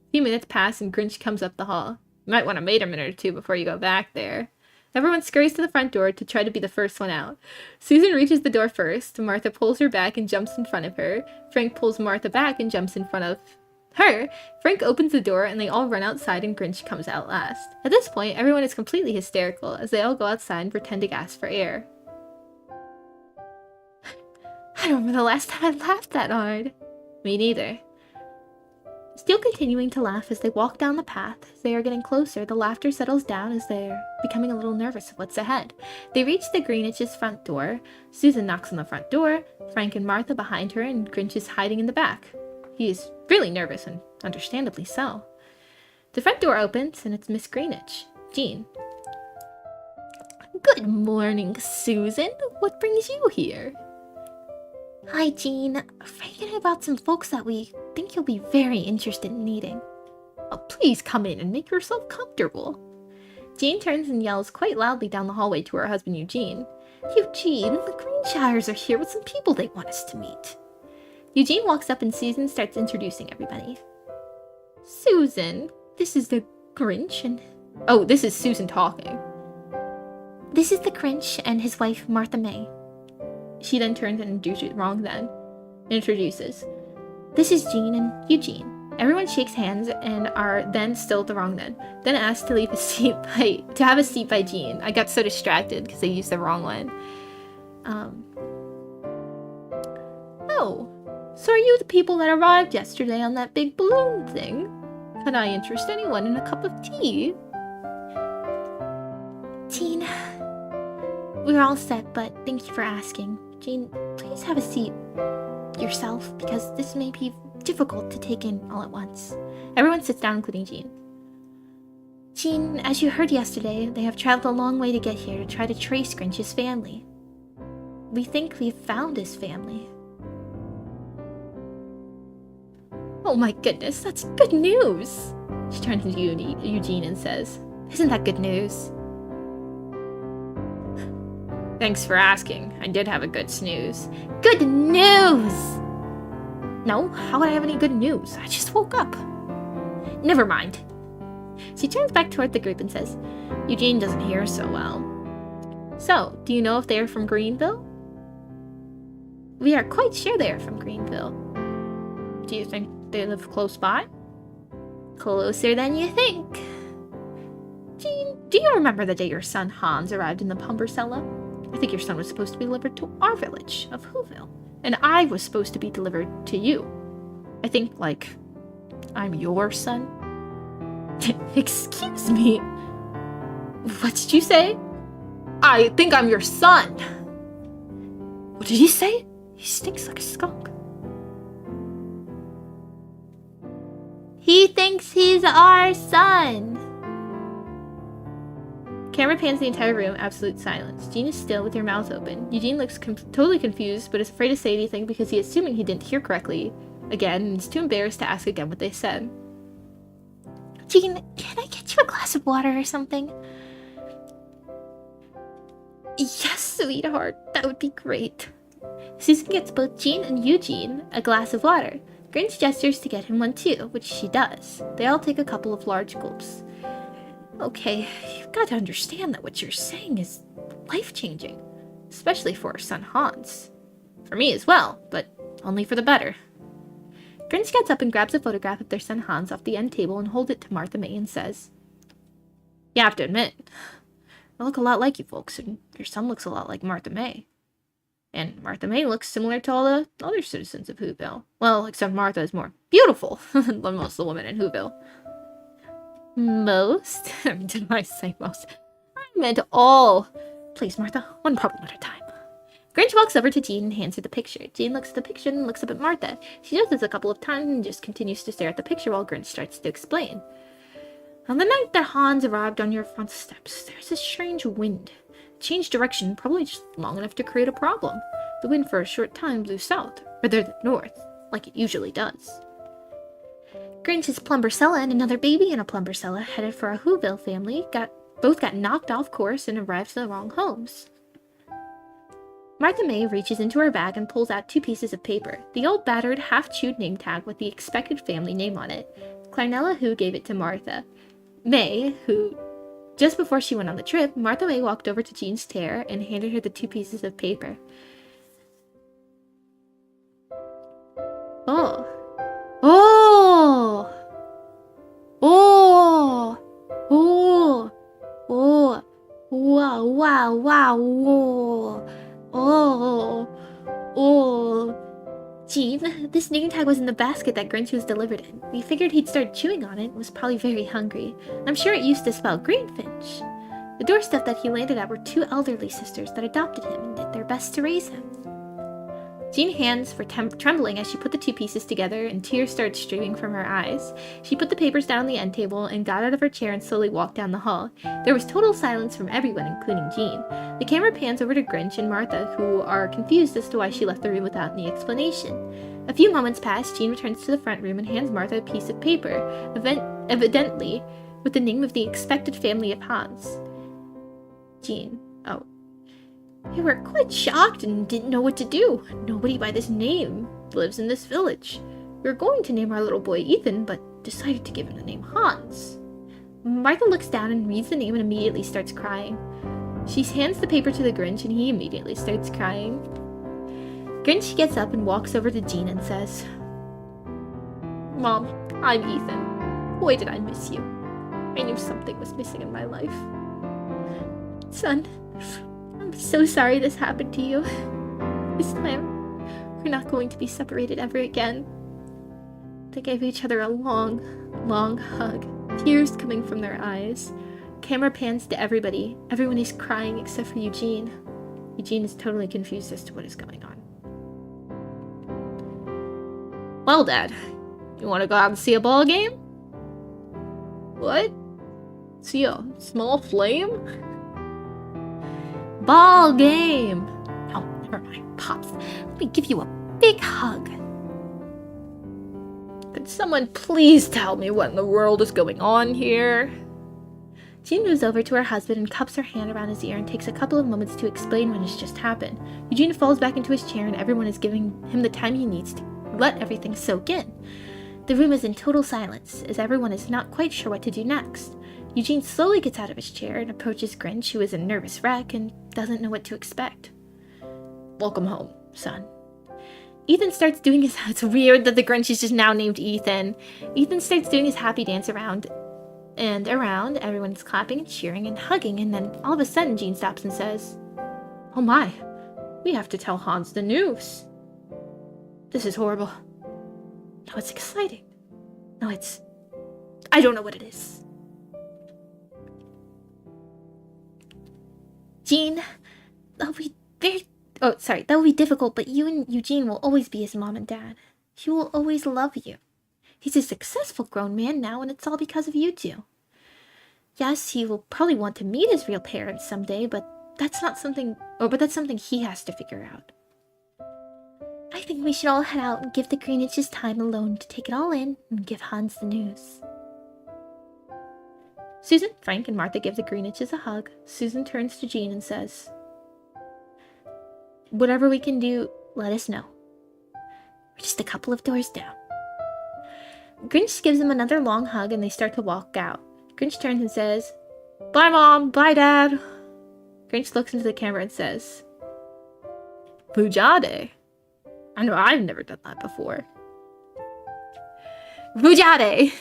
A few minutes pass and Grinch comes up the hall. You might want to wait a minute or two before you go back there. Everyone scurries to the front door to try to be the first one out. Susan reaches the door first. Martha pulls her back and jumps in front of her. Frank pulls Martha back and jumps in front of her. Frank opens the door and they all run outside and Grinch comes out last. At this point, everyone is completely hysterical as they all go outside and pretend to gasp for air. I don't remember the last time I laughed that hard. Me neither. Still continuing to laugh as they walk down the path. As they are getting closer, the laughter settles down as they're becoming a little nervous of what's ahead. They reach the Greenwich's front door. Susan knocks on the front door, Frank and Martha behind her, and Grinch is hiding in the back. He is really nervous, and understandably so. The front door opens, and it's Miss Greenwich, Jean. Good morning, Susan. What brings you here? Hi, Jean. Frank and I brought some folks that we think you'll be very interested in meeting. Oh, please come in and make yourself comfortable. Jean turns and yells quite loudly down the hallway to her husband, Eugene. Eugene, the Greenshires are here with some people they want us to meet. Eugene walks up and Susan starts introducing everybody. Susan, this is the Grinch and... Oh, this is Susan talking. This is the Grinch and his wife, Martha May. She then turns and introduces. This is Jean and Eugene. Everyone shakes hands and are then still at the wrong then. Then asked to have a seat by Jean. I got so distracted because they used the wrong one. Oh, so are you the people that arrived yesterday on that big balloon thing? Can I interest anyone in a cup of tea? Jean, we're all set, but thank you for asking. Jean, please have a seat yourself, because this may be difficult to take in all at once. Everyone sits down, including Jean. Jean, as you heard yesterday, they have traveled a long way to get here to try to trace Grinch's family. We think we've found his family. Oh my goodness, that's good news! She turns to Eugene and says, Isn't that good news? Thanks for asking. I did have a good snooze. Good news! No, how would I have any good news? I just woke up. Never mind. She turns back toward the group and says, Eugene doesn't hear so well. So, do you know if they are from Greenville? We are quite sure they are from Greenville. Do you think they live close by? Closer than you think. Jean, do you remember the day your son Hans arrived in the Pumbercella? I think your son was supposed to be delivered to our village of Whoville, and I was supposed to be delivered to you. I think, like, I'm your son? Excuse me? What did you say? I think I'm your son! What did he say? He stinks like a skunk. He thinks he's our son! Camera pans the entire room, absolute silence. Jean is still with her mouth open. Eugene looks totally confused, but is afraid to say anything because he is assuming he didn't hear correctly again and is too embarrassed to ask again what they said. Jean, can I get you a glass of water or something? Yes, sweetheart, that would be great. Susan gets both Jean and Eugene a glass of water. Grinch gestures to get him one too, which she does. They all take a couple of large gulps. Okay, you've got to understand that what you're saying is life-changing, especially for our son Hans. For me as well, but only for the better. Grinch gets up and grabs a photograph of their son Hans off the end table and holds it to Martha May and says, You have to admit, I look a lot like you folks, and your son looks a lot like Martha May. And Martha May looks similar to all the other citizens of Whoville. Well, except Martha is more beautiful than most of the women in Whoville. Most? Did I say most? I meant all. Please, Martha, one problem at a time. Grinch walks over to Jean and hands her the picture. Jean looks at the picture and looks up at Martha. She does this a couple of times and just continues to stare at the picture while Grinch starts to explain. On the night that Hans arrived on your front steps, there's a strange wind. It changed direction, probably just long enough to create a problem. The wind for a short time blew south, rather than north, like it usually does. Grinch's Plumbercella and another baby in a Plumbercella headed for a Whoville family both got knocked off course and arrived to the wrong homes. Martha May reaches into her bag and pulls out 2 pieces of paper. The old battered, half-chewed name tag with the expected family name on it. Clarnella Who gave it to Martha May, who, just before she went on the trip, Martha May walked over to Jean's chair and handed her the 2 pieces of paper. Oh. Oh! Oh! Oh! Oh! Wow, wow, wow, whoa! Oh! Oh! Jean, this name tag was in the basket that Grinch was delivered in. We figured he'd start chewing on it and was probably very hungry. I'm sure it used to spell greenfinch. The doorstep that he landed at were 2 elderly sisters that adopted him and did their best to raise him. Jean's hands were trembling as she put the 2 pieces together, and tears started streaming from her eyes. She put the papers down on the end table and got out of her chair and slowly walked down the hall. There was total silence from everyone, including Jean. The camera pans over to Grinch and Martha, who are confused as to why she left the room without any explanation. A few moments pass. Jean returns to the front room and hands Martha a piece of paper, evidently with the name of the expected family of Hans. Jean. Oh. We were quite shocked and didn't know what to do. Nobody by this name lives in this village. We were going to name our little boy Ethan, but decided to give him the name Hans. Martha looks down and reads the name and immediately starts crying. She hands the paper to the Grinch and he immediately starts crying. Grinch gets up and walks over to Jean and says, "Mom, I'm Ethan. Boy, did I miss you. I knew something was missing in my life. Son, I'm so sorry this happened to you. This time, we're not going to be separated ever again." They gave each other a long, long hug, tears coming from their eyes. Camera pans to everybody. Everyone is crying except for Eugene. Eugene is totally confused as to what is going on. "Well, Dad, you want to go out and see a ball game?" "What? See a small flame?" "Ball game!" "Oh, never mind, Pops. Let me give you a big hug." "Could someone please tell me what in the world is going on here?" Jean moves over to her husband and cups her hand around his ear and takes a couple of moments to explain what has just happened. Eugene falls back into his chair and everyone is giving him the time he needs to let everything soak in. The room is in total silence, as everyone is not quite sure what to do next. Eugene slowly gets out of his chair and approaches Grinch, who is a nervous wreck and doesn't know what to expect. "Welcome home, son." Ethan starts doing his... It's weird that the Grinch is just now named Ethan. Ethan starts doing his happy dance around and around. Everyone is clapping and cheering and hugging, and then all of a sudden Jean stops and says, "Oh my, we have to tell Hans the news. This is horrible. No, it's exciting. No, it's... I don't know what it is." "Jean, that'll be very... Oh, sorry, that will be difficult, but you and Eugene will always be his mom and dad. He will always love you. He's a successful grown man now, and it's all because of you two. Yes, he will probably want to meet his real parents someday, but that's not something... but that's something he has to figure out. I think we should all head out and give the Greenwiches time alone to take it all in and give Hans the news." Susan, Frank, and Martha give the Greenwiches a hug. Susan turns to Jean and says, "Whatever we can do, let us know. We're just a couple of doors down." Grinch gives him another long hug and they start to walk out. Grinch turns and says, "Bye, Mom. Bye, Dad." Grinch looks into the camera and says, "Bujade. I know I've never done that before." Bujade.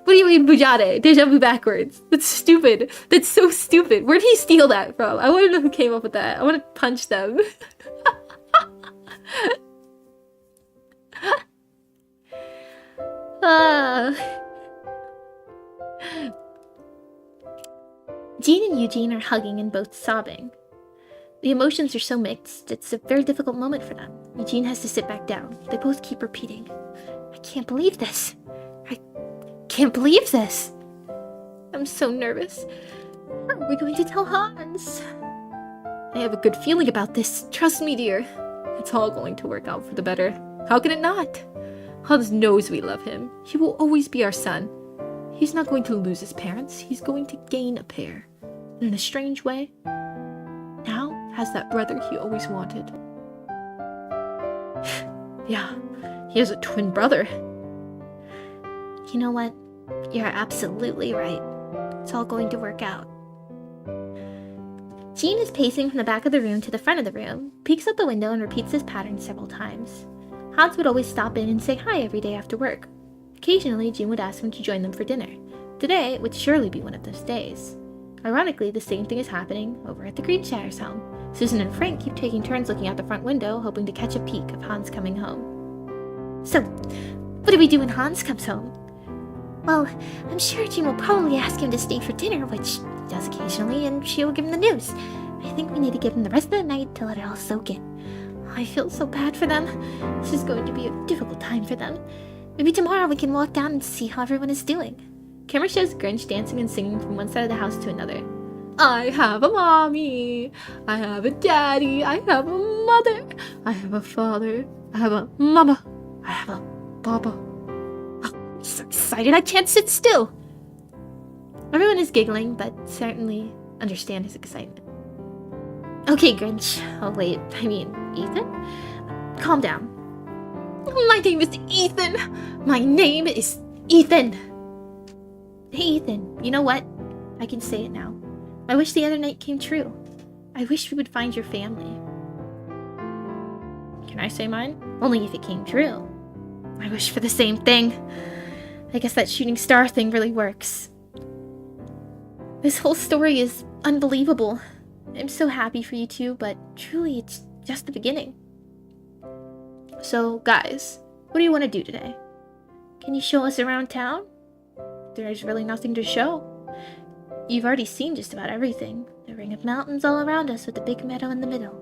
What do you mean, Bujade? Deja vu backwards. That's stupid. That's so stupid. Where did he steal that from? I want to know who came up with that. I want to punch them. Jean and Eugene are hugging and both sobbing. The emotions are so mixed, it's a very difficult moment for them. Eugene has to sit back down. They both keep repeating, "I can't believe this. can't believe this. I'm so nervous. How are we going to tell Hans? I have a good feeling about this. Trust me, dear. It's all going to work out for the better. How can it not? Hans knows we love him. He will always be our son. He's not going to lose his parents. He's going to gain a pair. And in a strange way, now has that brother he always wanted. Yeah, he has a twin brother. You know what? You're absolutely right. It's all going to work out. Jean is pacing from the back of the room to the front of the room, peeks out the window and repeats this pattern several times. Hans would always stop in and say hi every day after work. Occasionally, Jean would ask him to join them for dinner. Today would surely be one of those days. Ironically, the same thing is happening over at the Greenshire's home. Susan and Frank keep taking turns looking out the front window, hoping to catch a peek of Hans coming home. So, what do we do when Hans comes home? Well, I'm sure Jean will probably ask him to stay for dinner, which he does occasionally, and she will give him the news. I think we need to give him the rest of the night to let it all soak in. I feel so bad for them. This is going to be a difficult time for them. Maybe tomorrow we can walk down and see how everyone is doing. Camera shows Grinch dancing and singing from one side of the house to another. I have a mommy. I have a daddy. I have a mother. I have a father. I have a mama. I have a papa. I'm so excited I can't sit still. Everyone is giggling, but certainly understand his excitement. Okay, Grinch. Oh, wait. I mean, Ethan? Calm down. My name is Ethan. My name is Ethan. Hey, Ethan. You know what? I can say it now. I wish the other night came true. I wish we would find your family. Can I say mine? Only if it came true. I wish for the same thing. I guess that shooting star thing really works. This whole story is unbelievable. I'm so happy for you two, but truly it's just the beginning. So, guys, what do you want to do today? Can you show us around town? There's really nothing to show. You've already seen just about everything. The ring of mountains all around us with a big meadow in the middle.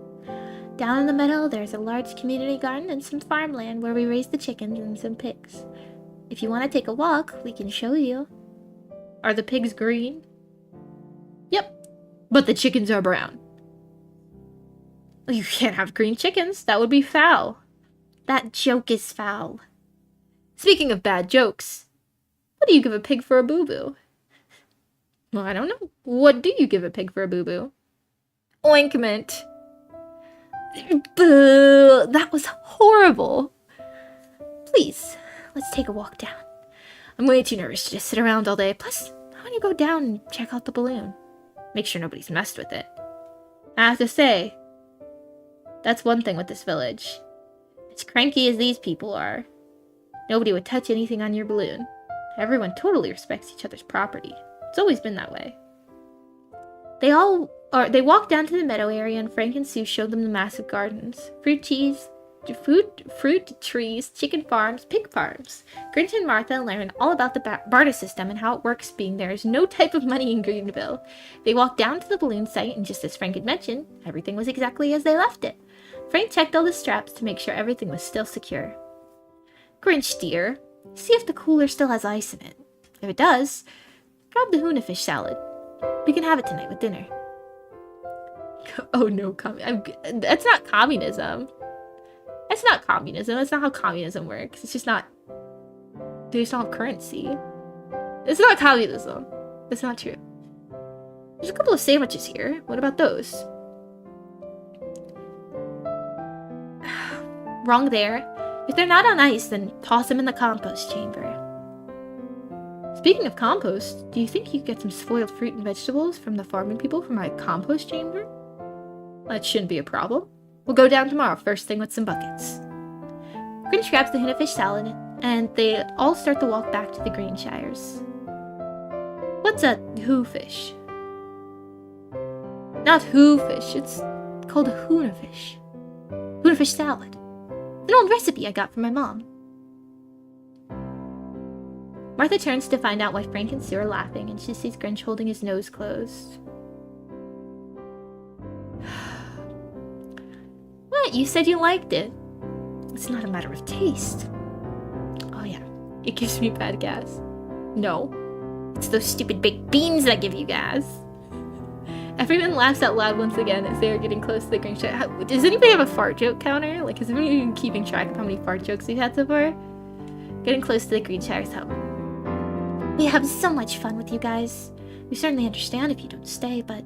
Down in the middle, there's a large community garden and some farmland where we raise the chickens and some pigs. If you want to take a walk, we can show you. Are the pigs green? Yep, but the chickens are brown. You can't have green chickens. That would be foul. That joke is foul. Speaking of bad jokes, what do you give a pig for a boo-boo? Well, I don't know. What do you give a pig for a boo-boo? Ointment. Boo! That was horrible. Please, let's take a walk down. I'm way too nervous to just sit around all day. Plus, I want to go down and check out the balloon. Make sure nobody's messed with it. I have to say, that's one thing with this village. As cranky as these people are, nobody would touch anything on your balloon. Everyone totally respects each other's property. It's always been that way. They walked down to the meadow area and Frank and Sue showed them the massive gardens. Fruit trees, chicken farms, pig farms. Grinch and Martha learned all about the barter system and how it works, being there is no type of money in Greenville. They walked down to the balloon site and just as Frank had mentioned, everything was exactly as they left it. Frank checked all the straps to make sure everything was still secure. Grinch, dear, see if the cooler still has ice in it. If it does, grab the tuna fish salad. We can have it tonight with dinner. Oh no, that's not communism. That's not communism. That's not how communism works. It's just not... They just don't have currency. It's not communism. That's not true. There's a couple of sandwiches here. What about those? Wrong there. If they're not on ice, then toss them in the compost chamber. Speaking of compost, do you think you could get some spoiled fruit and vegetables from the farming people from my compost chamber? That shouldn't be a problem. We'll go down tomorrow first thing with some buckets. Grinch grabs the tuna fish salad, and they all start the walk back to the Greenshires. What's a who fish? Not who fish, it's called a tuna fish. Tuna fish salad. An old recipe I got from my mom. Martha turns to find out why Frank and Sue are laughing, and she sees Grinch holding his nose closed. What? You said you liked it. It's not a matter of taste. Oh yeah, it gives me bad gas. No. It's those stupid baked beans that give you gas. Everyone laughs out loud once again as they are getting close to the Grinch. Does anybody have a fart joke counter? Like, is anybody even keeping track of how many fart jokes we've had so far? Getting close to the Grinch's home. We have so much fun with you guys. We certainly understand if you don't stay, but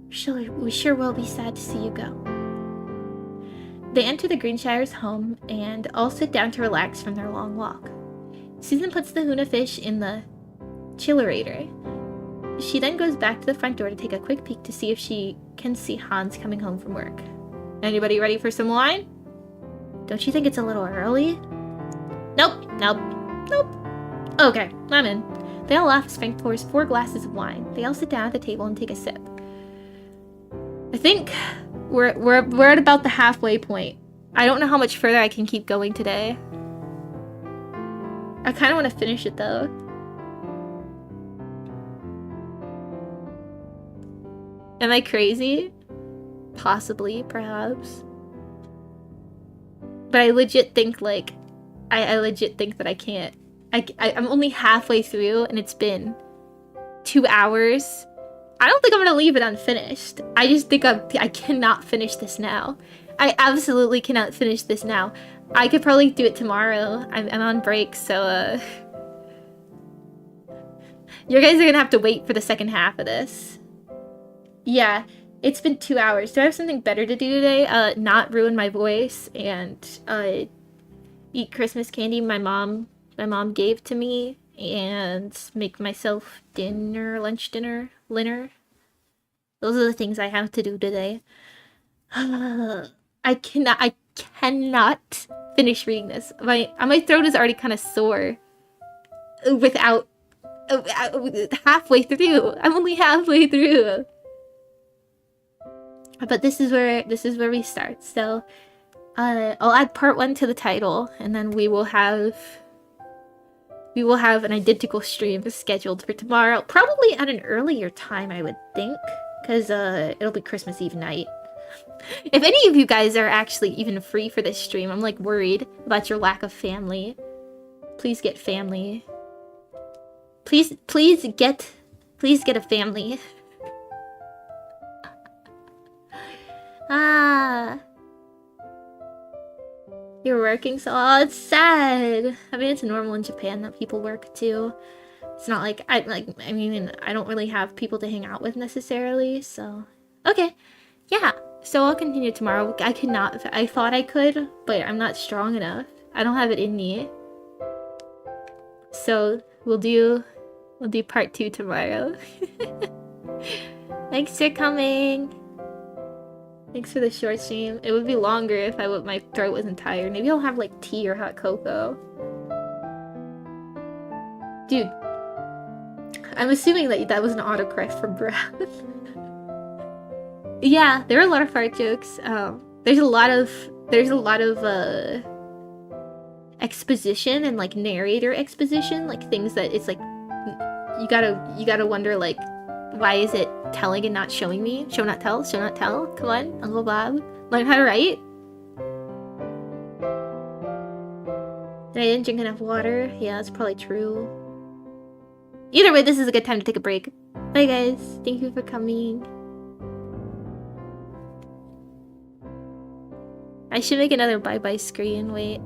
we sure will be sad to see you go. They enter the Grinshire's home and all sit down to relax from their long walk. Susan puts the Huna fish in the chillerator. She then goes back to the front door to take a quick peek to see if she can see Hans coming home from work. Anybody ready for some wine? Don't you think it's a little early? Nope. Okay, I'm in. They all laugh as Frank pours 4 glasses of wine. They all sit down at the table and take a sip. I think we're at about the halfway point. I don't know how much further I can keep going today. I kind of want to finish it though. Am I crazy? Possibly, perhaps. But I legit think like I legit think that I can't. I'm only halfway through and it's been 2 hours. I don't think I'm gonna leave it unfinished. I just think I cannot finish this now. I absolutely cannot finish this now. I could probably do it tomorrow. I'm on break, so you guys are gonna have to wait for the second half of this. Yeah, it's been 2 hours. Do I have something better to do today? Not ruin my voice and eat Christmas candy my mom gave to me and make myself lunch dinner. Those are the things I have to do today. I cannot finish reading this. My throat is already kind of sore without halfway through. I'm only halfway through. But this is where we start. So I'll add part 1 to the title, and then we will have an identical stream scheduled for tomorrow, probably at an earlier time, I would think, because it'll be Christmas Eve night. If any of you guys are actually even free for this stream, I'm like worried about your lack of family. Please get family. Please get a family. You're working, so it's sad. I mean, it's normal in Japan that people work too. It's not like I mean, I don't really have people to hang out with necessarily, so okay. Yeah. So I'll continue tomorrow. I thought I could, but I'm not strong enough. I don't have it in me. So we'll do part 2 tomorrow. Thanks for coming. Thanks for the short stream. It would be longer if my throat wasn't tired. Maybe I'll have like tea or hot cocoa. Dude, I'm assuming that was an autocorrect for Brad. Yeah, there are a lot of fart jokes. There's a lot of exposition and like narrator exposition, like things that it's like you gotta wonder like, why is it telling and not showing me? Show not tell, show not tell. Come on, Uncle Bob. Learn how to write. I didn't drink enough water. Yeah, that's probably true. Either way, this is a good time to take a break. Bye guys. Thank you for coming. I should make another bye-bye screen. Wait.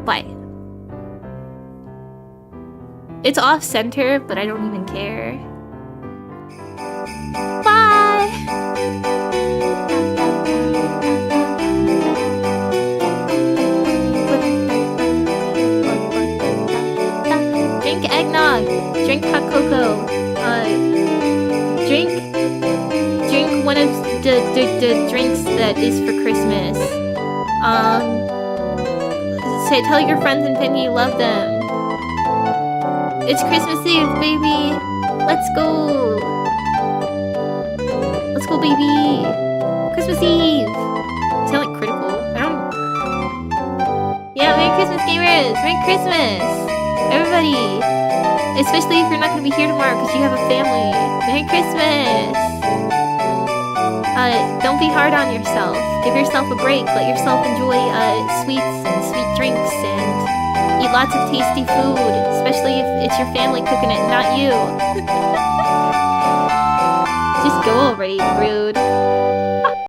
Bye. It's off center, but I don't even care. Bye. Drink eggnog. Drink hot cocoa. Drink one of the drinks that is for Christmas. Tell your friends and family you love them. It's Christmas Eve, baby. Let's go. Let's go, baby. Christmas Eve. I sound like critical. I don't. Yeah, Merry Christmas, gamers. Merry Christmas, everybody. Especially if you're not gonna be here tomorrow because you have a family. Merry Christmas. don't be hard on yourself. Give yourself a break. Let yourself enjoy sweets and sweet drinks and eat lots of tasty food, especially if it's your family cooking it, not you. Just go already, rude.